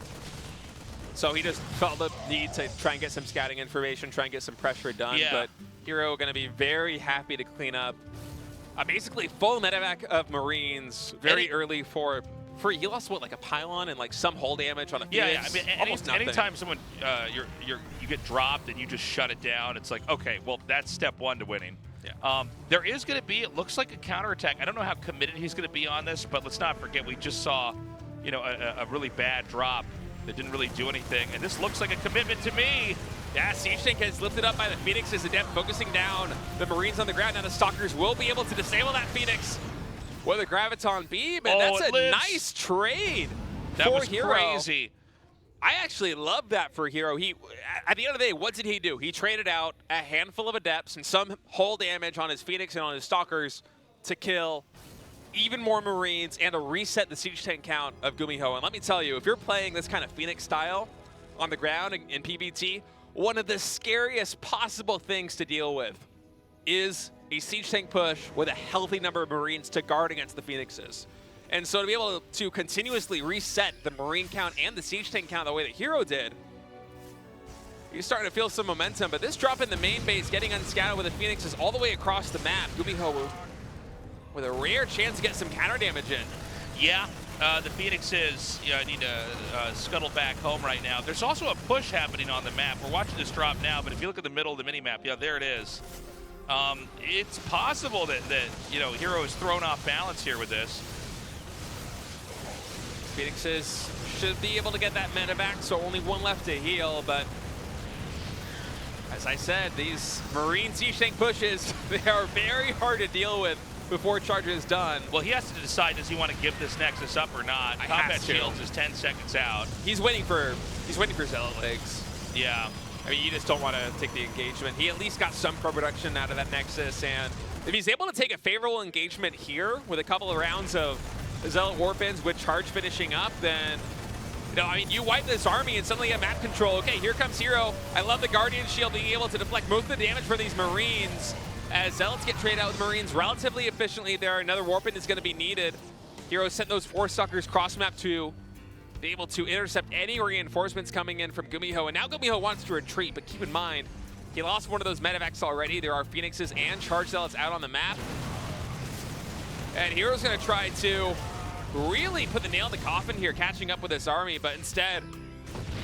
So he just felt the need to try and get some scouting information, try and get some pressure done. Yeah. But Hero going to be very happy to clean up basically full medevac of Marines very early for free. He lost, what, like a pylon and like some hull damage on a Phoenix? Yeah, I mean, almost nothing. anytime someone, you get dropped and you just shut it down, it's like, okay, well, that's step one to winning. Yeah. There is going to be, it looks like a counterattack. I don't know how committed he's going to be on this, but let's not forget we just saw, you know, a really bad drop that didn't really do anything, and this looks like a commitment to me. Yeah, Siege Tank is lifted up by the Phoenix as Adept focusing down the Marines on the ground. Now the Stalkers will be able to disable that Phoenix with a Graviton Beam, and that's a nice trade that for was Hero. Crazy. I actually love that for Hero. He, at the end of the day, what did he do? He traded out a handful of Adepts and some hull damage on his Phoenix and on his Stalkers to kill even more Marines and to reset the Siege Tank count of GuMiho. And let me tell you, if you're playing this kind of Phoenix style on the ground in PvT, one of the scariest possible things to deal with is a Siege Tank push with a healthy number of Marines to guard against the Phoenixes. And so to be able to continuously reset the Marine count and the Siege Tank count the way that Hero did, you're starting to feel some momentum. But this drop in the main base, getting unscattered with the Phoenixes all the way across the map, GuMiho with a rare chance to get some counter damage in. Yeah, the Phoenixes need to scuttle back home right now. There's also a push happening on the map. We're watching this drop now, but if you look at the middle of the mini-map, yeah, there it is. It's possible that you know, Hero is thrown off balance here with this. Phoenixes should be able to get that mana back, so only one left to heal, but as I said, these Marine Siege Tank pushes, they are very hard to deal with before Charger is done. Well, he has to decide, does he want to give this Nexus up or not? Combat Shields is 10 seconds out. He's waiting for Zealot legs. Yeah. I mean, you just don't want to take the engagement. He at least got some pro production out of that Nexus, and if he's able to take a favorable engagement here with a couple of rounds of Zealot Warpins with charge finishing up, then, you know, I mean, you wipe this army and suddenly get map control. Okay, here comes Hero. I love the Guardian Shield being able to deflect most of the damage from these Marines as Zealots get traded out with Marines relatively efficiently there. Another Warpin is going to be needed. Hero sent those 4 Stalkers cross map to be able to intercept any reinforcements coming in from GuMiho, and now GuMiho wants to retreat, but keep in mind, he lost one of those medevacs already. There are Phoenixes and Charge Zealots out on the map. And Hero's going to try to really put the nail in the coffin here, catching up with this army, but instead,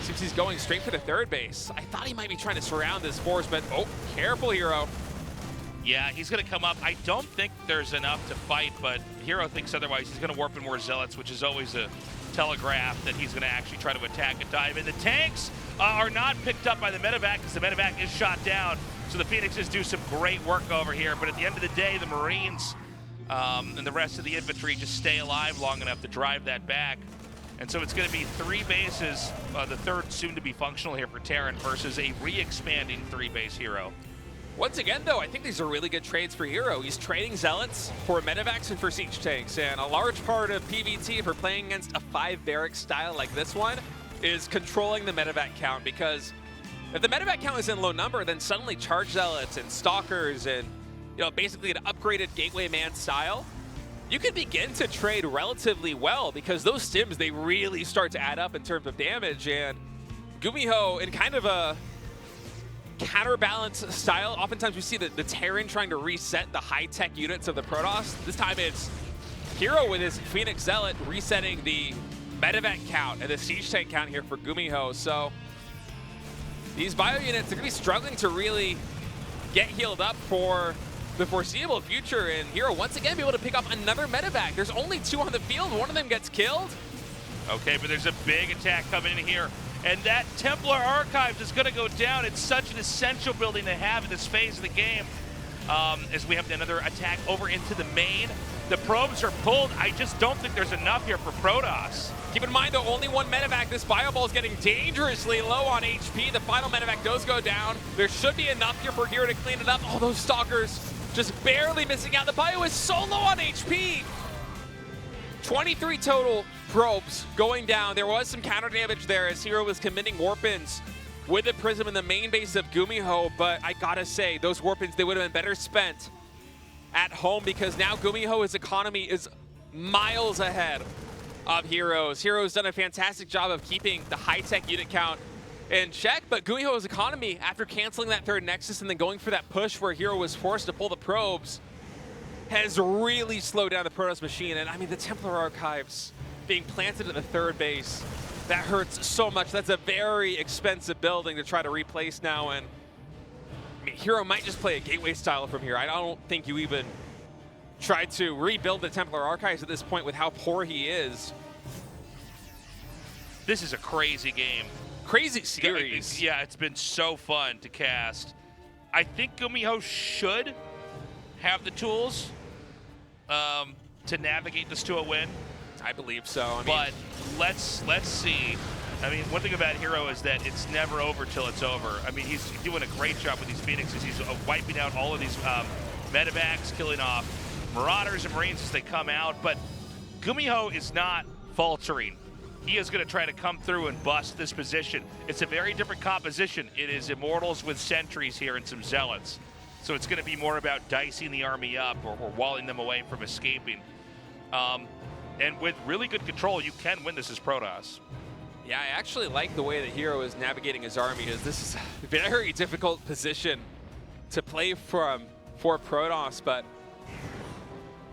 seems he's going straight for the third base. I thought he might be trying to surround this force, but oh, careful, Hero. Yeah, he's going to come up. I don't think there's enough to fight, but Hero thinks otherwise. He's going to warp in more Zealots, which is always a telegraph that he's going to actually try to attack and dive in. The tanks are not picked up by the medevac because the medevac is shot down. So the Phoenixes do some great work over here, but at the end of the day, the Marines and the rest of the infantry just stay alive long enough to drive that back. And so it's going to be 3 bases, the third soon to be functional here for Terran versus a re-expanding 3-base Hero. Once again, though, I think these are really good trades for Hero. He's trading Zealots for medevacs and for Siege Tanks, and a large part of PvT for playing against a 5 barrack style like this one is controlling the medevac count, because if the medevac count is in low number, then suddenly Charge Zealots and Stalkers and, you know, basically an upgraded Gateway Man style, you can begin to trade relatively well, because those stims, they really start to add up in terms of damage. And GuMiho, in kind of a counterbalance style, oftentimes we see the Terran trying to reset the high-tech units of the Protoss. This time it's Hero with his Phoenix Zealot resetting the medevac count and the Siege Tank count here for GuMiho. So these bio units are going to be struggling to really get healed up for the foreseeable future, and Hero once again be able to pick up another medevac. There's only 2 on the field, one of them gets killed. Okay, but there's a big attack coming in here. And that Templar Archives is going to go down. It's such an essential building to have in this phase of the game. As we have another attack over into the main. The probes are pulled. I just don't think there's enough here for Protoss. Keep in mind, though, only 1 medevac. This bio ball is getting dangerously low on HP. The final medevac does go down. There should be enough here for Hero to clean it up. All those Stalkers just barely missing out. The bio is so low on HP. 23 total probes going down. There was some counter damage there as Hero was committing Warpins with the Prism in the main base of GuMiho, but I gotta say, those Warpins, they would have been better spent at home because now GuMiho's economy is miles ahead of Heroes. Heroes done a fantastic job of keeping the high-tech unit count in check, but GuMiho's economy, after canceling that third Nexus and then going for that push where Hero was forced to pull the probes, has really slowed down the Protoss machine. And I mean, the Templar Archives being planted at the third base, that hurts so much. That's a very expensive building to try to replace now. And I mean, Hero might just play a gateway style from here. I don't think you even try to rebuild the Templar Archives at this point with how poor he is. This is a crazy game. Crazy series. Yeah, it's been so fun to cast. I think GuMiho should have the tools to navigate this to a win. I believe so. I mean, but let's see. I mean, one thing about Hero is that it's never over till it's over. I mean, he's doing a great job with these Phoenixes. He's wiping out all of these medevacs, killing off Marauders and Marines as they come out. But GuMiho is not faltering. He is going to try to come through and bust this position. It's a very different composition. It is Immortals with Sentries here and some Zealots. So it's going to be more about dicing the army up or walling them away from escaping. And with really good control, you can win this as Protoss. Yeah, I actually like the way that Hero is navigating his army, because this is a very difficult position to play from for Protoss, but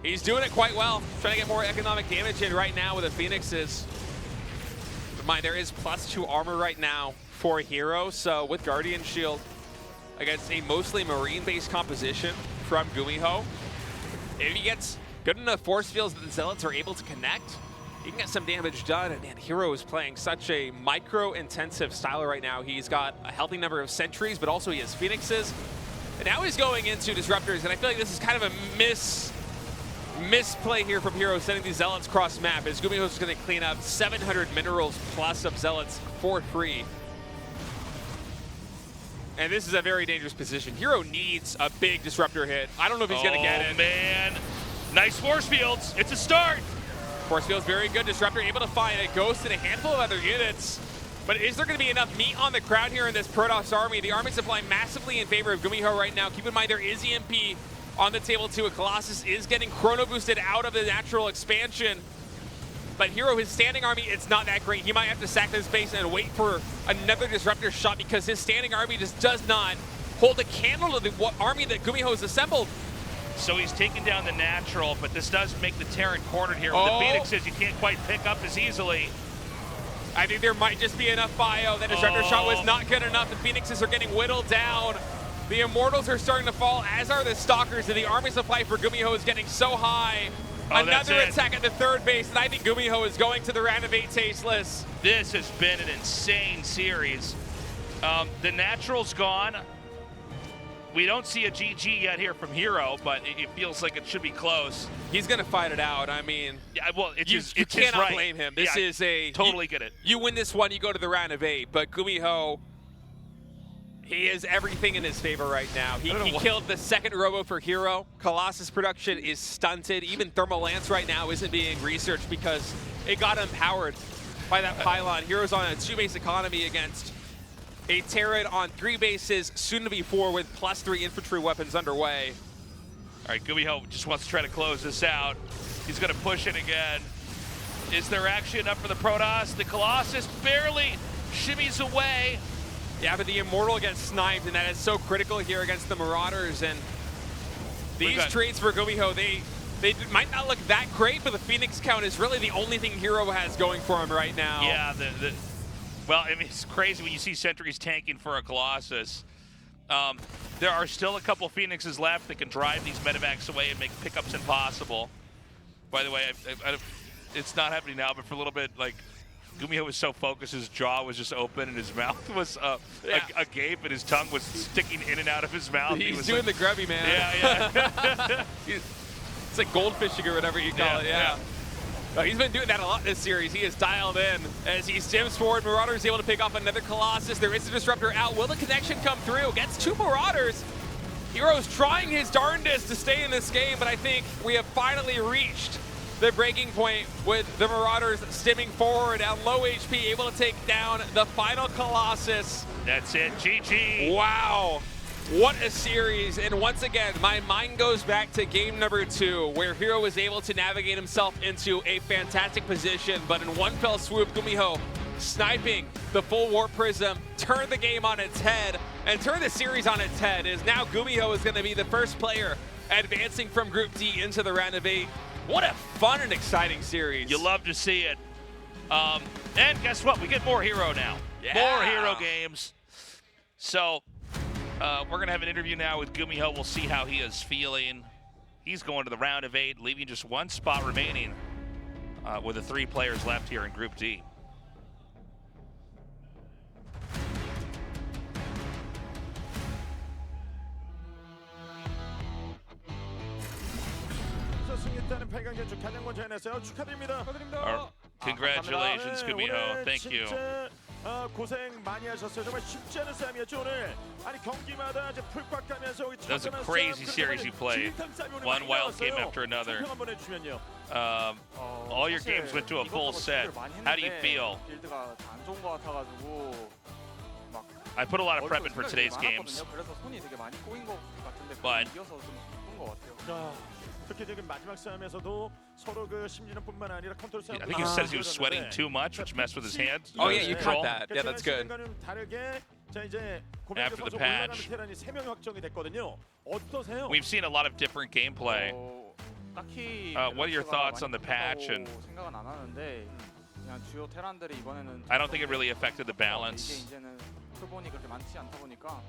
he's doing it quite well. Trying to get more economic damage in right now with the Phoenixes. Keep in mind, there is +2 armor right now for Hero, so with Guardian Shield against a mostly Marine-based composition from GuMiho, if he gets good enough force fields that the Zealots are able to connect, he can get some damage done. And man, Hero is playing such a micro-intensive style right now. He's got a healthy number of Sentries, but also he has Phoenixes. And now he's going into Disruptors, and I feel like this is kind of a misplay here from Hero, sending these Zealots cross-map, as GuMiho's going to clean up 700 minerals plus of Zealots for free. And this is a very dangerous position. Hero needs a big Disruptor hit. I don't know if he's going to get it. Oh, man. Nice force fields. It's a start. Force fields very good. Disruptor able to find a Ghost and a handful of other units. But is there going to be enough meat on the ground here in this Protoss army? The army supply massively in favor of GuMiho right now. Keep in mind there is EMP on the table too. A Colossus is getting chrono boosted out of the natural expansion. But Hero, his standing army, it's not that great. He might have to sack this base and wait for another Disruptor shot, because his standing army just does not hold a candle to the army that GuMiho has assembled. So he's taking down the natural, but this does make the Terran cornered here. With the Phoenixes, you can't quite pick up as easily. I think there might just be enough bio. That Disruptor shot was not good enough. The Phoenixes are getting whittled down. The Immortals are starting to fall, as are the Stalkers, and the army supply for GuMiho is getting so high. Another attack at the third base, and I think GuMiho is going to the round of 8 tasteless. This has been an insane series. The natural's gone. We don't see a GG yet here from Hero, but it feels like it should be close. He's going to fight it out. I mean, yeah, well, you cannot blame him. This is a totally get it. You win this one, you go to the round of 8. But GuMiho, he has everything in his favor right now. He killed the second Robo for Hero. Colossus production is stunted. Even Thermal Lance right now isn't being researched because it got empowered by that pylon. Hero's on a 2-base economy against a Terran on 3 bases, soon to be 4, with +3 infantry weapons underway. All right, GuMiho just wants to try to close this out. He's going to push it again. Is there actually enough for the Protoss? The Colossus barely shimmies away. Yeah, but the Immortal gets sniped, and that is so critical here against the Marauders. And these trades for GuMiho, they might not look that great, but the Phoenix count is really the only thing Hero has going for him right now. Yeah, well, I mean, it's crazy when you see Sentries tanking for a Colossus. There are still a couple Phoenixes left that can drive these medevacs away and make pickups impossible. By the way, it's not happening now, but for a little bit, like, GuMiho was so focused, his jaw was just open and his mouth was agape, and his tongue was sticking in and out of his mouth. He's doing the grubby, man. Yeah. It's like goldfishing or whatever you call it, yeah. He's been doing that a lot this series. He is dialed in as he stems forward. Marauder is able to pick off another Colossus. There is a Disruptor out. Will the connection come through? Gets 2 Marauders. Hero's trying his darndest to stay in this game, but I think we have finally reached the breaking point with the Marauders stimming forward at low HP, able to take down the final Colossus. That's it, GG. Wow, what a series. And once again, my mind goes back to game number 2, where Hero was able to navigate himself into a fantastic position, but in one fell swoop, GuMiho sniping the full Warp Prism, turned the game on its head, and turned the series on its head. Is now GuMiho is gonna be the first player advancing from Group D into the round of 8. What a fun and exciting series. You love to see it. And guess what? We get more Hero now. Yeah. More Hero games. So we're going to have an interview now with GuMiho. We'll see how he is feeling. He's going to the round of 8, leaving just one spot remaining with the 3 players left here in Group D. Congratulations, GuMiho. Thank you. 고생 많이 하셨어요. 정말 쉽지 않은 싸움이었죠 오늘. 아니 경기마다 이제 풀꽉 가면서 여기 That was a crazy series you played. One wild game after another. All your games went to a full set. How do you feel? 빌드가 안 좋은 것 같아가지고 막 I put a lot of prep in for today's games. 그래서 손이 되게 많이 꼬인 것 같은데 But 이겨서 좀 기쁜 것 같아요. 특히 지금 마지막 싸움에서도 서로 그 심리전뿐만 아니라 컨트롤 싸움. I think he says he was sweating too much, which messed with his hands. Oh yeah, you caught that. Yeah, that's good. After the patch, we've seen a lot of different gameplay. What are your thoughts on the patch? And 생각은 안 하는데 그냥 주요 테란들이 이번에는 I don't think it really affected the balance. 이제는 표본이 그렇게 많지 않다 보니까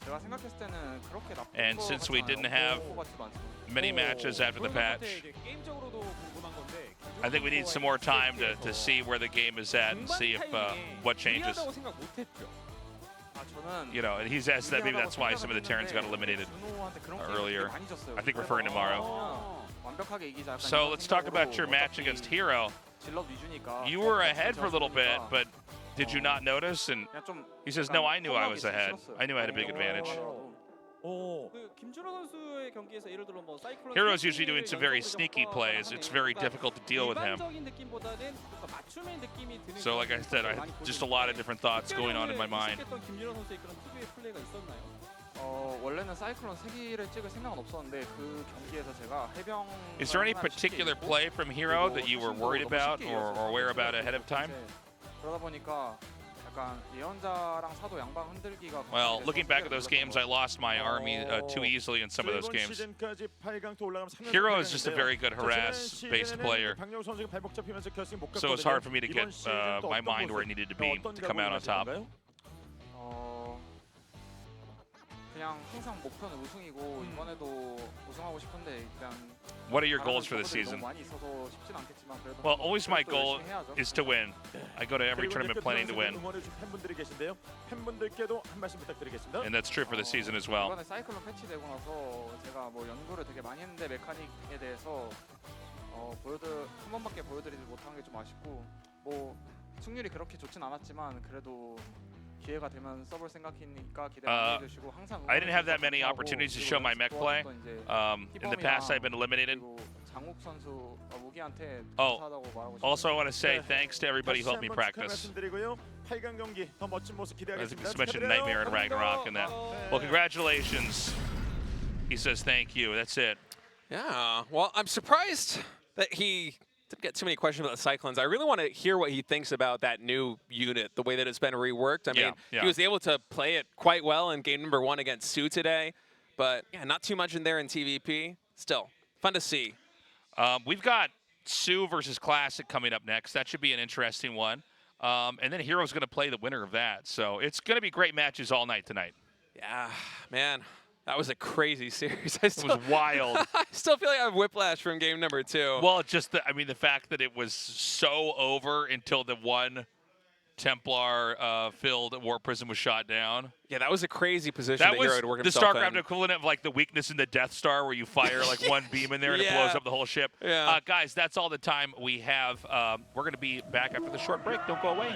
제가 생각했을 때는 그렇게 나쁜 And 것 since 같진 we 않아요. didn't have 같지도 않지만. many matches after the patch, 게임적으로도 궁금한 건데 I think we need some more time to see where the game is at and see if what changes. 무리하다고 생각 못했죠. You know, and he's asked that maybe that's why some of the Terrans got eliminated earlier. I think referring to Morrow. 완벽하게 이기자. 약간 So 이런 let's talk about your 생각으로 match against Hero. 질럿 위주니까 You were ahead for a little bit, but did you not notice? And he says, no, I knew I was ahead. I knew I had a big advantage. 그 김준호 선수의 경기에서 예를 들어 뭐 사이클론 Hero's usually doing some very sneaky plays. It's very difficult to deal with him. 일반적인 느낌보다는 맞춤의 느낌이 드는 So like I said, I had just a lot of different thoughts going on in my mind. 김준호 선수의 그런 특유의 플레이가 있었나요? 원래는 사이클론 3기를 찍을 생각은 없었는데 그 경기에서 제가 해병 Is there any particular play from Hero that you were worried about or aware about ahead of time? 그러다 보니까 약간 예언자랑 사도 양방 흔들기가 Well, looking back at those games, I lost my army too easily in some of those games. Hero is just a very good harass-based player, so it's hard for me to get my mind where it needed to be to come out on top. 그냥 항상 목표는 우승이고 이번에도 우승하고 싶은데 일단 What are your goals for this season? 많이 있어서 쉽진 않겠지만 그래도 Well, always my goal is to win. I go to every tournament planning to win. And that's true for the season as well. 이번에 사이클론 패치되고 나서 제가 뭐 연구를 되게 많이 했는데 메카닉에 대해서 한 번밖에 보여드리지 못한 게 좀 아쉽고 뭐 승률이 그렇게 좋진 않았지만 그래도 기회가 되면 써볼 생각이니까 기대 많이 해주시고 항상 I didn't have that many opportunities to show my mech play. In the past, I've been eliminated. 장욱 선수 무기한테 Oh, 감사하다고 말하고 싶어요. also I want to say thanks to everybody who helped me practice. I think you mentioned Nightmare and Ragnarok and that. Well, congratulations. He says thank you. That's it. Yeah, well, I'm surprised that he didn't get too many questions about the Cyclones. I really want to hear what he thinks about that new unit, the way that it's been reworked. I mean, he was able to play it quite well in game number 1 against Sue today, but yeah, not too much in there in TVP. Still, fun to see. We've got Sue versus Classic coming up next. That should be an interesting one. And then Hero's going to play the winner of that. So it's going to be great matches all night tonight. Yeah, man. That was a crazy series. It was wild. I still feel like I have whiplash from game number 2. Well, just the fact that it was so over until the one Templar-filled War Prism was shot down. Yeah, that was a crazy position that Hero had worked the himself StarCraft in. equivalent of like the weakness in the Death Star, where you fire like one beam in there and it blows up the whole ship. Yeah. Guys, that's all the time we have. We're going to be back after the short break. Don't go away.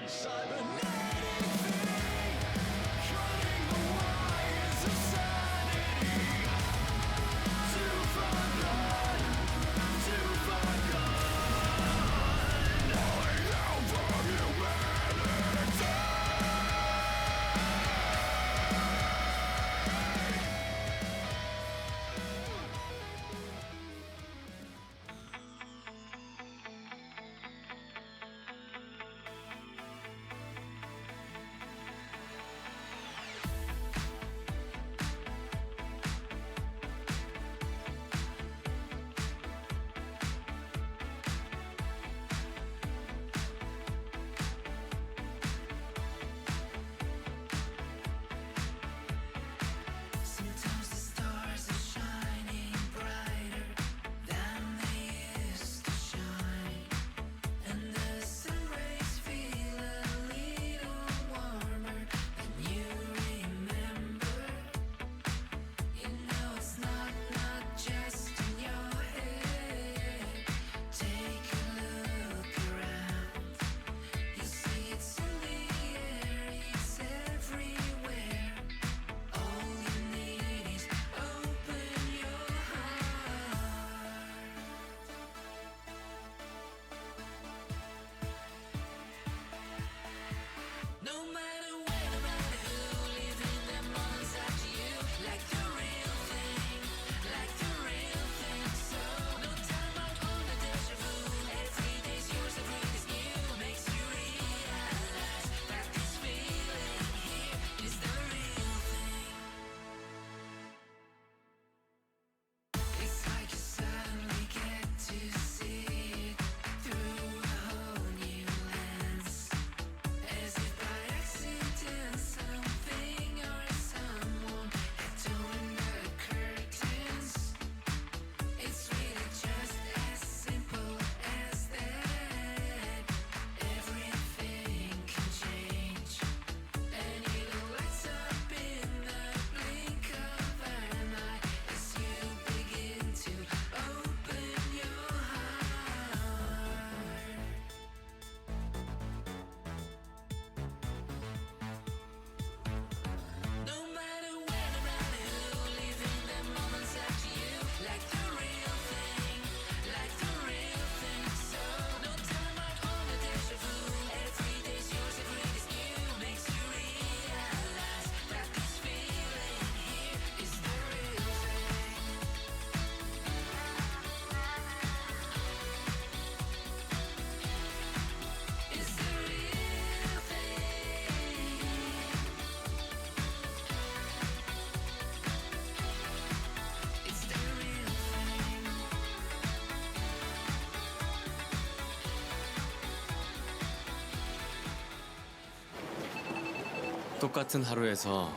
똑같은 하루에서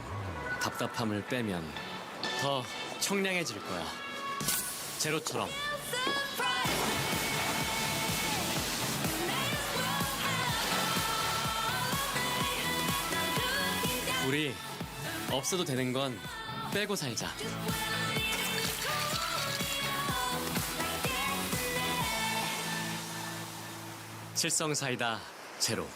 답답함을 빼면 더 청량해질 거야. 제로처럼. 우리 없어도 되는 건 빼고 살자. 칠성 사이다 제로.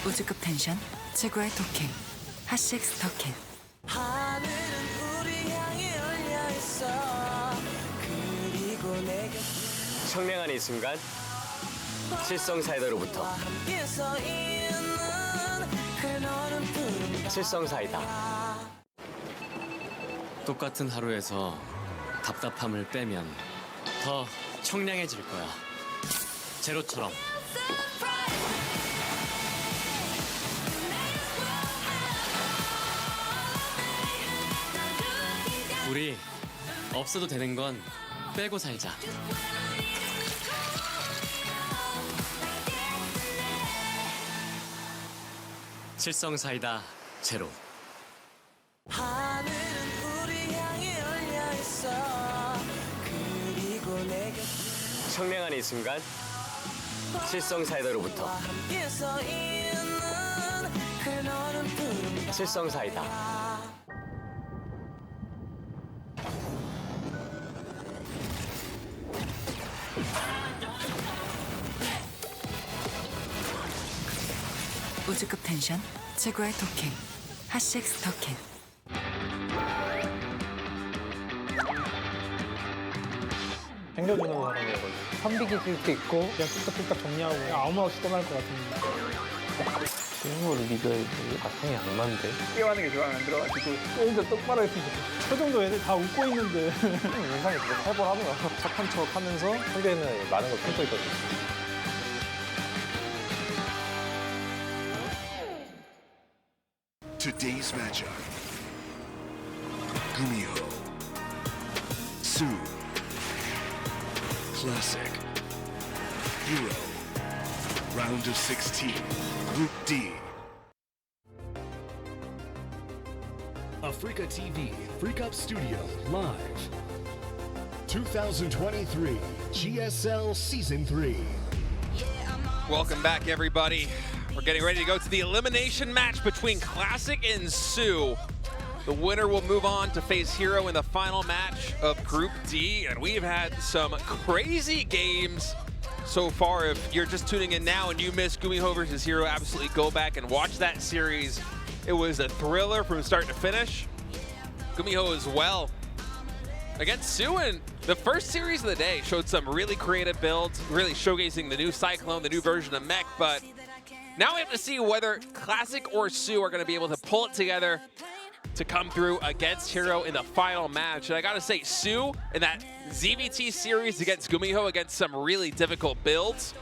우주급 텐션 최고의 토킹 핫식스 터킨. 하늘은 우리 향해 열려 있어. 그리고 내게 청량한 이 순간 칠성 사이다로부터. 함께 서 있는 그너는 푸른 칠성 사이다. 똑같은 하루에서 답답함을 빼면 더 청량해질 거야. 제로처럼. 우리 없어도 되는 건 빼고 살자. 칠성 사이다 제로. 하늘은 우리 향해 열려 있어. 그리고 내게 청량한 이 순간 칠성 사이다로부터. 함께 서 있는 그너는 푸른 칠성 사이다. 우주급 텐션 최고의 토킹 핫식스 터킨. 당겨주는 하는 거거든요. 선비기 수도 있고 그냥 뚝딱뚝딱 정리하고 그냥 아무 말 없이 떠날 것 같은데. 게임으로 리더에게 바탕이 안 맞는데. 게임하는 게 좋아 안 들어가지고 게임도 똑바로 했으면 좋겠어. 표정도 애들 다 웃고 있는데 인상이 되게 살벌하더라. 착한 척 하면서 상대는 많은 걸 품고 있거든요. Today's matchup. GuMiho. Sue. Classic. Hero. Round of 16. Group D. Africa TV, Freak Up Studio, live. 2023 GSL Season 3. Welcome back, everybody. We're getting ready to go to the elimination match between Classic and Sue. The winner will move on to face Hero in the final match of Group D, and we've had some crazy games so far. If you're just tuning in now and you missed GuMiho versus Hero, absolutely go back and watch that series. It was a thriller from start to finish. GuMiho as well against Sue, and the first series of the day showed some really creative builds, really showcasing the new Cyclone, the new version of Mech, but now we have to see whether Classic or Sue are going to be able to pull it together to come through against Hero in the final match. And I got to say, Sue in that ZVT series against GuMiho, against some really difficult builds,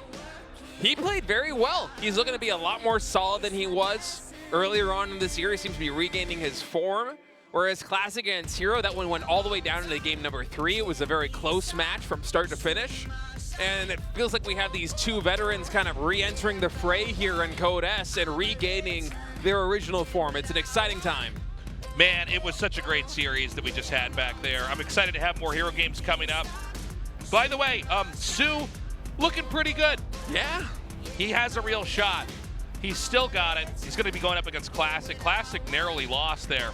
he played very well. He's looking to be a lot more solid than he was earlier on in the series. Seems to be regaining his form. Whereas Classic against Hero, that one went all the way down into game number 3. It was a very close match from start to finish. And it feels like we have these two veterans kind of re-entering the fray here in Code S and regaining their original form. It's an exciting time. Man, it was such a great series that we just had back there. I'm excited to have more Hero games coming up. By the way, Sue looking pretty good. Yeah. He has a real shot. He's still got it. He's going to be going up against Classic. Classic narrowly lost there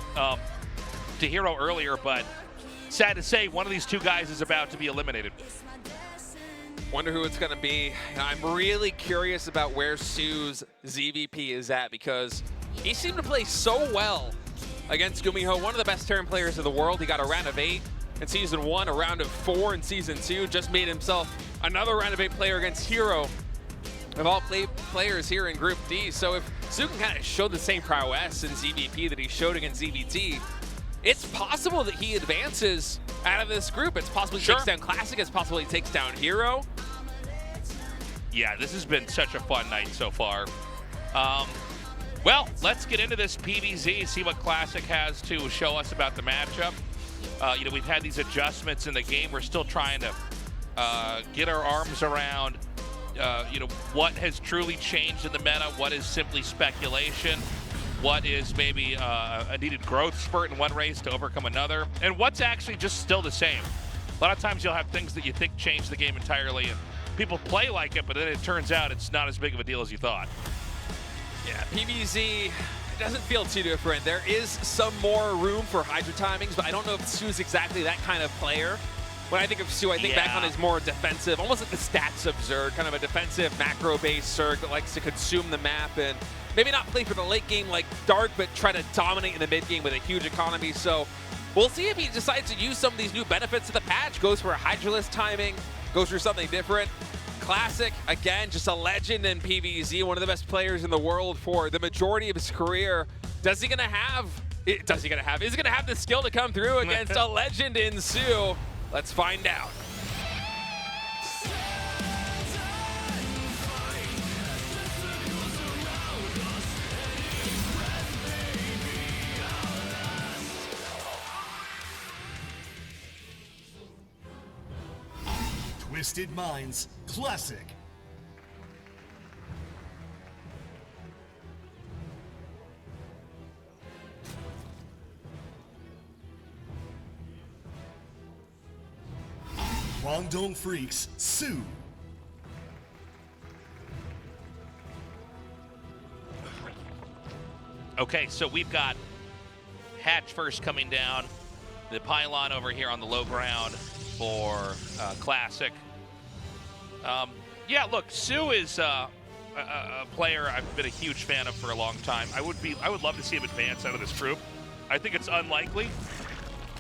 to Hero earlier, but sad to say, one of these two guys is about to be eliminated. Wonder who it's going to be. I'm really curious about where Sue's ZVP is at, because he seemed to play so well against GuMiho, one of the best Terran players of the world. He got a round of 8 in Season 1, a round of 4 in Season 2, just made himself another round of 8 player against Hero of all players here in Group D. So if Sue can kind of show the same prowess in ZVP that he showed against ZVT, it's possible that he advances out of this group. It's possible he takes down Classic. It's possible he takes down Hero. Yeah, this has been such a fun night so far. Well, let's get into this PVZ, see what Classic has to show us about the matchup. You know, we've had these adjustments in the game. We're still trying to get our arms around, you know, what has truly changed in the meta, what is simply speculation, what is maybe a needed growth spurt in one race to overcome another, and what's actually just still the same. A lot of times you'll have things that you think change the game entirely, and people play like it, but then it turns out it's not as big of a deal as you thought. Yeah, PvZ doesn't feel too different. There is some more room for Hydra timings, but I don't know if Su's exactly that kind of player. When I think of Su, I think back on his more defensive, almost like the stats of Zerg, kind of a defensive macro-based Zerg that likes to consume the map and maybe not play for the late game like Dark, but try to dominate in the mid game with a huge economy. So we'll see if he decides to use some of these new benefits of the patch, goes for a Hydralist timing, goes for something different. Classic, again, just a legend in PvZ, one of the best players in the world for the majority of his career. Is he gonna have the skill to come through against a legend in Su? Let's find out. Twisted Minds Classic. Guangdong Freaks Su. Okay, so we've got Hatch first coming down, the pylon over here on the low ground for Classic. Yeah, look, Su is a player I've been a huge fan of for a long time. I would love to see him advance out of this group. I think it's unlikely.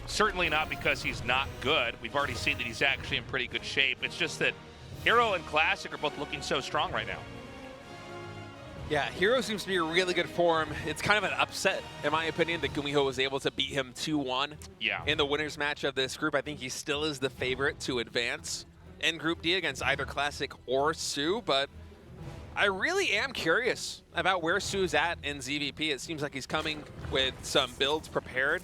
Certainly not because he's not good. We've already seen that he's actually in pretty good shape. It's just that Hero and Classic are both looking so strong right now. Yeah, Hero seems to be in really good form. It's kind of an upset, in my opinion, that GuMiho was able to beat him 2-1 in the winner's match of this group. I think he still is the favorite to advance in Group D against either Classic or Su, but I really am curious about where Su's at in ZVP. It seems like he's coming with some builds prepared.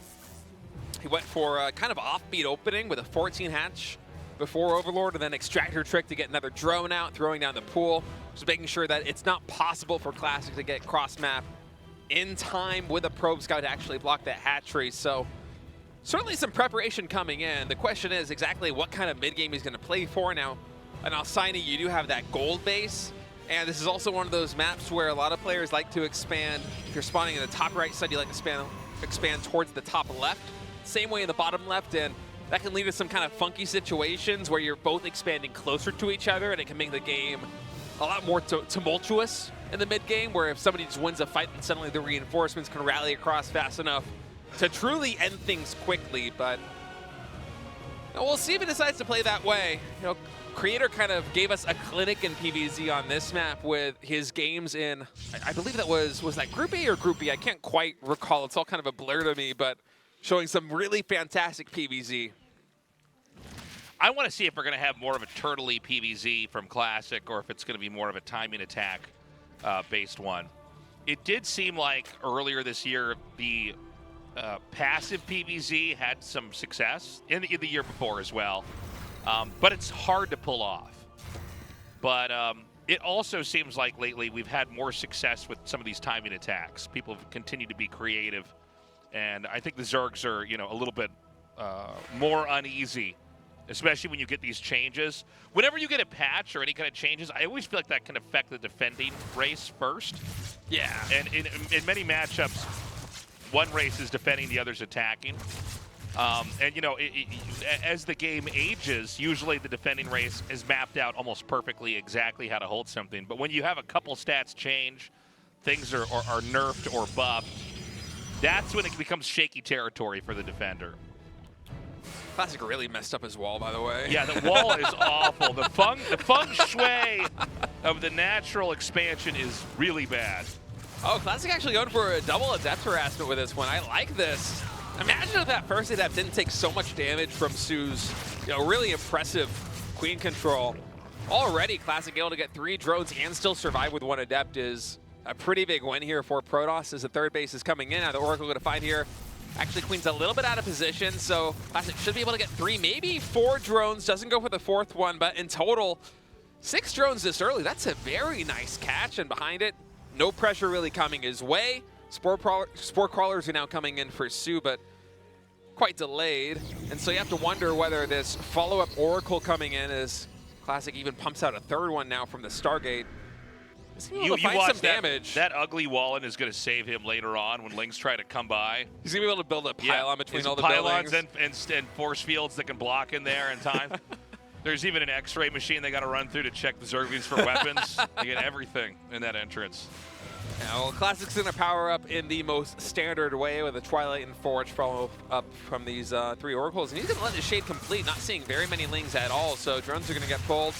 He went for a kind of offbeat opening with a 14 hatch before Overlord and then Extractor Trick to get another drone out, throwing down the pool. Just making sure that it's not possible for Classic to get cross-map in time with a Probe Scout to actually block that hatchery. So certainly some preparation coming in. The question is exactly what kind of mid-game he's going to play for. Now, in Alcyone, you do have that gold base. And this is also one of those maps where a lot of players like to expand. If you're spawning in the top right side, you like to expand towards the top left. Same way in the bottom left, and that can lead to some kind of funky situations where you're both expanding closer to each other, and it can make the game a lot more tumultuous in the mid game, where if somebody just wins a fight, then suddenly the reinforcements can rally across fast enough to truly end things quickly. But we'll see if he decides to play that way. You know, Creator kind of gave us a clinic in PvZ on this map with his games in, I believe that was that Group A or Group B? I can't quite recall. It's all kind of a blur to me, but showing some really fantastic PvZ. I want to see if we're going to have more of a turtley PvZ from Classic or if it's going to be more of a timing attack based one. It did seem like earlier this year the passive PvZ had some success in the year before as well, but it's hard to pull off. But it also seems like lately we've had more success with some of these timing attacks. People have continued to be creative. And I think the Zergs are, you know, a little bit more uneasy, especially when you get these changes. Whenever you get a patch or any kind of changes, I always feel like that can affect the defending race first. Yeah. And in many matchups, one race is defending, the other's attacking. And, you know, as the game ages, usually the defending race is mapped out almost perfectly exactly how to hold something. But when you have a couple stats change, things are nerfed or buffed, that's when it becomes shaky territory for the defender. Classic really messed up his wall, by the way. Yeah, the wall is awful. The feng shui of the natural expansion is really bad. Oh, Classic actually going for a double Adept harassment with this one. I like this. Imagine if that first Adept didn't take so much damage from Su's, you know, really impressive Queen control. Already, Classic able to get 3 drones and still survive with 1 Adept is a pretty big win here for Protoss as the third base is coming in. Now the Oracle going to find here Actually, Queen's a little bit out of position, so Classic should be able to get 3, maybe 4 drones. Doesn't go for the 4th one, but in total, 6 drones this early. That's a very nice catch, and behind it, no pressure really coming his way. Spore Crawlers are now coming in for Su, but quite delayed. And so you have to wonder whether this follow-up Oracle coming in as Classic even pumps out a 3rd one now from the Stargate. You find watch some that, damage. That ugly Wallen is going to save him later on when Lings try to come by. He's going to be able to build a pylon between all the pylons buildings. and force fields that can block in there in time. There's even an X-ray machine they got to run through to check the Zerglings for weapons. You get everything in that entrance. Yeah, well, Classic's going to power up in the most standard way with a Twilight and Forge follow up from these 3 Oracles. And he's going to let the Shade complete, not seeing very many Lings at all. So drones are going to get pulled.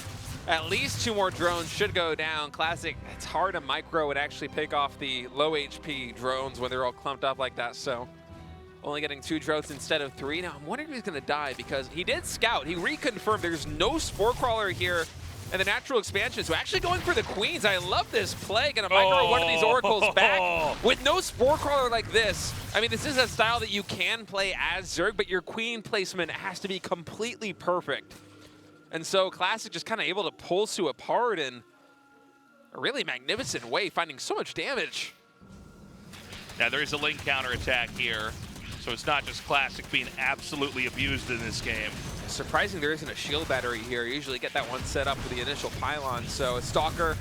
At least 2 more drones should go down. Classic, it's hard to micro and actually pick off the low HP drones when they're all clumped up like that. So only getting 2 drones instead of 3. Now I'm wondering if he's going to die because he did scout. He reconfirmed there's no Spore Crawler here. And the natural expansion, so actually going for the Queens. I love this play. Gonna micro one of these Oracles back. With no Spore Crawler like this, I mean, this is a style that you can play as Zerg, but your Queen placement has to be completely perfect. And so Classic just kind of able to pull Su apart in a really magnificent way, finding so much damage. Now there is a Link counterattack here, so it's not just Classic being absolutely abused in this game. Surprising there isn't a shield battery here. You usually get that one set up for the initial pylon. So a Stalker,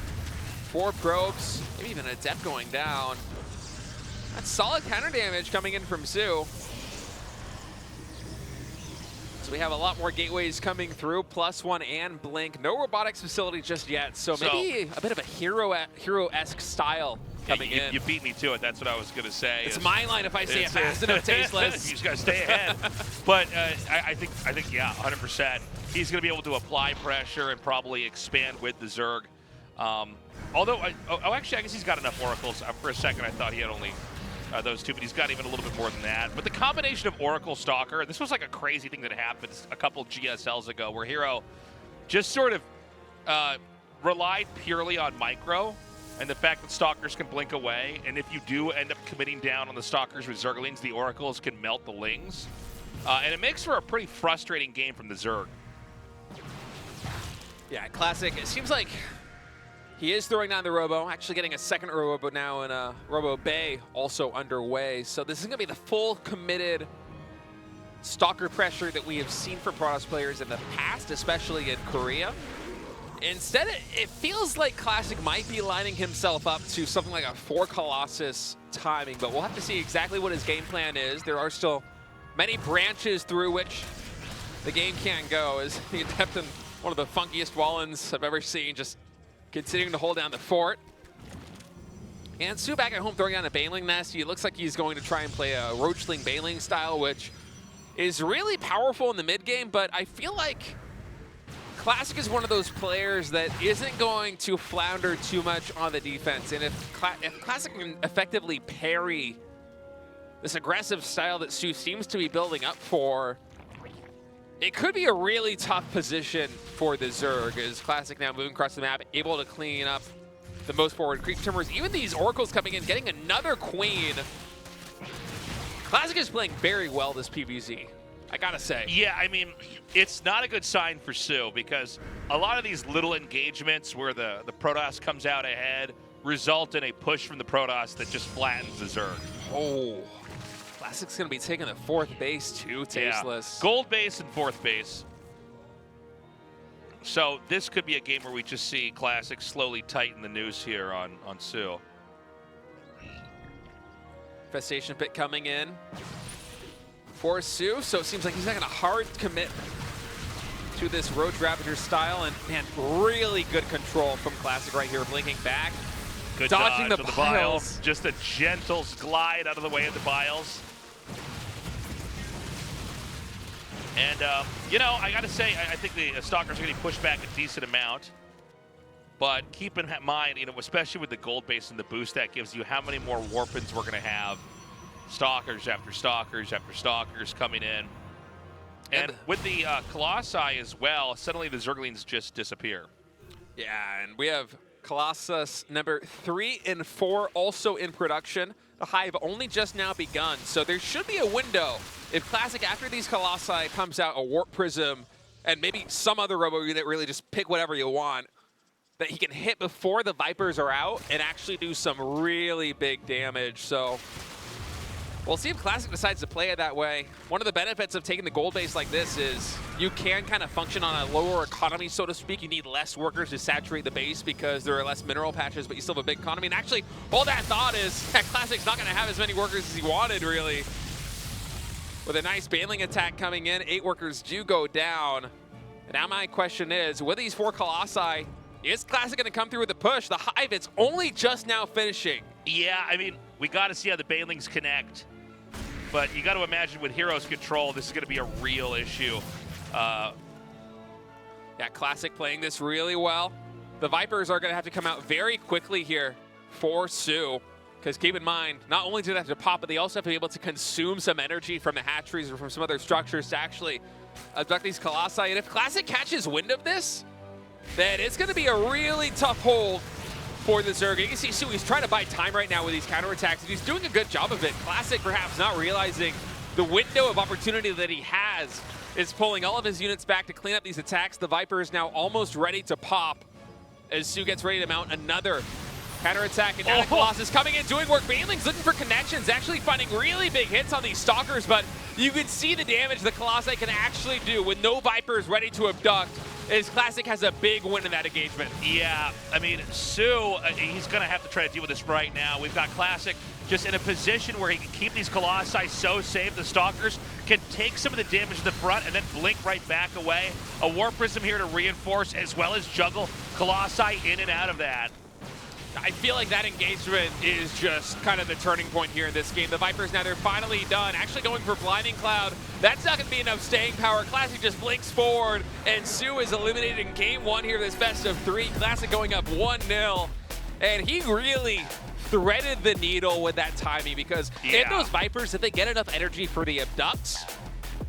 4 probes, maybe even a Adept going down. That's solid counter damage coming in from Su. So we have a lot more gateways coming through, +1 and Blink. No robotics facility just yet, so maybe a bit of a hero-esque style coming in. You beat me to it. That's what I was going to say. It's my line if I say it fast enough, Tasteless. You just got to stay ahead. But I think, yeah, 100%. He's going to be able to apply pressure and probably expand with the Zerg. Although, actually, I guess he's got enough Oracles. For a second, I thought he had only those 2, but he's got even a little bit more than that. But the combination of Oracle Stalker, this was like a crazy thing that happened a couple GSLs ago where Hero just sort of relied purely on micro and the fact that Stalkers can blink away. And if you do end up committing down on the Stalkers with Zerglings, the Oracles can melt the Lings. And it makes for a pretty frustrating game from the Zerg. Yeah, Classic. It seems like he is throwing down the Robo, actually getting a 2nd Robo now in a Robo Bay also underway. So this is going to be the full committed Stalker pressure that we have seen from Protoss players in the past, especially in Korea. Instead, it feels like Classic might be lining himself up to something like a 4 Colossus timing, but we'll have to see exactly what his game plan is. There are still many branches through which the game can go, as the Adept in one of the funkiest Wallens I've ever seen, just continuing to hold down the fort. And Su back at home throwing down a Baneling Nest. He looks like he's going to try and play a Roachling Baneling style, which is really powerful in the mid game, but I feel like Classic is one of those players that isn't going to flounder too much on the defense. And if Classic can effectively parry this aggressive style that Su seems to be building up for, it could be a really tough position for the Zerg, as Classic now moving across the map, able to clean up the most forward creep timbers. Even these Oracles coming in, getting another Queen. Classic is playing very well this PvZ, I gotta say. Yeah, I mean, it's not a good sign for Su because a lot of these little engagements where the Protoss comes out ahead result in a push from the Protoss that just flattens the Zerg. Oh. Classic's going to be taking the 4th base too, Tasteless. Yeah. Gold base and 4th base. So this could be a game where we just see Classic slowly tighten the noose here on Su. Infestation Pit coming in for Su, so it seems like he's not going to hard commit to this Roach Ravager style, and man, really good control from Classic right here, blinking back. Good dodging dodge the of biles. Just a gentle glide out of the way of the biles. And, you know, I got to say, I think the Stalkers are going to be pushed back a decent amount. But keep in mind, you know, especially with the gold base and the boost that gives you, how many more Warpins we're going to have. Stalkers after Stalkers after Stalkers coming in. And with the Colossi as well, suddenly the Zerglings just disappear. Yeah, and we have Colossus number 3 and 4 also in production. The Hive only just now begun, so there should be a window. If Classic, after these Colossi, comes out a Warp Prism and maybe some other Robo unit, really just pick whatever you want, that he can hit before the Vipers are out and actually do some really big damage. So we'll see if Classic decides to play it that way. One of the benefits of taking the gold base like this is you can kind of function on a lower economy, so to speak. You need less workers to saturate the base because there are less mineral patches, but you still have a big economy. And actually, all that thought is that Classic's not going to have as many workers as he wanted, really. With a nice Baneling attack coming in, 8 workers do go down. And now my question is, with these 4 Colossi, is Classic going to come through with a push? The Hive, it's only just now finishing. Yeah, I mean, we got to see how the Banelings connect. But you got to imagine with Heroes control, this is going to be a real issue. Yeah, Classic playing this really well. The Vipers are going to have to come out very quickly here for Su. Because keep in mind, not only do they have to pop, but they also have to be able to consume some energy from the hatcheries or from some other structures to actually abduct these Colossi. And if Classic catches wind of this, then it's going to be a really tough hold for the Zerg. You can see Su, he's trying to buy time right now with these counterattacks, and he's doing a good job of it. Classic perhaps not realizing the window of opportunity that he has is pulling all of his units back to clean up these attacks. The Viper is now almost ready to pop as Su gets ready to mount another counterattack. And now the Colossus coming in, doing work. Baneling's looking for connections, actually finding really big hits on these Stalkers, but you can see the damage the Colossi can actually do with no Vipers ready to abduct. As Classic has a big win in that engagement. Yeah, I mean, Su, he's going to have to try to deal with this right now. We've got Classic just in a position where he can keep these Colossi so safe. The Stalkers can take some of the damage to the front and then blink right back away. A Warp Prism here to reinforce as well as juggle Colossi in and out of that. I feel like that engagement is just kind of the turning point here in this game. The Vipers now, they're finally done. Actually going for Blinding Cloud. That's not going to be enough staying power. Classic just blinks forward, and Su is eliminated in game 1 here, this best of 3. Classic going up 1-0. And he really threaded the needle with that timing because if those Vipers, if they get enough energy for the abducts,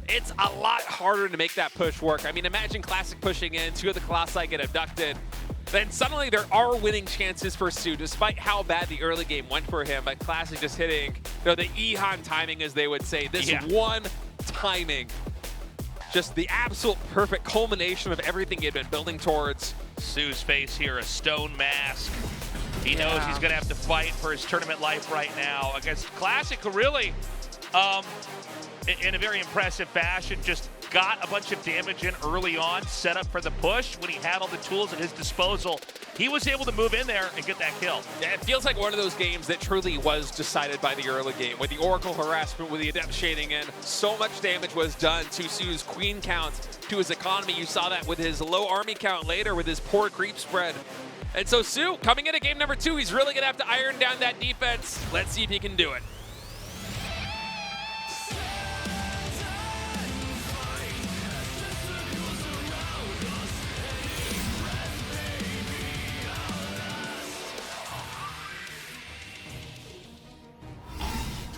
it's a lot harder to make that push work. I mean, imagine Classic pushing in, 2 of the Colossi get abducted. Then suddenly there are winning chances for Su, despite how bad the early game went for him. But Classic just hitting, the Ihan timing, as they would say. This one timing, just the absolute perfect culmination of everything he had been building towards. Su's face here, a stone mask. He knows he's going to have to fight for his tournament life right now against Classic, who really, in a very impressive fashion, just got a bunch of damage in early on, set up for the push. When he had all the tools at his disposal, he was able to move in there and get that kill. Yeah, it feels like one of those games that truly was decided by the early game. With the Oracle harassment, with the Adept shading in, so much damage was done to Su's Queen count, to his economy. You saw that with his low army count later, with his poor creep spread. And so Su, coming into game number 2, he's really going to have to iron down that defense. Let's see if he can do it.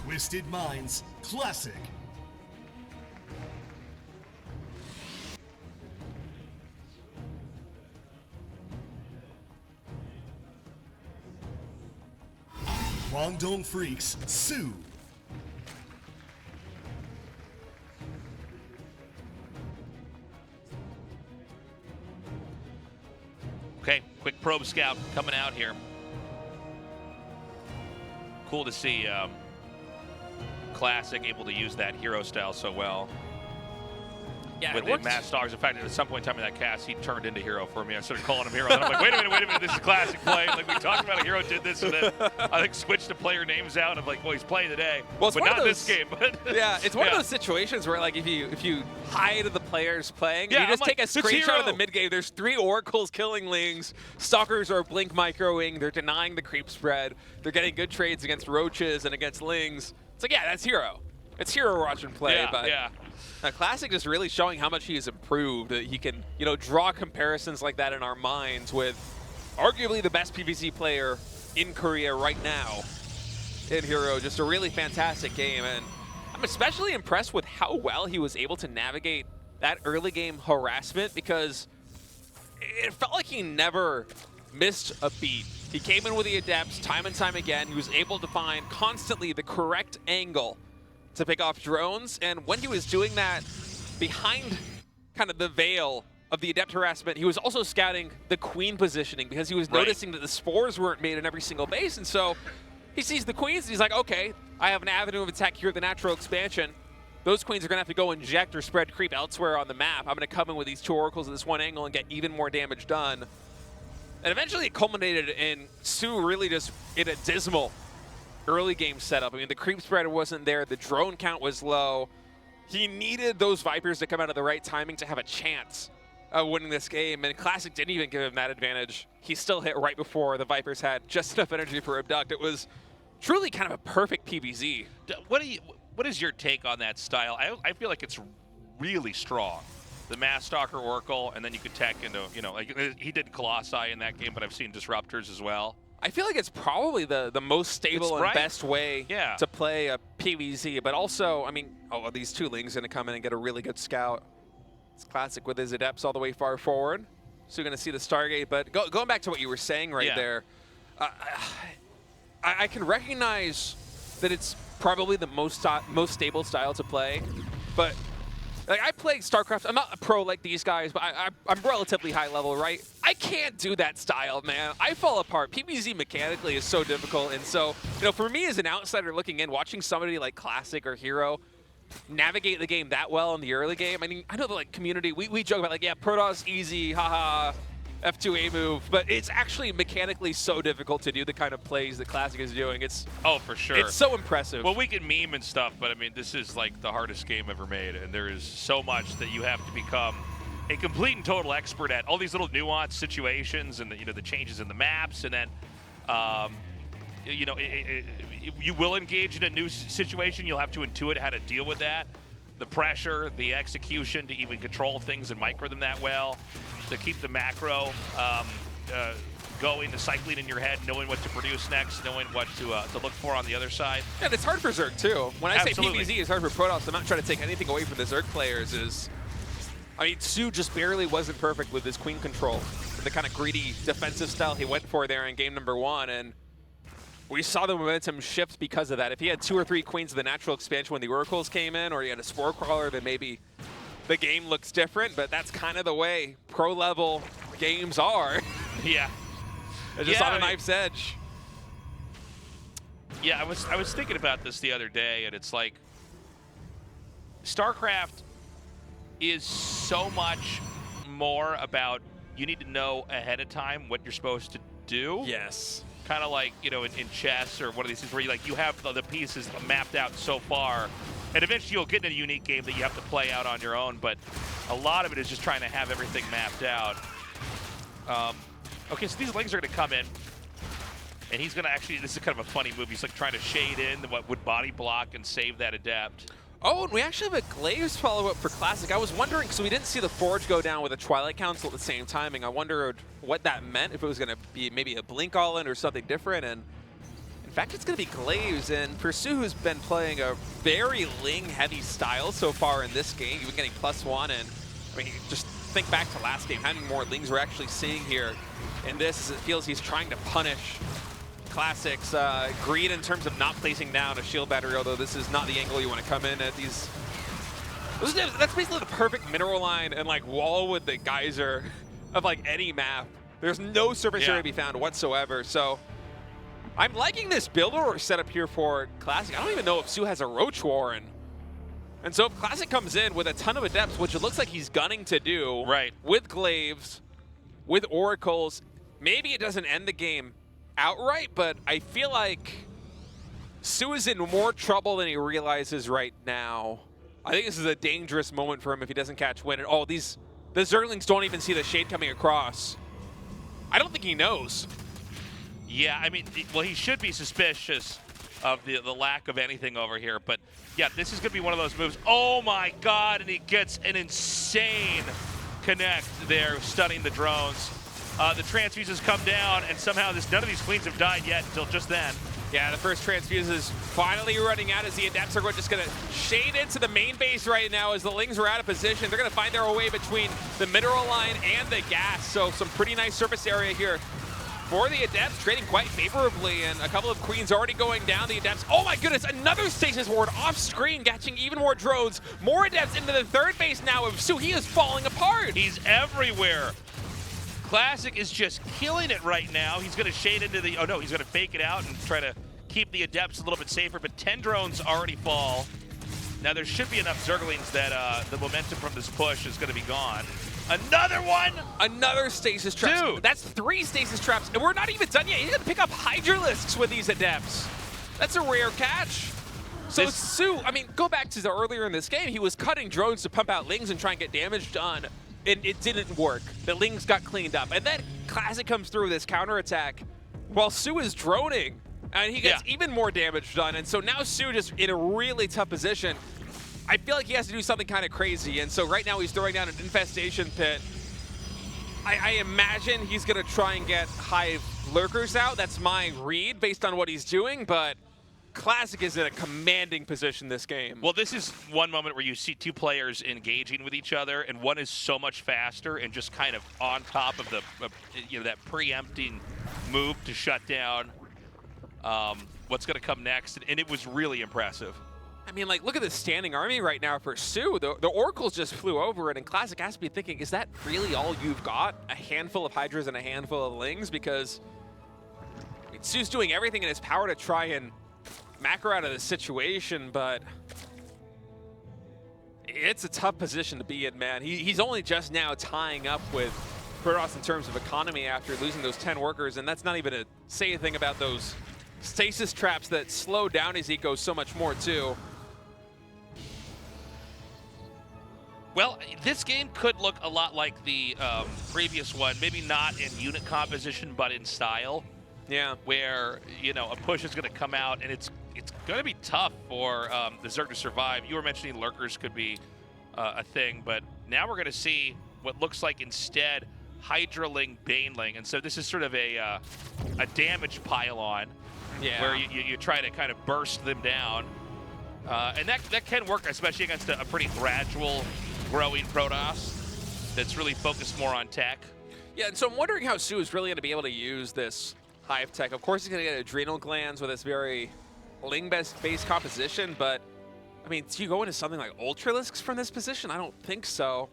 Twisted Minds Classic. Guangdong Freaks Su. Okay, quick probe scout coming out here. Cool to see Classic able to use that hero style so well. Yeah, with the Mass Stars. In fact, at some point in time in that cast, he turned into hero for me. I started calling him hero. And I'm like, wait a minute, this is Classic play. Like, we talked about a hero did this, and then I think switched the player names out. I'm like, well, he's playing today. Well, it's but not this game. But yeah, it's one of those situations where, like, if you hide the players playing, you just take a screenshot of the mid game. There's 3 Oracles killing Lings. Stalkers are blink microing. They're denying the creep spread. They're getting good trades against Roaches and against Lings. It's like, yeah, that's hero. It's hero watching play. Classic is really showing how much he has improved. He can, draw comparisons like that in our minds with arguably the best PvZ player in Korea right now in Hero. Just a really fantastic game, and I'm especially impressed with how well he was able to navigate that early game harassment, because it felt like he never missed a beat. He came in with the adepts time and time again. He was able to find constantly the correct angle to pick off drones. And when he was doing that behind kind of the veil of the adept harassment, he was also scouting the queen positioning because he was noticing that the spores weren't made in every single base. And so he sees the queens and he's like, okay, I have an avenue of attack here at the natural expansion. Those queens are going to have to go inject or spread creep elsewhere on the map. I'm going to come in with these 2 oracles at this one angle and get even more damage done. And eventually it culminated in Su really just in a dismal early game setup. I mean, the creep spread wasn't there. The drone count was low. He needed those Vipers to come out at the right timing to have a chance of winning this game. And Classic didn't even give him that advantage. He still hit right before the Vipers had just enough energy for Abduct. It was truly kind of a perfect PvZ. What is your take on that style? I feel like it's really strong. The Mass Stalker Oracle, and then you could tech into, you know, like he did Colossi in that game, but I've seen Disruptors as well. I feel like it's probably the most stable and best way to play a PvZ, but also, I mean, these 2 Lings going to come in and get a really good scout. It's Classic with his adepts all the way far forward. So you're going to see the Stargate, but going back to what you were saying there, I can recognize that it's probably the most stable style to play, but like I play StarCraft. I'm not a pro like these guys, but I'm relatively high level, right? I can't do that style, man. I fall apart. PvZ mechanically is so difficult, and so, you know, for me as an outsider looking in, watching somebody like Classic or Hero navigate the game that well in the early game. I mean, I know the like community, we joke about like, yeah, Protoss easy, haha, F2A move, but it's actually mechanically so difficult to do the kind of plays that Classic is doing. It's for sure. It's so impressive. Well, we can meme and stuff, but I mean, this is like the hardest game ever made, and there is so much that you have to become a complete and total expert at. All these little nuanced situations, and the changes in the maps, and then you will engage in a new situation. You'll have to intuit how to deal with that. The pressure, the execution to even control things and micro them that well, to keep the macro going, the cycling in your head, knowing what to produce next, knowing what to look for on the other side. And it's hard for Zerg too. When I say PvZ is hard for Protoss, I'm not trying to take anything away from the Zerg players. I mean, Su just barely wasn't perfect with his queen control. The kind of greedy defensive style he went for there in game number 1, and we saw the momentum shift because of that. If he had 2 or 3 queens of the natural expansion when the oracles came in, or he had a spore crawler, then maybe the game looks different, but that's kind of the way pro level games are. Yeah. It's just on a knife's edge. Yeah, I was thinking about this the other day, and it's like StarCraft is so much more about you need to know ahead of time what you're supposed to do. Yes. Kind of like, you know, in chess or one of these things where you have the pieces mapped out so far, and eventually you'll get in a unique game that you have to play out on your own, but a lot of it is just trying to have everything mapped out. Okay, so these Lings are going to come in, and he's going to actually, this is kind of a funny move, he's like trying to shade in what would body block and save that adept. Oh, and we actually have a Glaives follow-up for Classic. I was wondering, so we didn't see the Forge go down with a Twilight Council at the same timing. I wondered what that meant, if it was going to be maybe a Blink all-in or something different, and in fact, it's going to be Glaives, and for Su, who's been playing a very Ling-heavy style so far in this game, even getting +1, and I mean, just think back to last game, how many more Lings we're actually seeing here in this, as it feels he's trying to punish Classic's greed in terms of not placing down a shield battery, although this is not the angle you want to come in at these. That's basically the perfect mineral line and like wall with the geyser of like any map. There's no surface area to be found whatsoever, so I'm liking this build order setup here for Classic. I don't even know if Su has a Roach Warren. And so if Classic comes in with a ton of adepts, which it looks like he's gunning to do, with Glaives, with Oracles, maybe it doesn't end the game outright, but I feel like Su is in more trouble than he realizes right now. I think this is a dangerous moment for him if he doesn't catch wind. Oh, the Zerglings don't even see the shade coming across. I don't think he knows. Yeah, I mean, well, he should be suspicious of the lack of anything over here, but yeah, this is going to be one of those moves. Oh my God, and he gets an insane connect there, stunning the drones. The transfuses come down, and somehow none of these queens have died yet until just then. Yeah, the first transfuse is finally running out as the adepts are just going to shade into the main base right now as the Lings are out of position. They're going to find their way between the mineral line and the gas, so some pretty nice surface area here for the Adepts, trading quite favorably, and a couple of Queens already going down. The Adepts, oh my goodness, another Stasis Ward off screen, catching even more drones. More Adepts into the third base now of Su. He is falling apart. He's everywhere. Classic is just killing it right now. He's going to shade into the, oh no, he's going to fake it out and try to keep the Adepts a little bit safer, but 10 drones already fall. Now there should be enough Zerglings that the momentum from this push is going to be gone. Another one! Another stasis trap. Dude! That's 3 stasis traps, and we're not even done yet. He's gonna pick up Hydralisks with these Adepts. That's a rare catch. So Su, I mean, go back to the earlier in this game, he was cutting drones to pump out Lings and try and get damage done, and it didn't work. The Lings got cleaned up, and then Classic comes through with this counterattack while Su is droning, and he gets even more damage done, and so now Su just in a really tough position. I feel like he has to do something kind of crazy, and so right now he's throwing down an infestation pit. I imagine he's going to try and get Hive Lurkers out. That's my read based on what he's doing, but Classic is in a commanding position this game. Well, this is one moment where you see 2 players engaging with each other, and one is so much faster and just kind of on top of the, you know, that preempting move to shut down what's going to come next, and it was really impressive. I mean, like, look at the standing army right now for Su. The Oracles just flew over it, and Classic has to be thinking, is that really all you've got? A handful of Hydras and a handful of Lings? Because I mean, Su's doing everything in his power to try and macro out of the situation, but it's a tough position to be in, man. He's only just now tying up with Protoss in terms of economy after losing those 10 workers, and that's not even to say anything about those stasis traps that slow down his eco so much more, too. Well, this game could look a lot like the previous one, maybe not in unit composition, but in style. Yeah. Where, you know, a push is going to come out, and it's going to be tough for the Zerg to survive. You were mentioning Lurkers could be a thing, but now we're going to see what looks like instead Hydraling, Baneling, and so this is sort of a damage pylon. Yeah. Where you try to kind of burst them down. And that can work, especially against a pretty gradual growing Protoss that's really focused more on tech. Yeah, and so I'm wondering how Su is really going to be able to use this Hive tech. Of course, he's going to get adrenal glands with this very Ling-based composition, but I mean, do you go into something like Ultralisks from this position? I don't think so.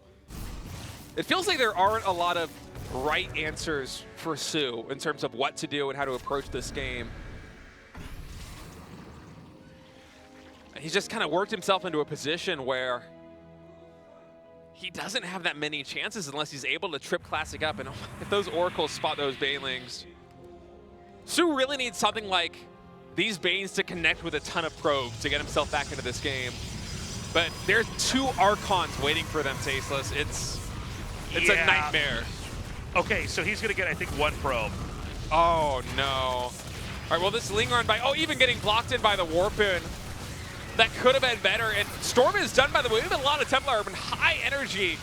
It feels like there aren't a lot of right answers for Su in terms of what to do and how to approach this game. He's just kind of worked himself into a position where he doesn't have that many chances unless he's able to trip Classic up. And if those Oracles spot those Banelings, Su really needs something like these Banes to connect with a ton of probes to get himself back into this game. But there's 2 Archons waiting for them, Tasteless. It's a nightmare. Okay, so he's going to get, I think, 1 probe. Oh, no. All right, well, this Ling run by, oh, even getting blocked in by the Warpin. That could have been better, and Storm is done, by the way. We have a lot of Templar Urban, high energy,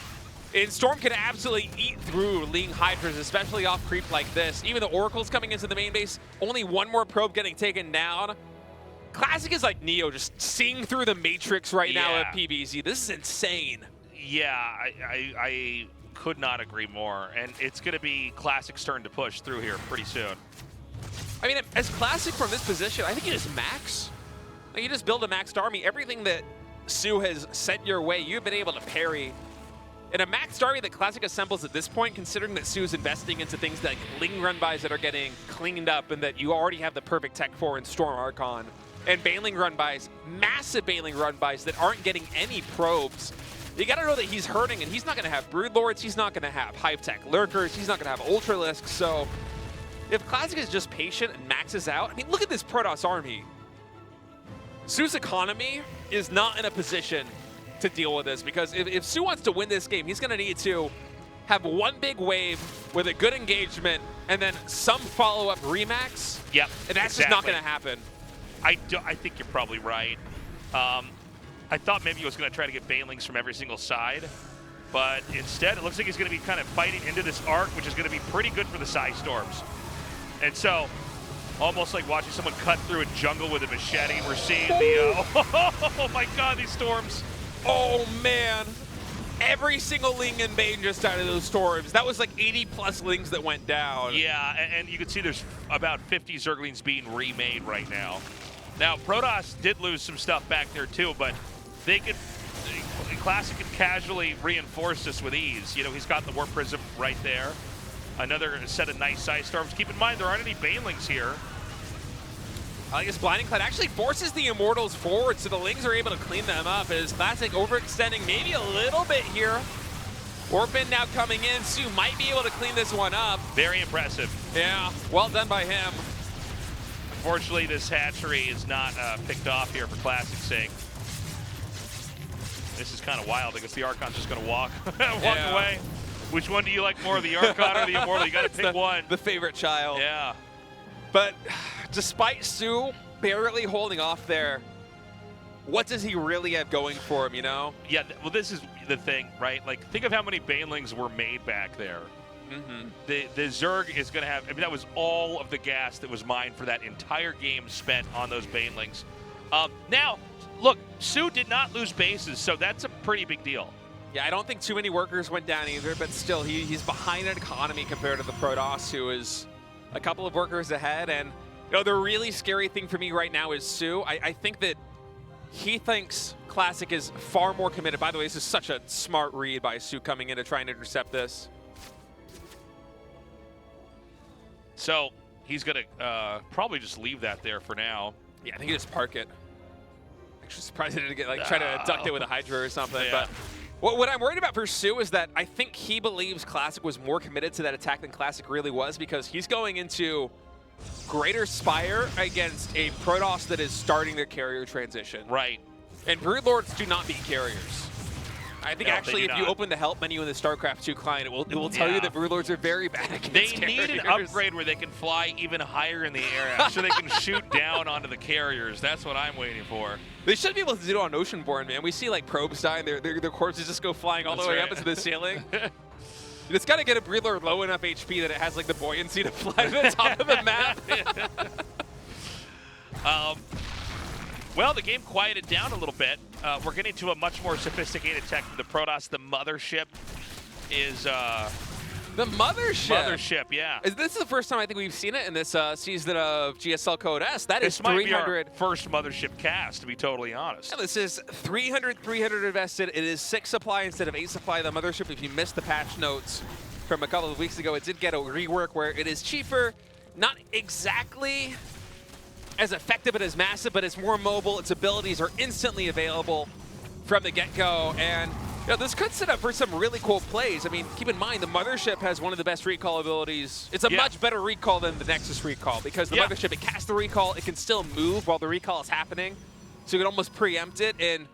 and Storm can absolutely eat through Ling Hydras, especially off creep like this. Even the Oracle's coming into the main base, only 1 more probe getting taken down. Classic is like Neo, just seeing through the Matrix right now at PBZ. This is insane. Yeah, I could not agree more, and it's going to be Classic's turn to push through here pretty soon. I mean, as Classic from this position, I think you just max. Like, you just build a maxed army. Everything that Su has sent your way, you've been able to parry. And a maxed army that Classic assembles at this point, considering that Su's investing into things like Ling run-bys that are getting cleaned up and that you already have the perfect tech for in Storm Archon, and Baneling run-bys, massive Baneling run-bys that aren't getting any probes. You gotta know that he's hurting, and he's not gonna have Broodlords, he's not gonna have Hive Tech Lurkers, he's not gonna have Ultralisks, so if Classic is just patient and maxes out, I mean, look at this Protoss army. Su's economy is not in a position to deal with this, because if Su wants to win this game, he's gonna need to have 1 big wave with a good engagement and then some follow-up remax. Yep, and that's just not gonna happen. I think you're probably right. I thought maybe he was going to try to get Banelings from every single side, but instead it looks like he's going to be kind of fighting into this arc, which is going to be pretty good for the Psy Storms. And so, almost like watching someone cut through a jungle with a machete, we're seeing the, oh my God, these Storms. Oh man. every single Ling and Bane just out of those storms. That was like 80+ Lings that went down. Yeah, and you can see there's about 50 Zerglings being remade right now. Now, Protoss did lose some stuff back there too, but they could, Classic could casually reinforce this with ease. You know, he's got the Warp Prism right there. Another set of nice Ice Storms. Keep in mind, there aren't any Banelings here. I guess Blinding Cloud actually forces the Immortals forward, so the Lings are able to clean them up as Classic overextending maybe a little bit here. Orphan now coming in. Su might be able to clean this one up. Very impressive. Yeah, well done by him. Unfortunately, this hatchery is not picked off here for Classic's sake. This is kind of wild. I guess the Archon's just going to walk away. Which one do you like more, the Archon or the Immortal? You got to pick one. The favorite child. Yeah. But despite Su barely holding off there, what does he really have going for him, you know? Yeah, well, this is the thing, right? Like, think of how many Banelings were made back there. Mm-hmm. The Zerg is going to have, I mean, that was all of the gas that was mined for that entire game spent on those Banelings. Now, look, Su did not lose bases, so that's a pretty big deal. Yeah, I don't think too many workers went down either, but still, he's behind an economy compared to the Protoss, who is a couple of workers ahead. And, you know, the really scary thing for me right now is Su. I think that he thinks Classic is far more committed. By the way, this is such a smart read by Su coming in to try and intercept this. So he's going to probably just leave that there for now. Yeah, I think he just park it. Actually surprised he didn't get, like, try to abduct it with a Hydra or something. Yeah. But what I'm worried about for Su is that I think he believes Classic was more committed to that attack than Classic really was, because he's going into Greater Spire against a Protoss that is starting their carrier transition. Right. And Broodlords do not beat carriers. I think actually if you open the help menu in the StarCraft 2 client, it will tell you that Broodlords are very bad against They carriers. need an upgrade where they can fly even higher in the air so they can shoot down onto the carriers. That's what I'm waiting for. They should be able to do it on Oceanborn, man. We see like probes die and their corpses just go flying all the way up into the ceiling. It's got to get a Broodlord low enough HP that it has like the buoyancy to fly to the top of the map. Well, the game quieted down a little bit. We're getting to a much more sophisticated tech for the Protoss. The mothership is... the mothership? Mothership, yeah. This is the first time I think we've seen it in this season of GSL Code S. That is this might 300. be our first mothership cast, to be totally honest. Yeah, this is 300 invested. It is 6 supply instead of 8 supply. The mothership, if you missed the patch notes from a couple of weeks ago, it did get a rework where it is cheaper, not exactly as effective and as massive, but it's more mobile. Its abilities are instantly available from the get-go, and you know, this could set up for some really cool plays. I mean, keep in mind, the Mothership has one of the best recall abilities. It's a much better recall than the Nexus recall, because the Mothership, it casts the recall, it can still move while the recall is happening, so you can almost preempt it. And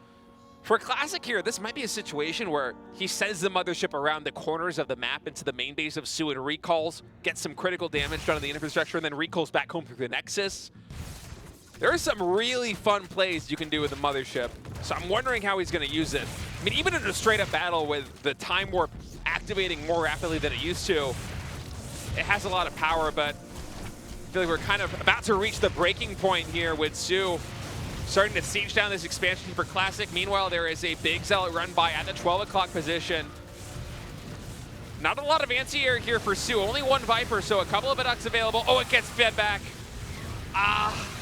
for Classic here, this might be a situation where he sends the Mothership around the corners of the map into the main base of Su and recalls, gets some critical damage done on the infrastructure, and then recalls back home through the Nexus. There are some really fun plays you can do with the Mothership, so I'm wondering how he's going to use it. I mean, even in a straight-up battle with the Time Warp activating more rapidly than it used to, it has a lot of power, but I feel like we're kind of about to reach the breaking point here with Su starting to siege down this expansion for Classic. Meanwhile, there is a big Zealot run by at the 12 o'clock position. Not a lot of anti-air here for Su, only one Viper, so a couple of Abducts available. Oh, it gets fed back.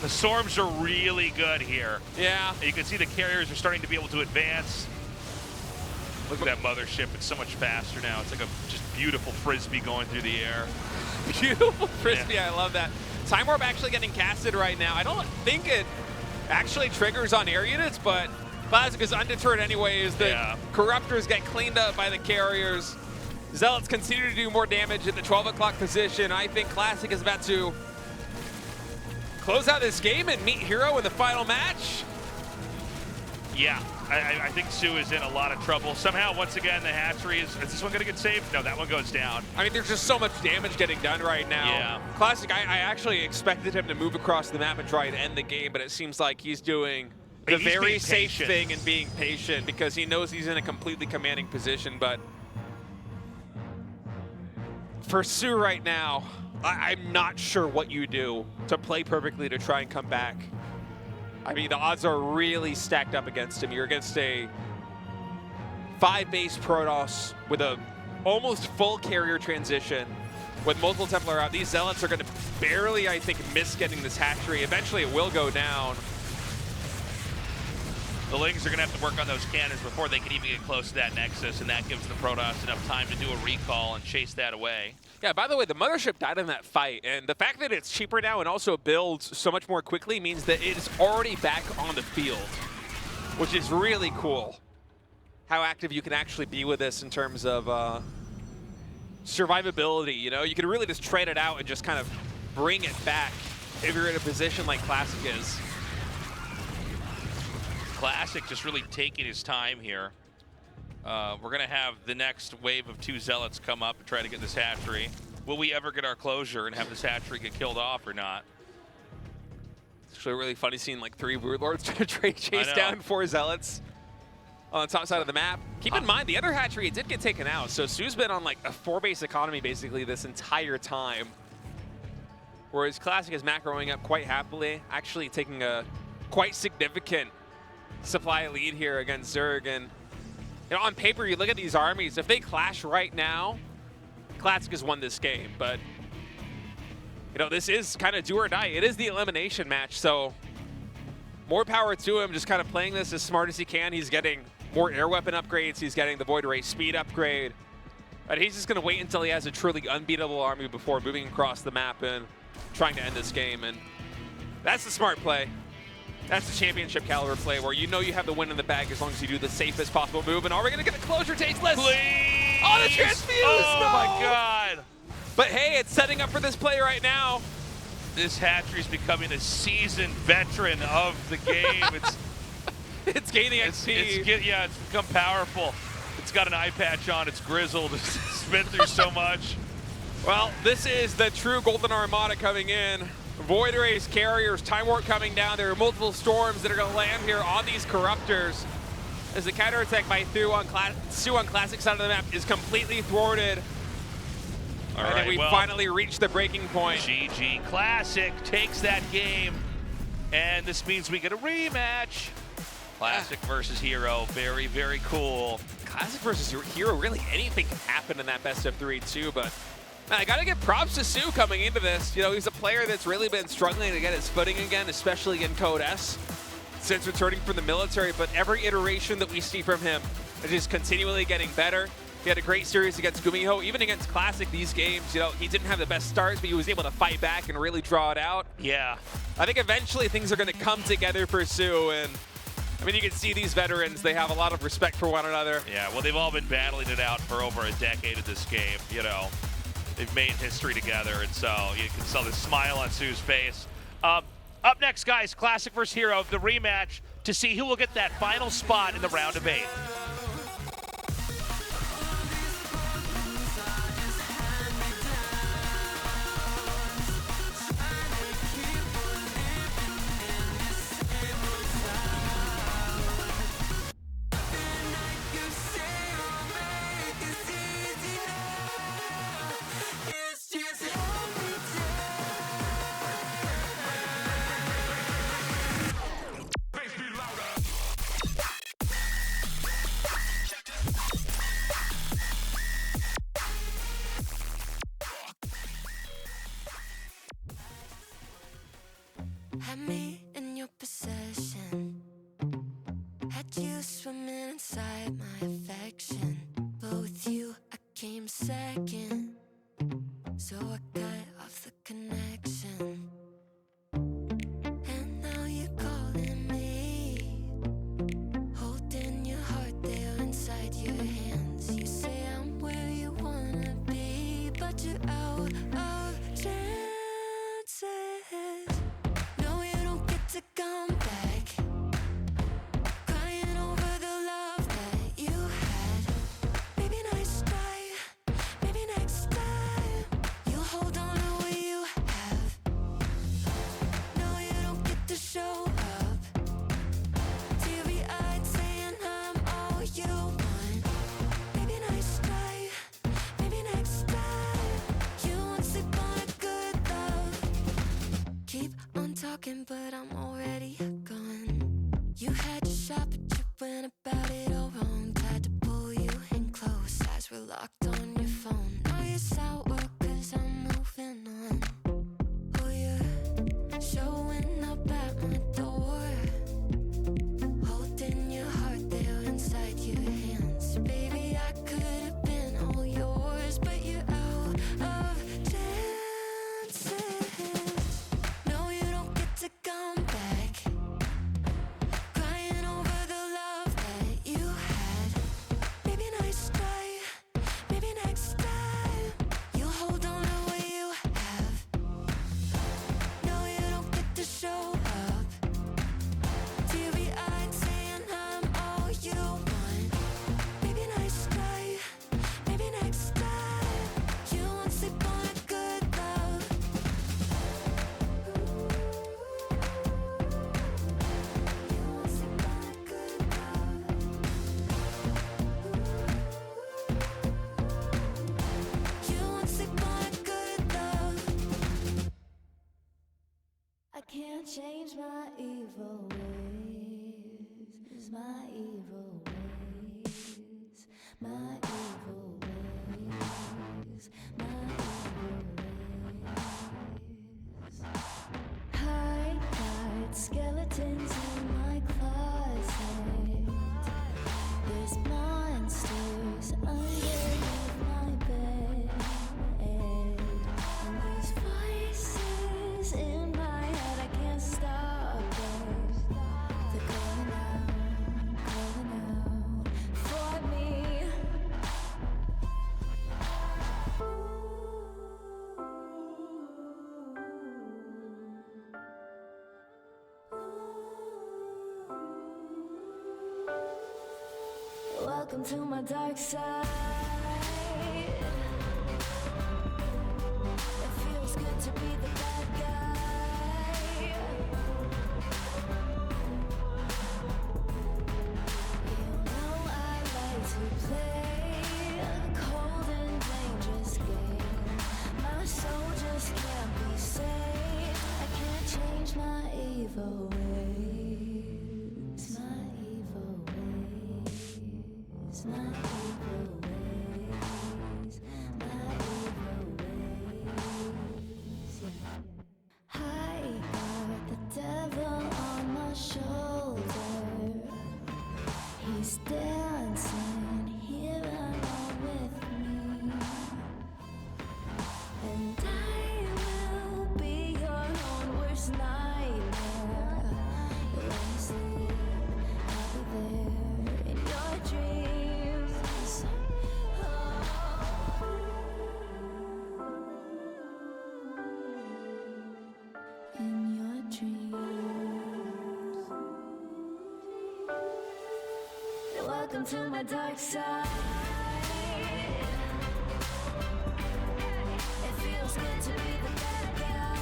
The storms are really good here. Yeah. You can see the carriers are starting to be able to advance. Look at that Mothership. It's so much faster now. It's like a just beautiful frisbee going through the air. Beautiful frisbee. I love that. Time Warp actually getting casted right now. I don't think it actually triggers on air units, but Classic is undeterred anyways. The Corruptors get cleaned up by the carriers. Zealots continue to do more damage at the 12 o'clock position. I think Classic is about to close out this game and meet Hero in the final match. Yeah, I think Su is in a lot of trouble. Somehow, once again, the hatchery is this one going to get saved? No, that one goes down. I mean, there's just so much damage getting done right now. Yeah. Classic, I actually expected him to move across the map and try and end the game, but it seems like he's doing the very safe thing and being patient because he knows he's in a completely commanding position. But for Su right now, I'm not sure what you do to play perfectly to try and come back. I mean, the odds are really stacked up against him. You're against a 5 base Protoss with a almost full carrier transition. With multiple Templar out, these Zealots are going to barely, I think, miss getting this hatchery. Eventually it will go down. The Lings are going to have to work on those cannons before they can even get close to that Nexus, and that gives the Protoss enough time to do a recall and chase that away. Yeah, by the way, the Mothership died in that fight, and the fact that it's cheaper now and also builds so much more quickly means that it is already back on the field, which is really cool. How active you can actually be with this in terms of survivability, you know? You can really just trade it out and just kind of bring it back if you're in a position like Classic is. Classic just really taking his time here. We're going to have the next wave of 2 Zealots come up and try to get this hatchery. Will we ever get our closure and have this hatchery get killed off or not? It's actually really funny seeing like 3 Broodlords trying to chase down 4 Zealots on the top side of the map. Keep in mind, the other hatchery, it did get taken out, so Su's been on like a 4-base economy basically this entire time. Whereas Classic is macroing up quite happily, actually taking a quite significant supply lead here against Zerg. And you know, on paper, you look at these armies, if they clash right now, Classic has won this game. But you know, this is kind of do or die. It is the elimination match, so more power to him, just kind of playing this as smart as he can. He's getting more air weapon upgrades. He's getting the Void Ray speed upgrade. But he's just going to wait until he has a truly unbeatable army before moving across the map and trying to end this game. And that's the smart play. That's the championship caliber play where you know you have the win in the bag as long as you do the safest possible move. And are we going to get a closure tasteless? Please! Oh, the transfuse! Oh, no! my God! But hey, it's setting up for this play right now. This hatchery is becoming a seasoned veteran of the game. It's gaining XP. Yeah, it's become powerful. It's got an eye patch on. It's grizzled. It's been through so much. Well, this is the true Golden Armada coming in. Void Rays, carriers, Time Warp coming down. There are multiple storms that are going to land here on these Corruptors. As the counterattack by Su on Classic side of the map is completely thwarted. All and right, then we finally reached the breaking point. GG Classic takes that game. And this means we get a rematch. Classic versus Hero. Very, very cool. Classic versus Hero, really anything can happen in that best of 3 too, but man, I gotta give props to Su coming into this. You know, he's a player that's really been struggling to get his footing again, especially in Code S since returning from the military, but every iteration that we see from him is just continually getting better. He had a great series against GuMiho. Even against Classic, these games, you know, he didn't have the best starts, but he was able to fight back and really draw it out. Yeah. I think eventually things are going to come together for Su, and I mean, you can see these veterans, they have a lot of respect for one another. Yeah, well, they've all been battling it out for over a decade of this game, you know. They've made history together, and so you can see the smile on Su's face. Up next, guys, Classic vs. Hero, the rematch to see who will get that final spot in the round of 8. Had me in your possession. Had you swimming inside my affection. But with you, I came second. So I cut off the connection. And now you're calling me. Holding your heart there inside your hands. You say I'm where you wanna be. But you're out of chances. To come back, crying over the love that you had. Maybe nice try, maybe next time you'll hold on to what you have. No, you don't get to show up, teary-eyed saying I'm all you want. Maybe nice try, maybe next time you won't sleep on a good love. Keep on talking, but I'm already gone. You had your shot, but you went about it all wrong. Tried to pull you change my evil ways, my evil ways, my evil ways, my evil ways. Hide skeletons in my closet. There's monsters underneath my bed, and these voices in my head, I can't stop them. They're calling out for me. Welcome to my dark side. It feels good to be the bad guy. You know I like to play a cold and dangerous game. My soul just can't be saved. I can't change my evil ways. My evil ways. My evil ways. My evil ways. I got the devil on my shoulder. He's dancing here along with me, and I will be your own worst nightmare. When you sleep, I'll be there in your dreams. In your dreams. Welcome to my dark side. It feels good to be the bad guy.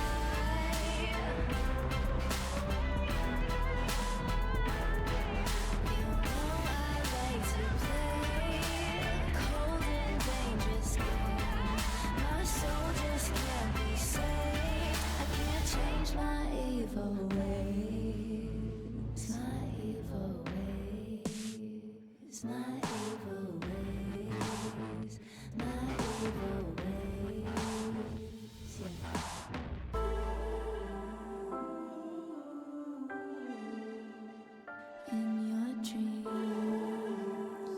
You know I like to play a cold and dangerous game. My soul just can't be saved. I can't change my evil ways. My evil ways. My evil ways. My evil ways. In your dreams.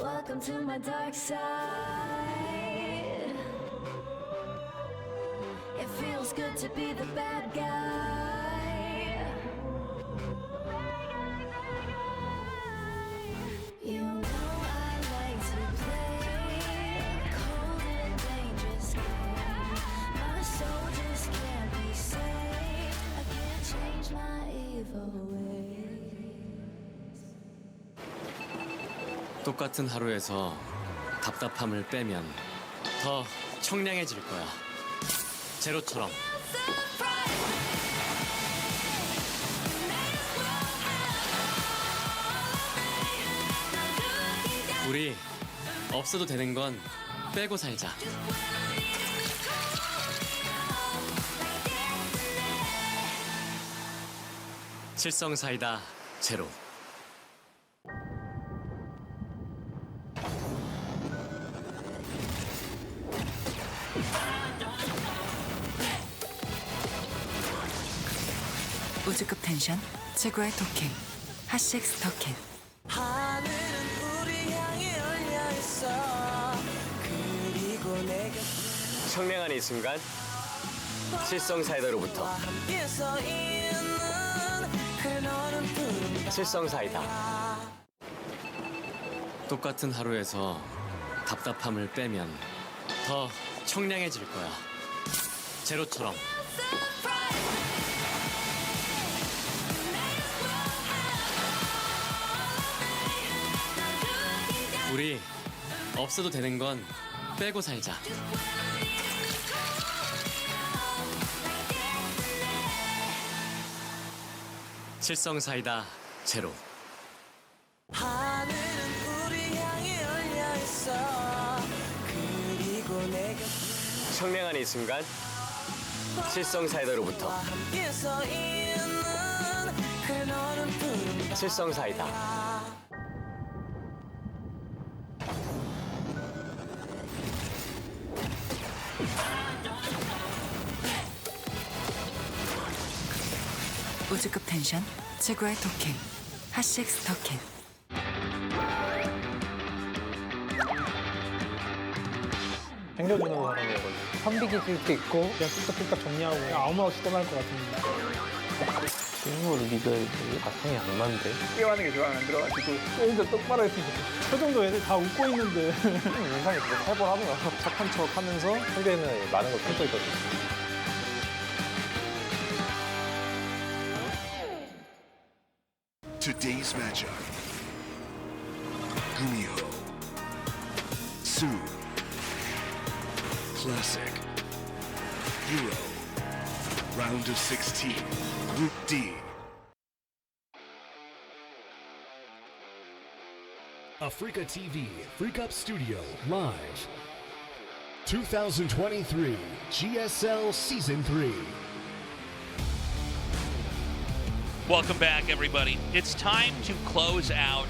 Welcome to my dark side. It feels good to be the bad guy. You know I like to play a cold and dangerous game. My soul just can't be saved. I can't change my evil ways. 똑같은 하루에서 답답함을 빼면 더 청량해질 거야. 제로처럼. 우리 없어도 되는 건 빼고 살자. 칠성 사이다 제로. 우주급 텐션 최고의 토킹 핫식스 터킨. 하늘은 우리 향해 열려 있어. 그리고 내가 청량한 이 순간 칠성 사이다로부터. 함께 서 있는 그너는 푸른 칠성 사이다. 똑같은 하루에서 답답함을 빼면 더 청량해질 거야. 제로처럼. 우리 없어도 되는 건 빼고 살자. 칠성 사이다 제로. 하늘은 우리 향해 열려 있어. 그리고 내가 청량한 이 순간 칠성 사이다로부터 함께서 있는 그 너를 부른다. 칠성 사이다. 우주급 텐션 최고의 토킹 핫식스 토킹. 챙겨주는 사람이 거지. 선비기 쓸수 있고 그냥 뚝딱뚝딱 정리하고 그냥 아무 말 없이 떠날 것 같은데. 게임으로 리더의 바탕이 안 맞는데? 게임하는 게 좋아 안 들어가지고 게임도 똑바로 했으면 좋겠어. 표정도 애들 다 웃고 있는데 인상이 되게 살벌하더라. 착한 척 하면서 상대는 많은 걸 참고 있거든. Today's matchup. GuMiho. Su. Classic. Hero. Round of 16. Group D. Africa TV, Freak Up Studio, live. 2023 GSL Season 3. Welcome back, everybody. It's time to close out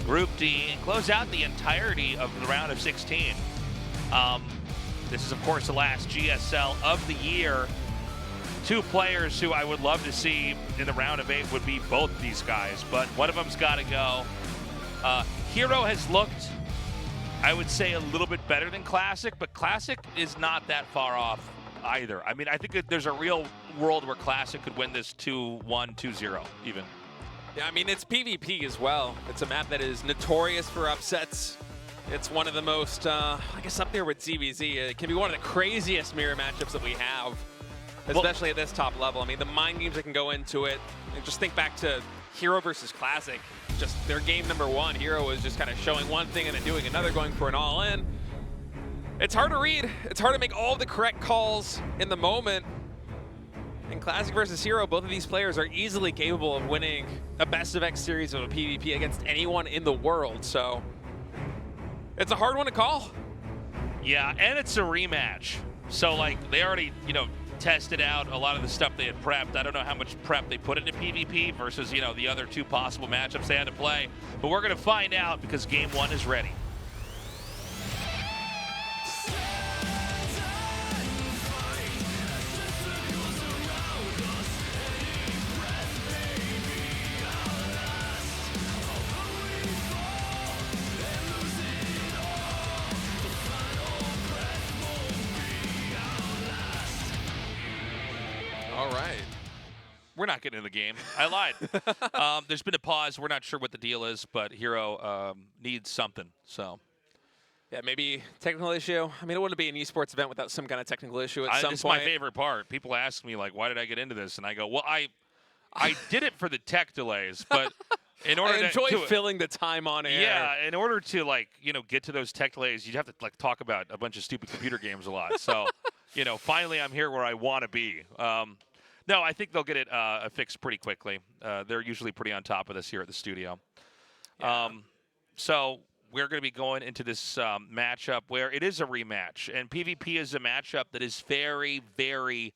Group D and close out the entirety of the round of 16. This is, of course, the last GSL of the year. Two players who I would love to see in the round of 8 would be both these guys, but one of them's got to go. Hero has looked, I would say, a little bit better than Classic, but Classic is not that far off either. I mean, I think that there's a real world where Classic could win this 2-1, 2-0 even. Yeah, I mean, it's PvP as well. It's a map that is notorious for upsets. It's one of the most, I guess up there with ZVZ. It can be one of the craziest mirror matchups that we have, especially at this top level. I mean, the mind games that can go into it. And just think back to Hero versus Classic. Just their game number 1, Hero was just kind of showing one thing and then doing another, going for an all-in. It's hard to read. It's hard to make all the correct calls in the moment. In Classic versus Hero, both of these players are easily capable of winning a best of X series of a PvP against anyone in the world, so it's a hard one to call. Yeah, and it's a rematch. So, like, they already, tested out a lot of the stuff they had prepped. I don't know how much prep they put into PvP versus, the other two possible matchups they had to play. But we're going to find out because Game 1 is ready. All right. We're not getting in the game. I lied. There's been a pause. We're not sure what the deal is, but Hero needs something. So, yeah, maybe technical issue. I mean, it wouldn't be an esports event without some kind of technical issue at some point. It's my favorite part. People ask me, like, why did I get into this? And I go, well, I did it for the tech delays, but in order I enjoy to filling the time on air. Yeah, in order to, like, get to those tech delays, you'd have to, like, talk about a bunch of stupid computer games a lot. So, finally I'm here where I want to be. No, I think they'll get it fixed pretty quickly. They're usually pretty on top of this here at the studio. Yeah. So we're going to be going into this matchup where it is a rematch. And PvP is a matchup that is very, very...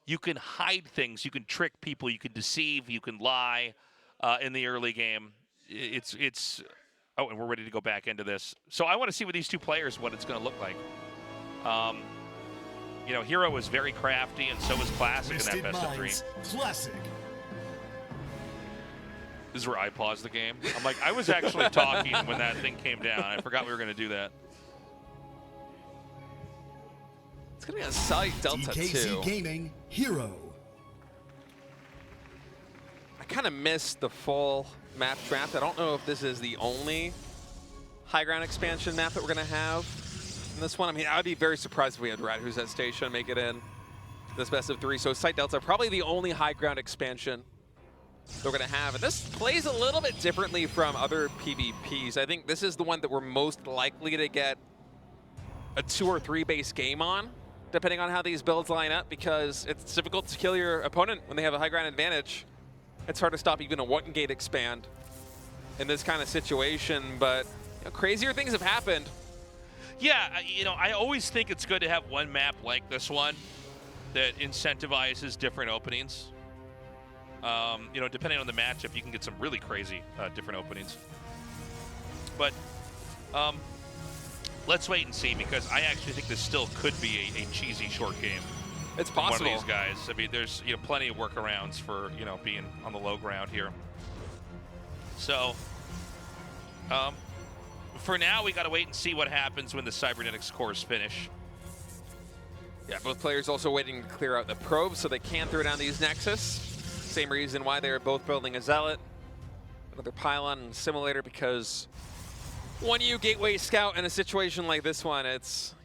you can hide things. You can trick people. You can deceive. You can lie in the early game. It's oh, and we're ready to go back into this. So I want to see with these two players what it's going to look like. Hero was very crafty, and so was Classic in that best of 3. Classic. This is where I paused the game. I'm like, I was actually talking when that thing came down. I forgot we were going to do that. It's going to be a slight delta, DKZ too. Gaming, Hero. I kind of missed the full map draft. I don't know if this is the only high ground expansion map that we're going to have. This one, I mean, I'd be very surprised if we had Rat Who's at Station make it in this best of 3. So Site Delta, probably the only high ground expansion they're going to have. And this plays a little bit differently from other PvPs. I think this is the one that we're most likely to get a 2 or 3 base game on, depending on how these builds line up, because it's difficult to kill your opponent when they have a high ground advantage. It's hard to stop even a 1-gate expand in this kind of situation, but crazier things have happened. Yeah, you know, I always think it's good to have one map like this one that incentivizes different openings. You know, depending on the matchup, you can get some really crazy different openings. But let's wait and see, because I actually think this still could be a cheesy short game. It's possible. One of these guys. I mean, there's plenty of workarounds for being on the low ground here. So, for now, we got to wait and see what happens when the cybernetics cores finish. Yeah, both players also waiting to clear out the probes so they can throw down these Nexus. Same reason why they're both building a Zealot. Another pylon and simulator, because when you Gateway Scout in a situation like this one,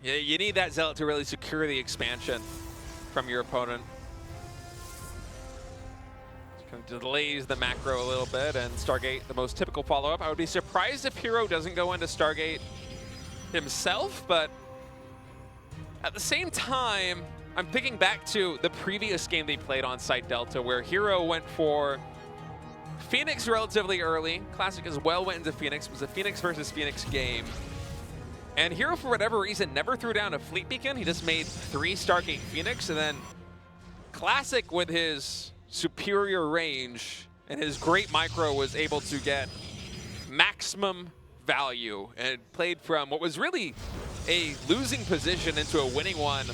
you need that Zealot to really secure the expansion from your opponent. Kind of delays the macro a little bit, and Stargate, the most typical follow-up. I would be surprised if Hero doesn't go into Stargate himself, but at the same time, I'm thinking back to the previous game they played on Site Delta, where Hero went for Phoenix relatively early. Classic as well went into Phoenix. It was a Phoenix versus Phoenix game. And Hero, for whatever reason, never threw down a Fleet Beacon. He just made 3 Stargate Phoenix, and then Classic, with his superior range and his great micro, was able to get maximum value and played from what was really a losing position into a winning one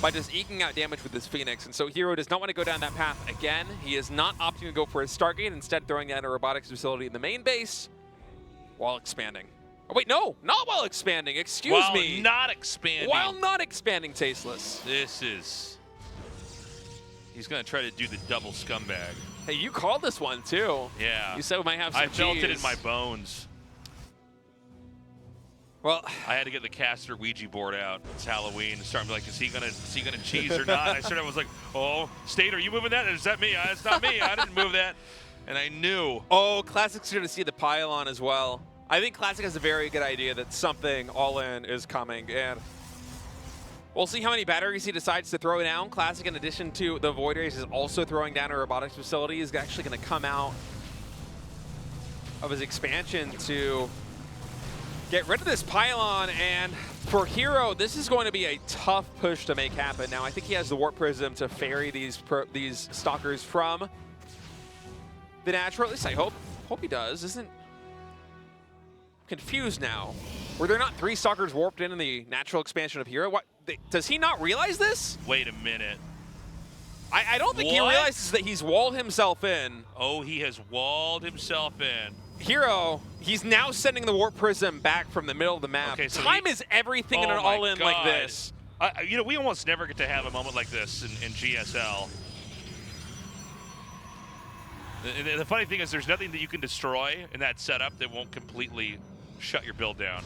by just eking out damage with his Phoenix. And so Hero does not want to go down that path again. He is not opting to go for his Stargate, instead throwing down a robotics facility in the main base while expanding. Oh, wait, no, not while expanding. Excuse me. While not expanding. While not expanding, Tasteless. This is... He's going to try to do the double scumbag. Hey, you called this one, too. Yeah. You said we might have some I felt it in Gs. my bones. Well, I had to get the caster Ouija board out. It's Halloween. Starting to be like, is he gonna cheese or not? I started. I was like, oh, State, are you moving that? Is that me? It's not me. I didn't move that. And I knew. Oh, Classic's going to see the pylon as well. I think Classic has a very good idea that something all-in is coming, and we'll see how many batteries he decides to throw down. Classic, in addition to the Void Rays, is also throwing down a robotics facility. He's actually going to come out of his expansion to get rid of this pylon, and for Hero, this is going to be a tough push to make happen. Now, I think he has the Warp Prism to ferry these Stalkers from the natural. At least I hope he does. Isn't confused now. Were there not 3 Stalkers warped in the natural expansion of Hero? What? Does he not realize this? Wait a minute. I don't think he realizes that he's walled himself in. Oh, he has walled himself in. Hero, he's now sending the Warp Prism back from the middle of the map. Okay, so time is everything in an all-in like this. You know, we almost never get to have a moment like this in GSL. The funny thing is, there's nothing that you can destroy in that setup that won't completely shut your build down.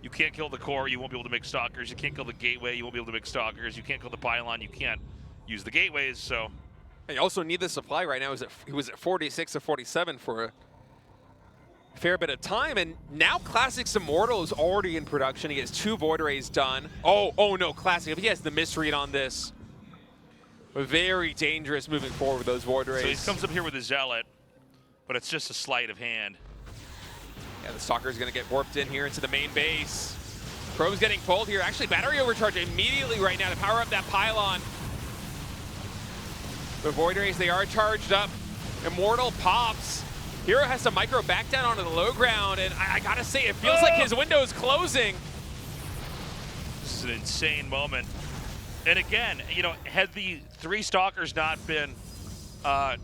You can't kill the core, you won't be able to make Stalkers. You can't kill the gateway, you won't be able to make Stalkers. You can't kill the pylon, you can't use the gateways, so. And you also need the supply right now. He was at 46 or 47 for a fair bit of time, and now Classic's Immortal is already in production. He has 2 Void Rays done. Oh no, Classic, if he has the misread on this, very dangerous moving forward with those Void Rays. So he comes up here with a Zealot, but it's just a sleight of hand. Yeah, the Stalker's going to get warped in here into the main base. Probe's getting pulled here. Actually, battery overcharge immediately right now to power up that pylon. The Void Rays, they are charged up. Immortal pops. Hero has to micro back down onto the low ground, and I gotta say, it feels like his window is closing. This is an insane moment. And again, you know, had the 3 Stalkers not been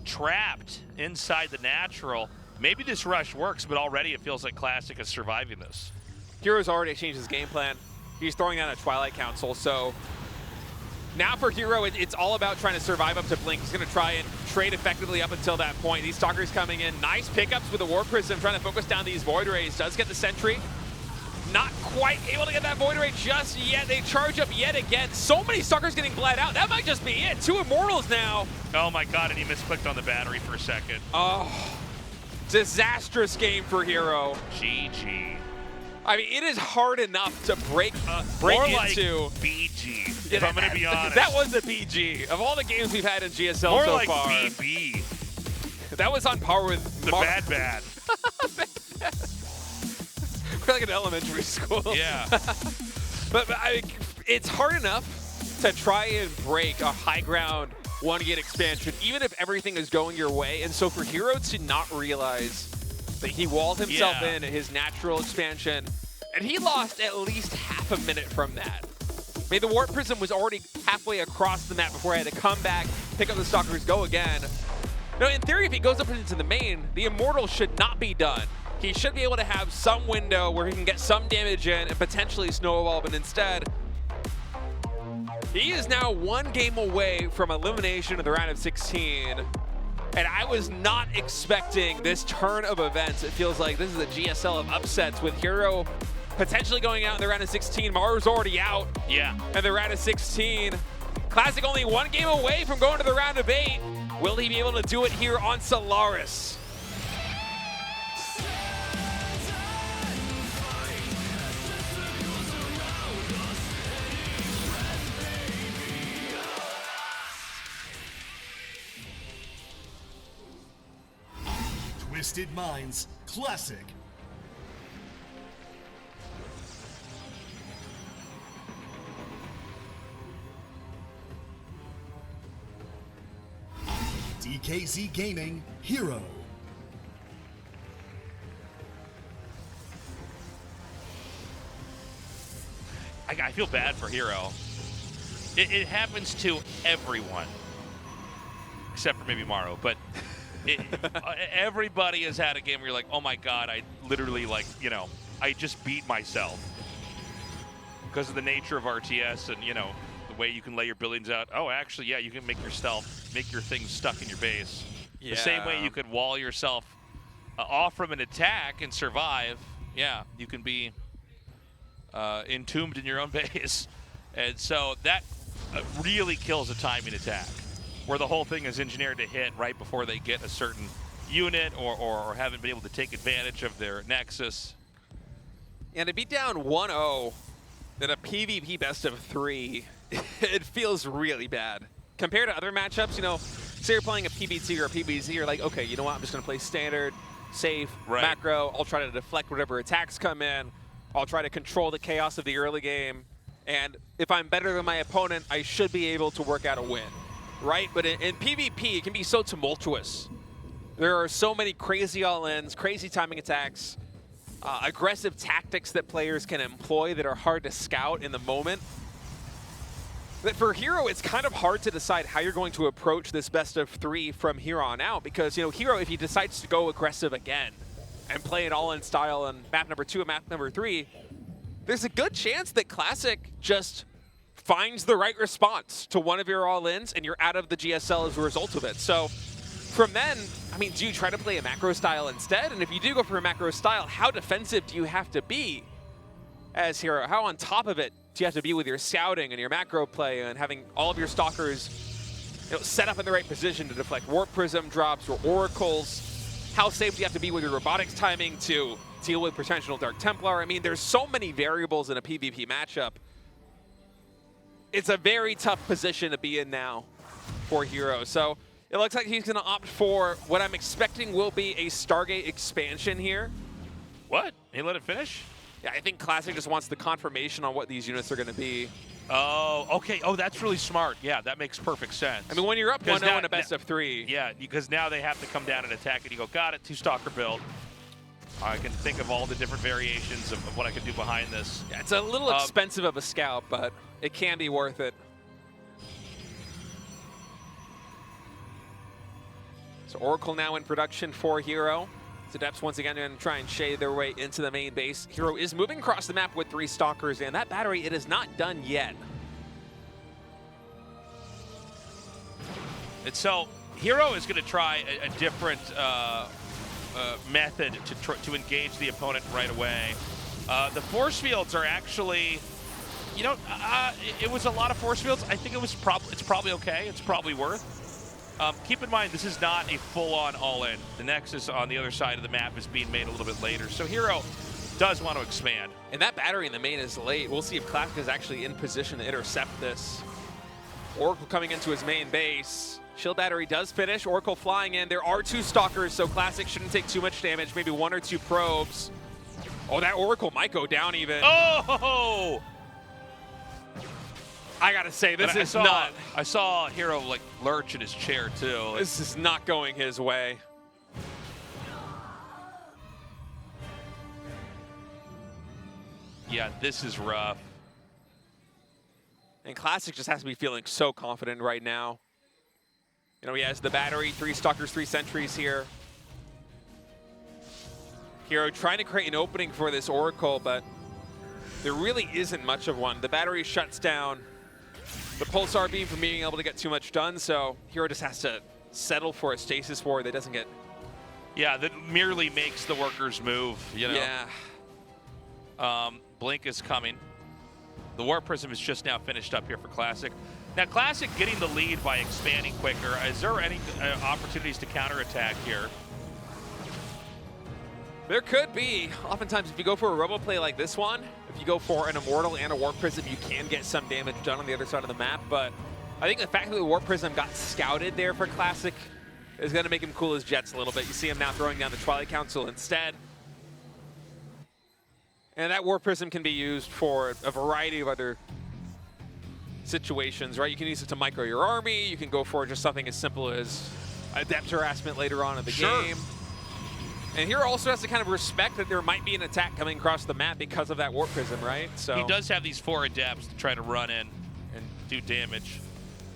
trapped inside the natural, maybe this rush works, but already it feels like Classic is surviving this. Hero's already changed his game plan. He's throwing down a Twilight Council, so now for Hero, it's all about trying to survive up to Blink. He's going to try and trade effectively up until that point. These Stalkers coming in. Nice pickups with the Warp Prism, trying to focus down these Void Rays. Does get the Sentry. Not quite able to get that Void Ray just yet. They charge up yet again. So many Stalkers getting bled out. That might just be it. 2 Immortals now. Oh my god, and he misclicked on the battery for a second. Oh, disastrous game for Hero. GG. I mean, it is hard enough to break More into. like BG, if I'm going to be honest. That was a BG. Of all the games we've had in GSL More so like far. BB. That was on par with the bad. We're like in elementary school. Yeah. But it's hard enough to try and break a high ground 1-gate expansion, even if everything is going your way. And so for Hero to not realize that he walled himself in his natural expansion, and he lost at least half a minute from that. I mean, the Warp Prism was already halfway across the map before I had to come back, pick up the Stalkers, go again. Now, in theory, if he goes up into the main, the Immortal should not be done. He should be able to have some window where he can get some damage in and potentially snowball, but instead, he is now 1 game away from elimination of the round of 16. And I was not expecting this turn of events. It feels like this is a GSL of upsets with Hero potentially going out in the round of 16. Maru's already out. Yeah. In the round of 16. Classic only 1 game away from going to the round of 8. Will he be able to do it here on Solaris? Twisted Minds Classic. DKZ Gaming Hero. I feel bad for Hero. It happens to everyone, except for maybe Maru, but everybody has had a game where you're like, oh my god, I literally, like, you know, I just beat myself. Because of the nature of RTS and, you know, the way you can lay your buildings out. Oh, actually, yeah, you can make your things stuck in your base. Yeah. The same way you could wall yourself off from an attack and survive. Yeah, you can be entombed in your own base. And so that really kills a timing attack, where the whole thing is engineered to hit right before they get a certain unit or haven't been able to take advantage of their Nexus. And to be down 1-0 in a PvP best of 3, it feels really bad. Compared to other matchups, you know, say you're playing a PBT or a PBZ, you're like, okay, you know what, I'm just going to play standard, safe, macro. I'll try to deflect whatever attacks come in. I'll try to control the chaos of the early game. And if I'm better than my opponent, I should be able to work out a win, right? But in PvP, it can be so tumultuous. There are so many crazy all-ins, crazy timing attacks, aggressive tactics that players can employ that are hard to scout in the moment. But for Hero, it's kind of hard to decide how you're going to approach this best of 3 from here on out, because, you know, Hero, if he decides to go aggressive again and play an all-in style on map number 2 and map number 3, there's a good chance that Classic just finds the right response to one of your all-ins and you're out of the GSL as a result of it. So from then, I mean, do you try to play a macro style instead? And if you do go for a macro style, how defensive do you have to be as Hero? How on top of it do you have to be with your scouting and your macro play and having all of your stalkers, you know, set up in the right position to deflect Warp Prism drops or Oracles? How safe do you have to be with your robotics timing to deal with potential Dark Templar? I mean, there's so many variables in a PvP matchup. It's a very tough position to be in now for Hero. So it looks like he's going to opt for what I'm expecting will be a Stargate expansion here. What? He let it finish? Yeah, I think Classic just wants the confirmation on what these units are going to be. Oh, okay. Oh, that's really smart. Yeah, that makes perfect sense. I mean, when you're up 1-0 in a best of 3. Yeah, because now they have to come down and attack, and you go, got it, 2-stalker build. I can think of all the different variations of what I can do behind this. Yeah, it's a little expensive of a scout, but it can be worth it. So Oracle now in production for Hero. Adepts once again going to try and shade their way into the main base. Hero is moving across the map with 3 stalkers, and that battery, it is not done yet. And so Hero is going to try a different method to engage the opponent right away. The force fields are actually, you know, it was a lot of force fields. I think it's probably okay. It's probably worth. Keep in mind, this is not a full-on all-in. The Nexus on the other side of the map is being made a little bit later. So Hero does want to expand. And that battery in the main is late. We'll see if Classic is actually in position to intercept this. Oracle coming into his main base. Shield battery does finish. Oracle flying in. There are 2 stalkers, so Classic shouldn't take too much damage. Maybe 1 or 2 probes. Oh, that Oracle might go down even. Oh! I gotta say, this is not. I saw Hero like lurch in his chair too. This is not going his way. Yeah, this is rough. And Classic just has to be feeling so confident right now. You know, he has the battery, 3 Stalkers, 3 Sentries here. Hero trying to create an opening for this Oracle, but there really isn't much of one. The battery shuts down the Pulsar Beam from being able to get too much done, so Hero just has to settle for a Stasis Ward that doesn't get... Yeah, that merely makes the workers move, you know? Yeah. Blink is coming. The Warp Prism is just now finished up here for Classic. Now, Classic getting the lead by expanding quicker. Is there any opportunities to counterattack here? There could be. Oftentimes, if you go for a robo play like this one, if you go for an Immortal and a Warp Prism, you can get some damage done on the other side of the map. But I think the fact that the Warp Prism got scouted there for Classic is going to make him cool his jets a little bit. You see him now throwing down the Twilight Council instead. And that Warp Prism can be used for a variety of other situations, right? You can use it to micro your army. You can go for just something as simple as Adept Harassment later on in the game. And Hero also has to kind of respect that there might be an attack coming across the map because of that Warp Prism, right? So he does have these 4 Adepts to try to run in and do damage.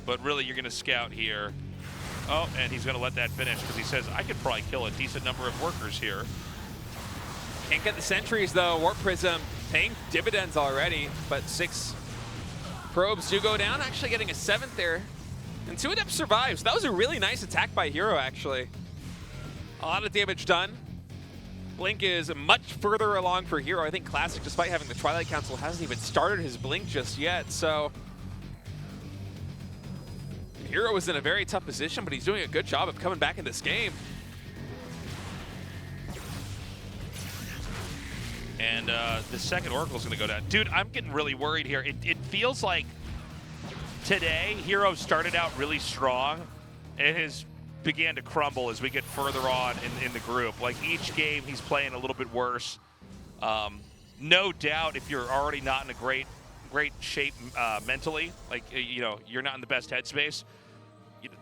But really, you're going to scout here. Oh, and he's going to let that finish because he says, I could probably kill a decent number of workers here. Can't get the sentries though. Warp Prism paying dividends already, but 6 probes do go down, actually getting a 7th there. And 2 Adepts survives. That was a really nice attack by Hero, actually. A lot of damage done. Blink is much further along for Hero. I think Classic, despite having the Twilight Council, hasn't even started his Blink just yet, so. Hero is in a very tough position, but he's doing a good job of coming back in this game. And the second Oracle's going to go down. Dude, I'm getting really worried here. It feels like today, Hero started out really strong and has began to crumble as we get further on in the group. Like, each game, he's playing a little bit worse. No doubt, if you're already not in a great shape mentally, like, you know, you're not in the best headspace,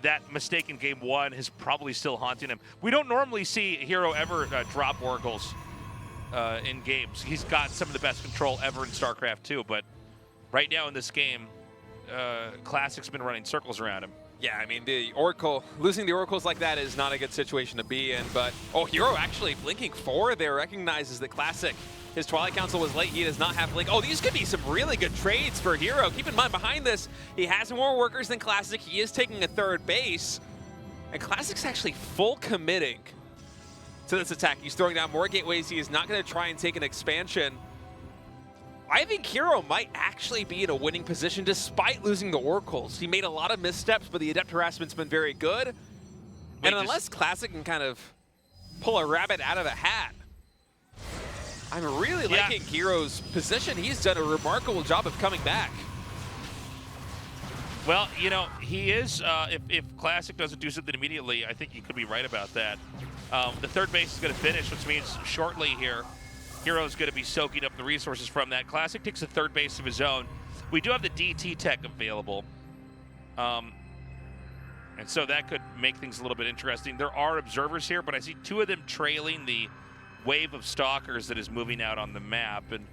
that mistake in game 1 is probably still haunting him. We don't normally see Hero ever drop Oracles in games. He's got some of the best control ever in StarCraft 2, but right now in this game, Classic's been running circles around him. Yeah, I mean, the Oracle, losing the Oracles like that is not a good situation to be in, but, oh, Hero actually blinking 4 there, recognizes that Classic, his Twilight Council was late, he does not have Blink. Oh, these could be some really good trades for Hero. Keep in mind, behind this, he has more workers than Classic, he is taking a 3rd base, and Classic's actually full committing to this attack. He's throwing down more gateways, he is not going to try and take an expansion. I think Hero might actually be in a winning position despite losing the Oracles. He made a lot of missteps, but the Adept Harassment's been very good. And unless Classic can kind of pull a rabbit out of a hat, I'm really liking Hero's position. He's done a remarkable job of coming back. Well, you know, he is, if Classic doesn't do something immediately, I think you could be right about that. The 3rd base is going to finish, which means shortly here, Hero's going to be soaking up the resources from that. Classic takes a 3rd base of his own. We do have the DT tech available. And so that could make things a little bit interesting. There are observers here, but I see 2 of them trailing the wave of stalkers that is moving out on the map. And,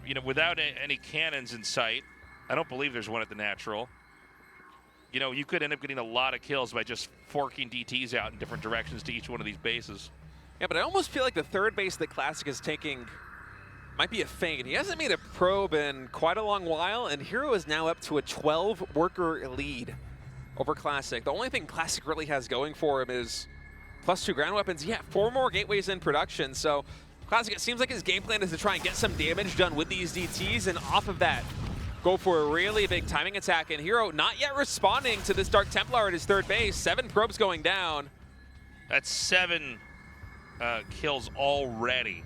you know, without any cannons in sight, I don't believe there's one at the natural. You know, you could end up getting a lot of kills by just forking DTs out in different directions to each one of these bases. Yeah, but I almost feel like the 3rd base that Classic is taking might be a feint. He hasn't made a probe in quite a long while, and Hero is now up to a 12-worker lead over Classic. The only thing Classic really has going for him is +2 ground weapons. Yeah, 4 more gateways in production, so Classic, it seems like his game plan is to try and get some damage done with these DTs, and off of that, go for a really big timing attack. And Hero not yet responding to this Dark Templar at his 3rd base. 7 probes going down. That's 7 kills already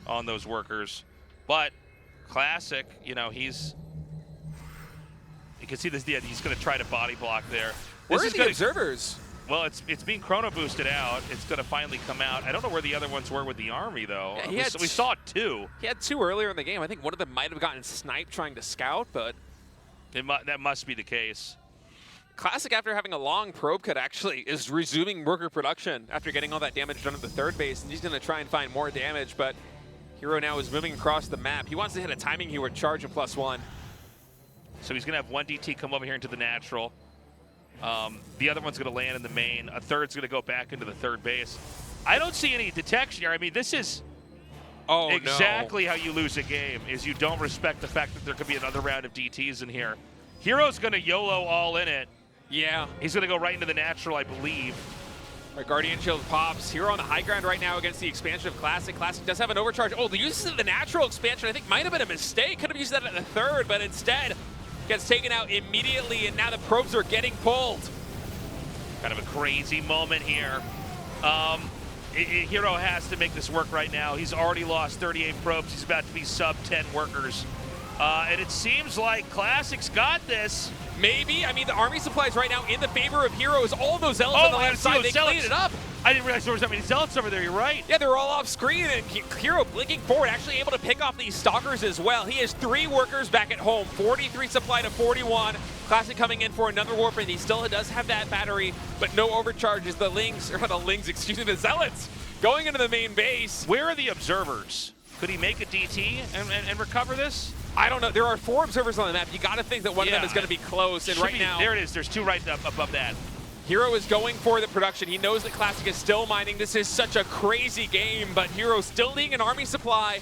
on those workers. But Classic, you know, you can see this, yeah, he's going to try to body block there. Where are the observers? Well, it's being chrono boosted out. It's going to finally come out. I don't know where the other ones were with the army, though. Yeah, we saw 2. He had 2 earlier in the game. I think one of them might have gotten sniped trying to scout, but That must be the case. Classic, after having a long probe cut, actually is resuming worker production after getting all that damage done at the third base, and he's going to try and find more damage, but Hero now is moving across the map. He wants to hit a timing here with charge and +1. So he's going to have one DT come over here into the natural. The other one's going to land in the main. A third's going to go back into the third base. I don't see any detection here. I mean, this is exactly how you lose a game, is you don't respect the fact that there could be another round of DTs in here. Hero's going to YOLO all in it. Yeah. He's going to go right into the natural, I believe. Our Guardian Shield pops. Hero on the high ground right now against the expansion of Classic. Classic does have an overcharge. Oh, the use of the natural expansion I think might have been a mistake. Could have used that at the third, but instead gets taken out immediately, and now the probes are getting pulled. Kind of a crazy moment here. Hero has to make this work right now. He's already lost 38 probes. He's about to be sub 10 workers. And it seems like Classic's got this. Maybe. I mean, the army supplies right now in the favor of Heroes. All those zealots on the left side, they cleaned it up. I didn't realize there was that many zealots over there. You're right. Yeah, they're all off screen, and Hero blinking forward, actually able to pick off these stalkers as well. He has 3 workers back at home, 43 supply to 41. Classic coming in for another warp, and he still does have that battery, but no overcharges. The Lings, or the Lings, excuse me, the zealots going into the main base. Where are the observers? Could he make a DT and recover this? I don't know. There are 4 observers on the map. You got to think that one of them is going to be close. And right now, there it is. There's 2 right up above that. Hero is going for the production. He knows that Classic is still mining. This is such a crazy game, but Hero still needing an army supply.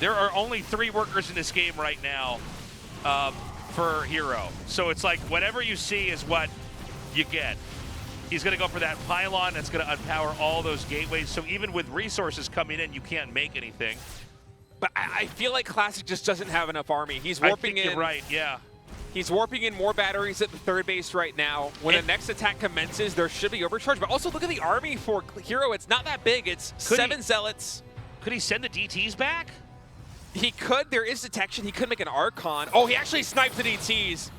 There are only 3 workers in this game right now for Hero. So it's like whatever you see is what you get. He's going to go for that pylon that's going to unpower all those gateways. So even with resources coming in, you can't make anything. But I feel like Classic just doesn't have enough army. He's warping in. You're right, yeah. He's warping in more batteries at the third base right now. When the next attack commences, there should be overcharge. But also look at the army for Hero. It's not that big. It's 7 zealots. Could he send the DTs back? He could. There is detection. He could make an Archon. Oh, he actually sniped the DTs.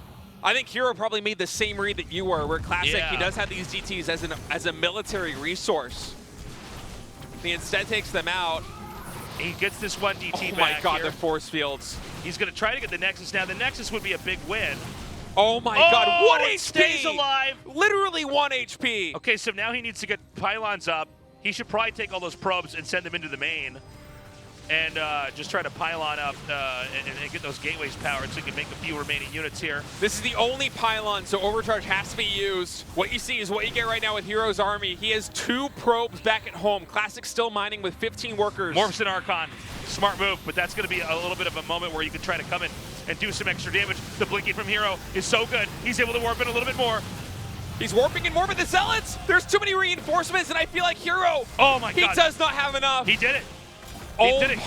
I think Hero probably made the same read that you were, where Classic, he does have these DTs as a military resource. He instead takes them out. He gets this one DT back. Oh my God, here. the force fields. He's going to try to get the Nexus now. The Nexus would be a big win. Oh my God, 1 HP! Stays alive. Literally 1 HP. Okay, so now he needs to get pylons up. He should probably take all those probes and send them into the main. And just try to pylon up and get those gateways powered so he can make a few remaining units here. This is the only pylon, so overcharge has to be used. What you see is what you get right now with Hero's army. He has 2 probes back at home. Classic still mining with 15 workers. Morphs and Archon. Smart move, but that's going to be a little bit of a moment where you can try to come in and do some extra damage. The blinking from Hero is so good. He's able to warp in a little bit more. He's warping in more with the Zealots. There's too many reinforcements, and I feel like Hero, oh my God, he does not have enough. He did it. He did it.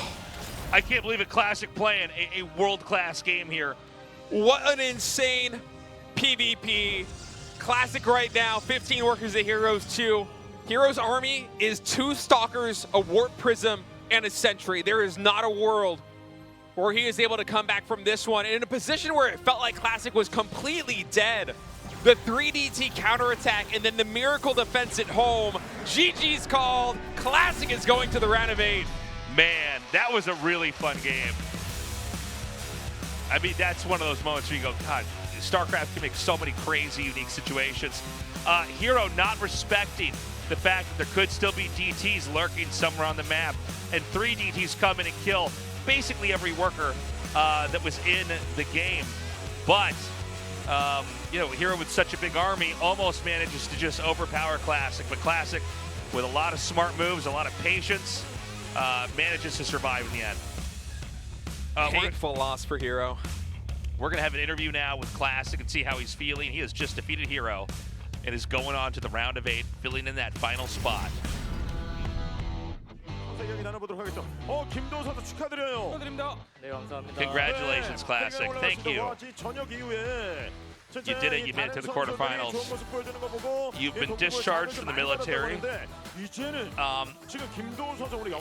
I can't believe it. Classic playing a world-class game here. What an insane PvP. Classic right now, 15 workers at Heroes 2. Heroes army is 2 Stalkers, a Warp Prism, and a Sentry. There is not a world where he is able to come back from this one. And in a position where it felt like Classic was completely dead. The 3DT counterattack and then the miracle defense at home. GG's called. Classic is going to the round of 8. Man, that was a really fun game. I mean, that's one of those moments where you go, God, StarCraft can make so many crazy, unique situations. Hero not respecting the fact that there could still be DTs lurking somewhere on the map, and 3 DTs come in and kill basically every worker that was in the game. But, you know, Hero with such a big army almost manages to just overpower Classic, but Classic, with a lot of smart moves, a lot of patience, manages to survive in the end. Painful loss for Hero. We're going to have an interview now with Classic and see how he's feeling. He has just defeated Hero and is going on to the round of 8, filling in that final spot. Congratulations, Classic. Thank you. You did it. You made it to the quarterfinals. You've been discharged from the military.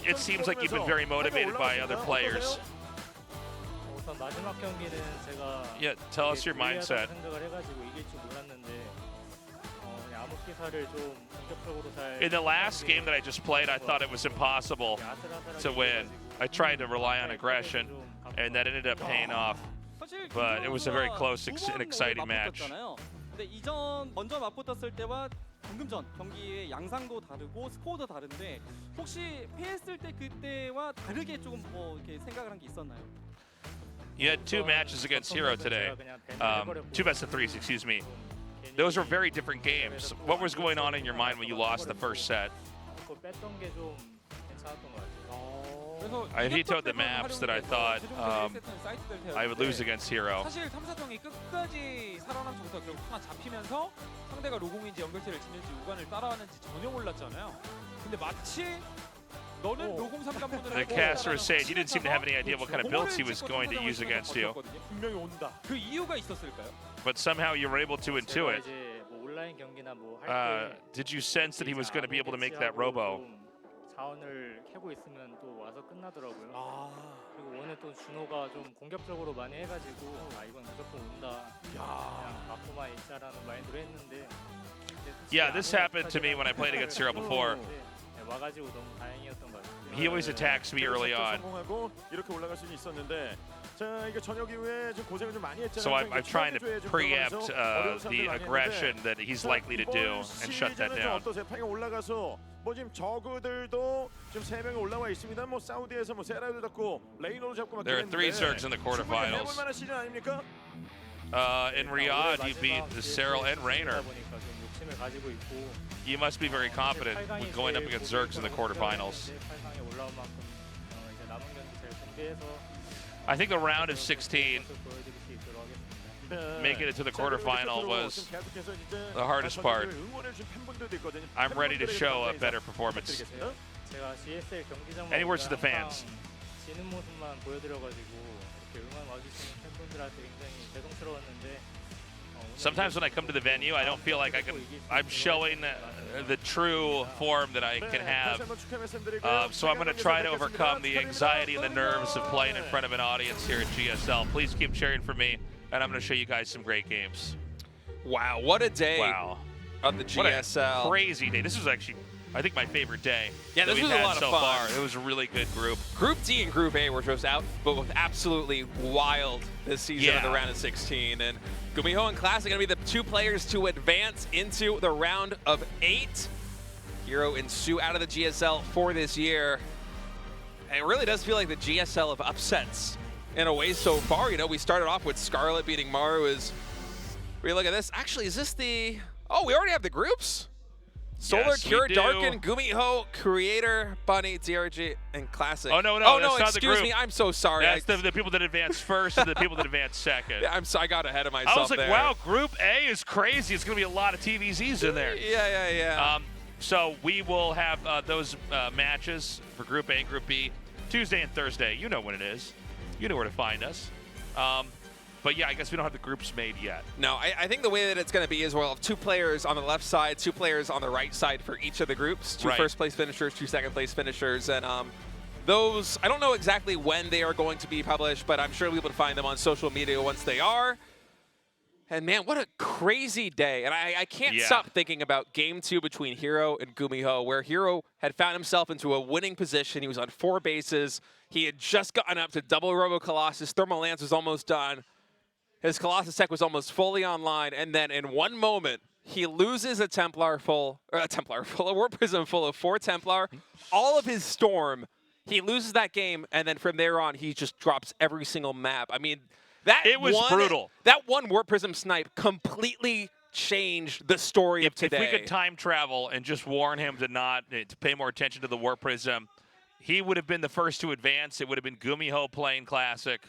It seems like you've been very motivated by other players. Yeah, tell us your mindset. In the last game that I just played, I thought it was impossible to win. I tried to rely on aggression, and that ended up paying off. but it was a very close and exciting match. 근데 이전 먼저 맞붙었을 때와 방금 전 경기의 양상도 다르고 스코어도 다른데 혹시 패했을 때 그때와 다르게 조금 뭐 이렇게 생각을 한 게 있었나요? You had 2 matches against Hero today. 2 best of 3s, excuse me. Those were very different games. What was going on in your mind when you lost the first set? 뺐던 게 좀 괜찮았던 것 같아요. I vetoed the maps that I thought I would lose against Hero. 사실 탐사정이 끝까지 살아남고서 결국 하나 잡히면서 상대가 로공인지 연결체를 지는지 우관을 따라하는지 전혀 몰랐잖아요. 근데 마치 너는 로공 3관문을 The caster was saying you didn't seem to have any idea what kind of builds he was going to use against you. 분명히 온다. 그 이유가 있었을까요? But somehow you were able to intuit. 이제 뭐 온라인 경기나 뭐 할 때 Did you sense that he was going to be able to make that robo? 자원을 캐고 있으면 또 와서 끝나더라고요. 그리고 오늘 또 준호가 좀 공격적으로 많이 해가지고 아 이건 무조건 온다. 그냥 맞고만 있자라는 마인드로 했는데. Yeah, this happened to me when I played against Hero before. 와가지고 너무 다행이었던 것 같아요. He always attacks me early on. 성공하고 이렇게 올라갈 수는 있었는데. 자, 이게 저녁 이후에 좀 고생을 좀 많이 했잖아요. So I'm trying to preempt the aggression that he's likely to do and shut that down. 어떠세요? 파이가 올라가서 뭐 지금 저그들도 지금 3명이 올라와 있습니다. 뭐 사우디에서 뭐 세라도 잡고 레이노도 잡고 막 There are 3 Zergs in the quarterfinals. 해볼 만한 시즌 아닙니까? In Riyadh, you beat the Cyril and Rainer. 욕심을 가지고 있고. You must be very confident with going up against Zergs in the quarterfinals. 8강에 올라온 만큼 이제 남은 경기 잘 준비해서. I think the round of 16, making it to the quarterfinal was the hardest part. I'm ready to show a better performance. 제가 GSL 경기장 Any words to the fans? 지는 모습만 보여드려가지고 이렇게 응원 와주시는 팬분들한테 굉장히 죄송스러웠는데. Sometimes when I come to the venue, I don't feel like I'm showing the true form that I can have. So I'm going to try to overcome the anxiety and the nerves of playing in front of an audience here at GSL. Please keep cheering for me, and I'm going to show you guys some great games. Wow, what a day of the GSL. What a crazy day. This was actually, I think, my favorite day. Yeah, this that we've was a had lot of so fun. far. It was a really good group. Group D and Group A were just out, but with absolutely wild this season of the round of 16. And GuMiho and Classic are going to be the 2 players to advance into the round of 8. Hero and Sue out of the GSL for this year. And it really does feel like the GSL of upsets in a way so far. You know, we started off with Scarlet beating Maru. We look at this. Actually, is this the... Oh, we already have the groups? Solar, Yes, Cure, we do. Darken, GuMiho, Creator, Bunny, DRG, and Classic. Oh, no, Oh, that's no, not the excuse group. me. I'm so sorry. That's the people that advance first and the people that advance second. Yeah, I got ahead of myself I was like, there. wow, Group A is crazy. It's going to be a lot of TVZs in there. Yeah. So we will have those matches for Group A and Group B Tuesday and Thursday. You know when it is. You know where to find us. But yeah, I guess we don't have the groups made yet. No, I think the way that it's going to be is we'll have 2 players on the left side, 2 players on the right side for each of the groups. 2 first-place finishers, 2 second-place finishers. And those, I don't know exactly when they are going to be published, but I'm sure we'll be able to find them on social media once they are. And man, what a crazy day. And I can't stop thinking about Game 2 between Hero and GuMiho, where Hero had found himself into a winning position. He was on 4 bases. He had just gotten up to double Robo Colossus. Thermal Lance was almost done. His Colossus tech was almost fully online. And then in one moment, he loses a Warp Prism full of 4 Templar. All of his Storm. He loses that game. And then from there on, he just drops every single map. I mean, it was brutal. That one Warp Prism snipe completely changed the story of today. If we could time travel and just warn him to pay more attention to the Warp Prism, he would have been the first to advance. It would have been GuMiho playing Classic.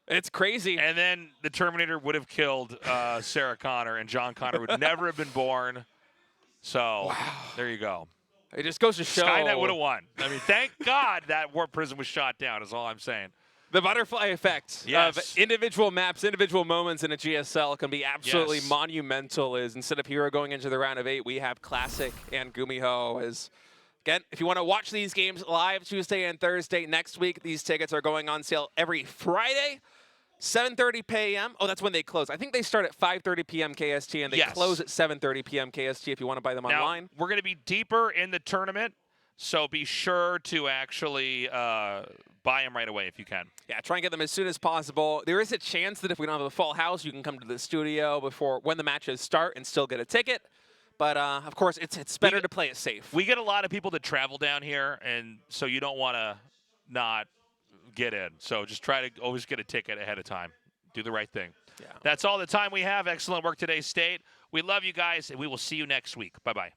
It's crazy. And then the Terminator would have killed Sarah Connor, and John Connor would never have been born. So there you go. It just goes to show. Skynet would have won. I mean, thank God that Warp Prism was shot down is all I'm saying. The butterfly effect of individual maps, individual moments in a GSL can be absolutely monumental. Is instead of Hero going into the round of 8, we have Classic and GuMiho. Again, if you want to watch these games live Tuesday and Thursday next week, these tickets are going on sale every Friday, 7:30 p.m. Oh, that's when they close. I think they start at 5:30 p.m. KST, and they close at 7:30 p.m. KST if you want to buy them online. We're going to be deeper in the tournament, So be sure to actually buy them right away if you can. Yeah, try and get them as soon as possible. There is a chance that if we don't have a full house, you can come to the studio when the matches start and still get a ticket. But of course, it's better to play it safe. We get a lot of people that travel down here, and so you don't want to not get in. So just try to always get a ticket ahead of time. Do the right thing. Yeah. That's all the time we have. Excellent work today, State. We love you guys, and we will see you next week. Bye-bye.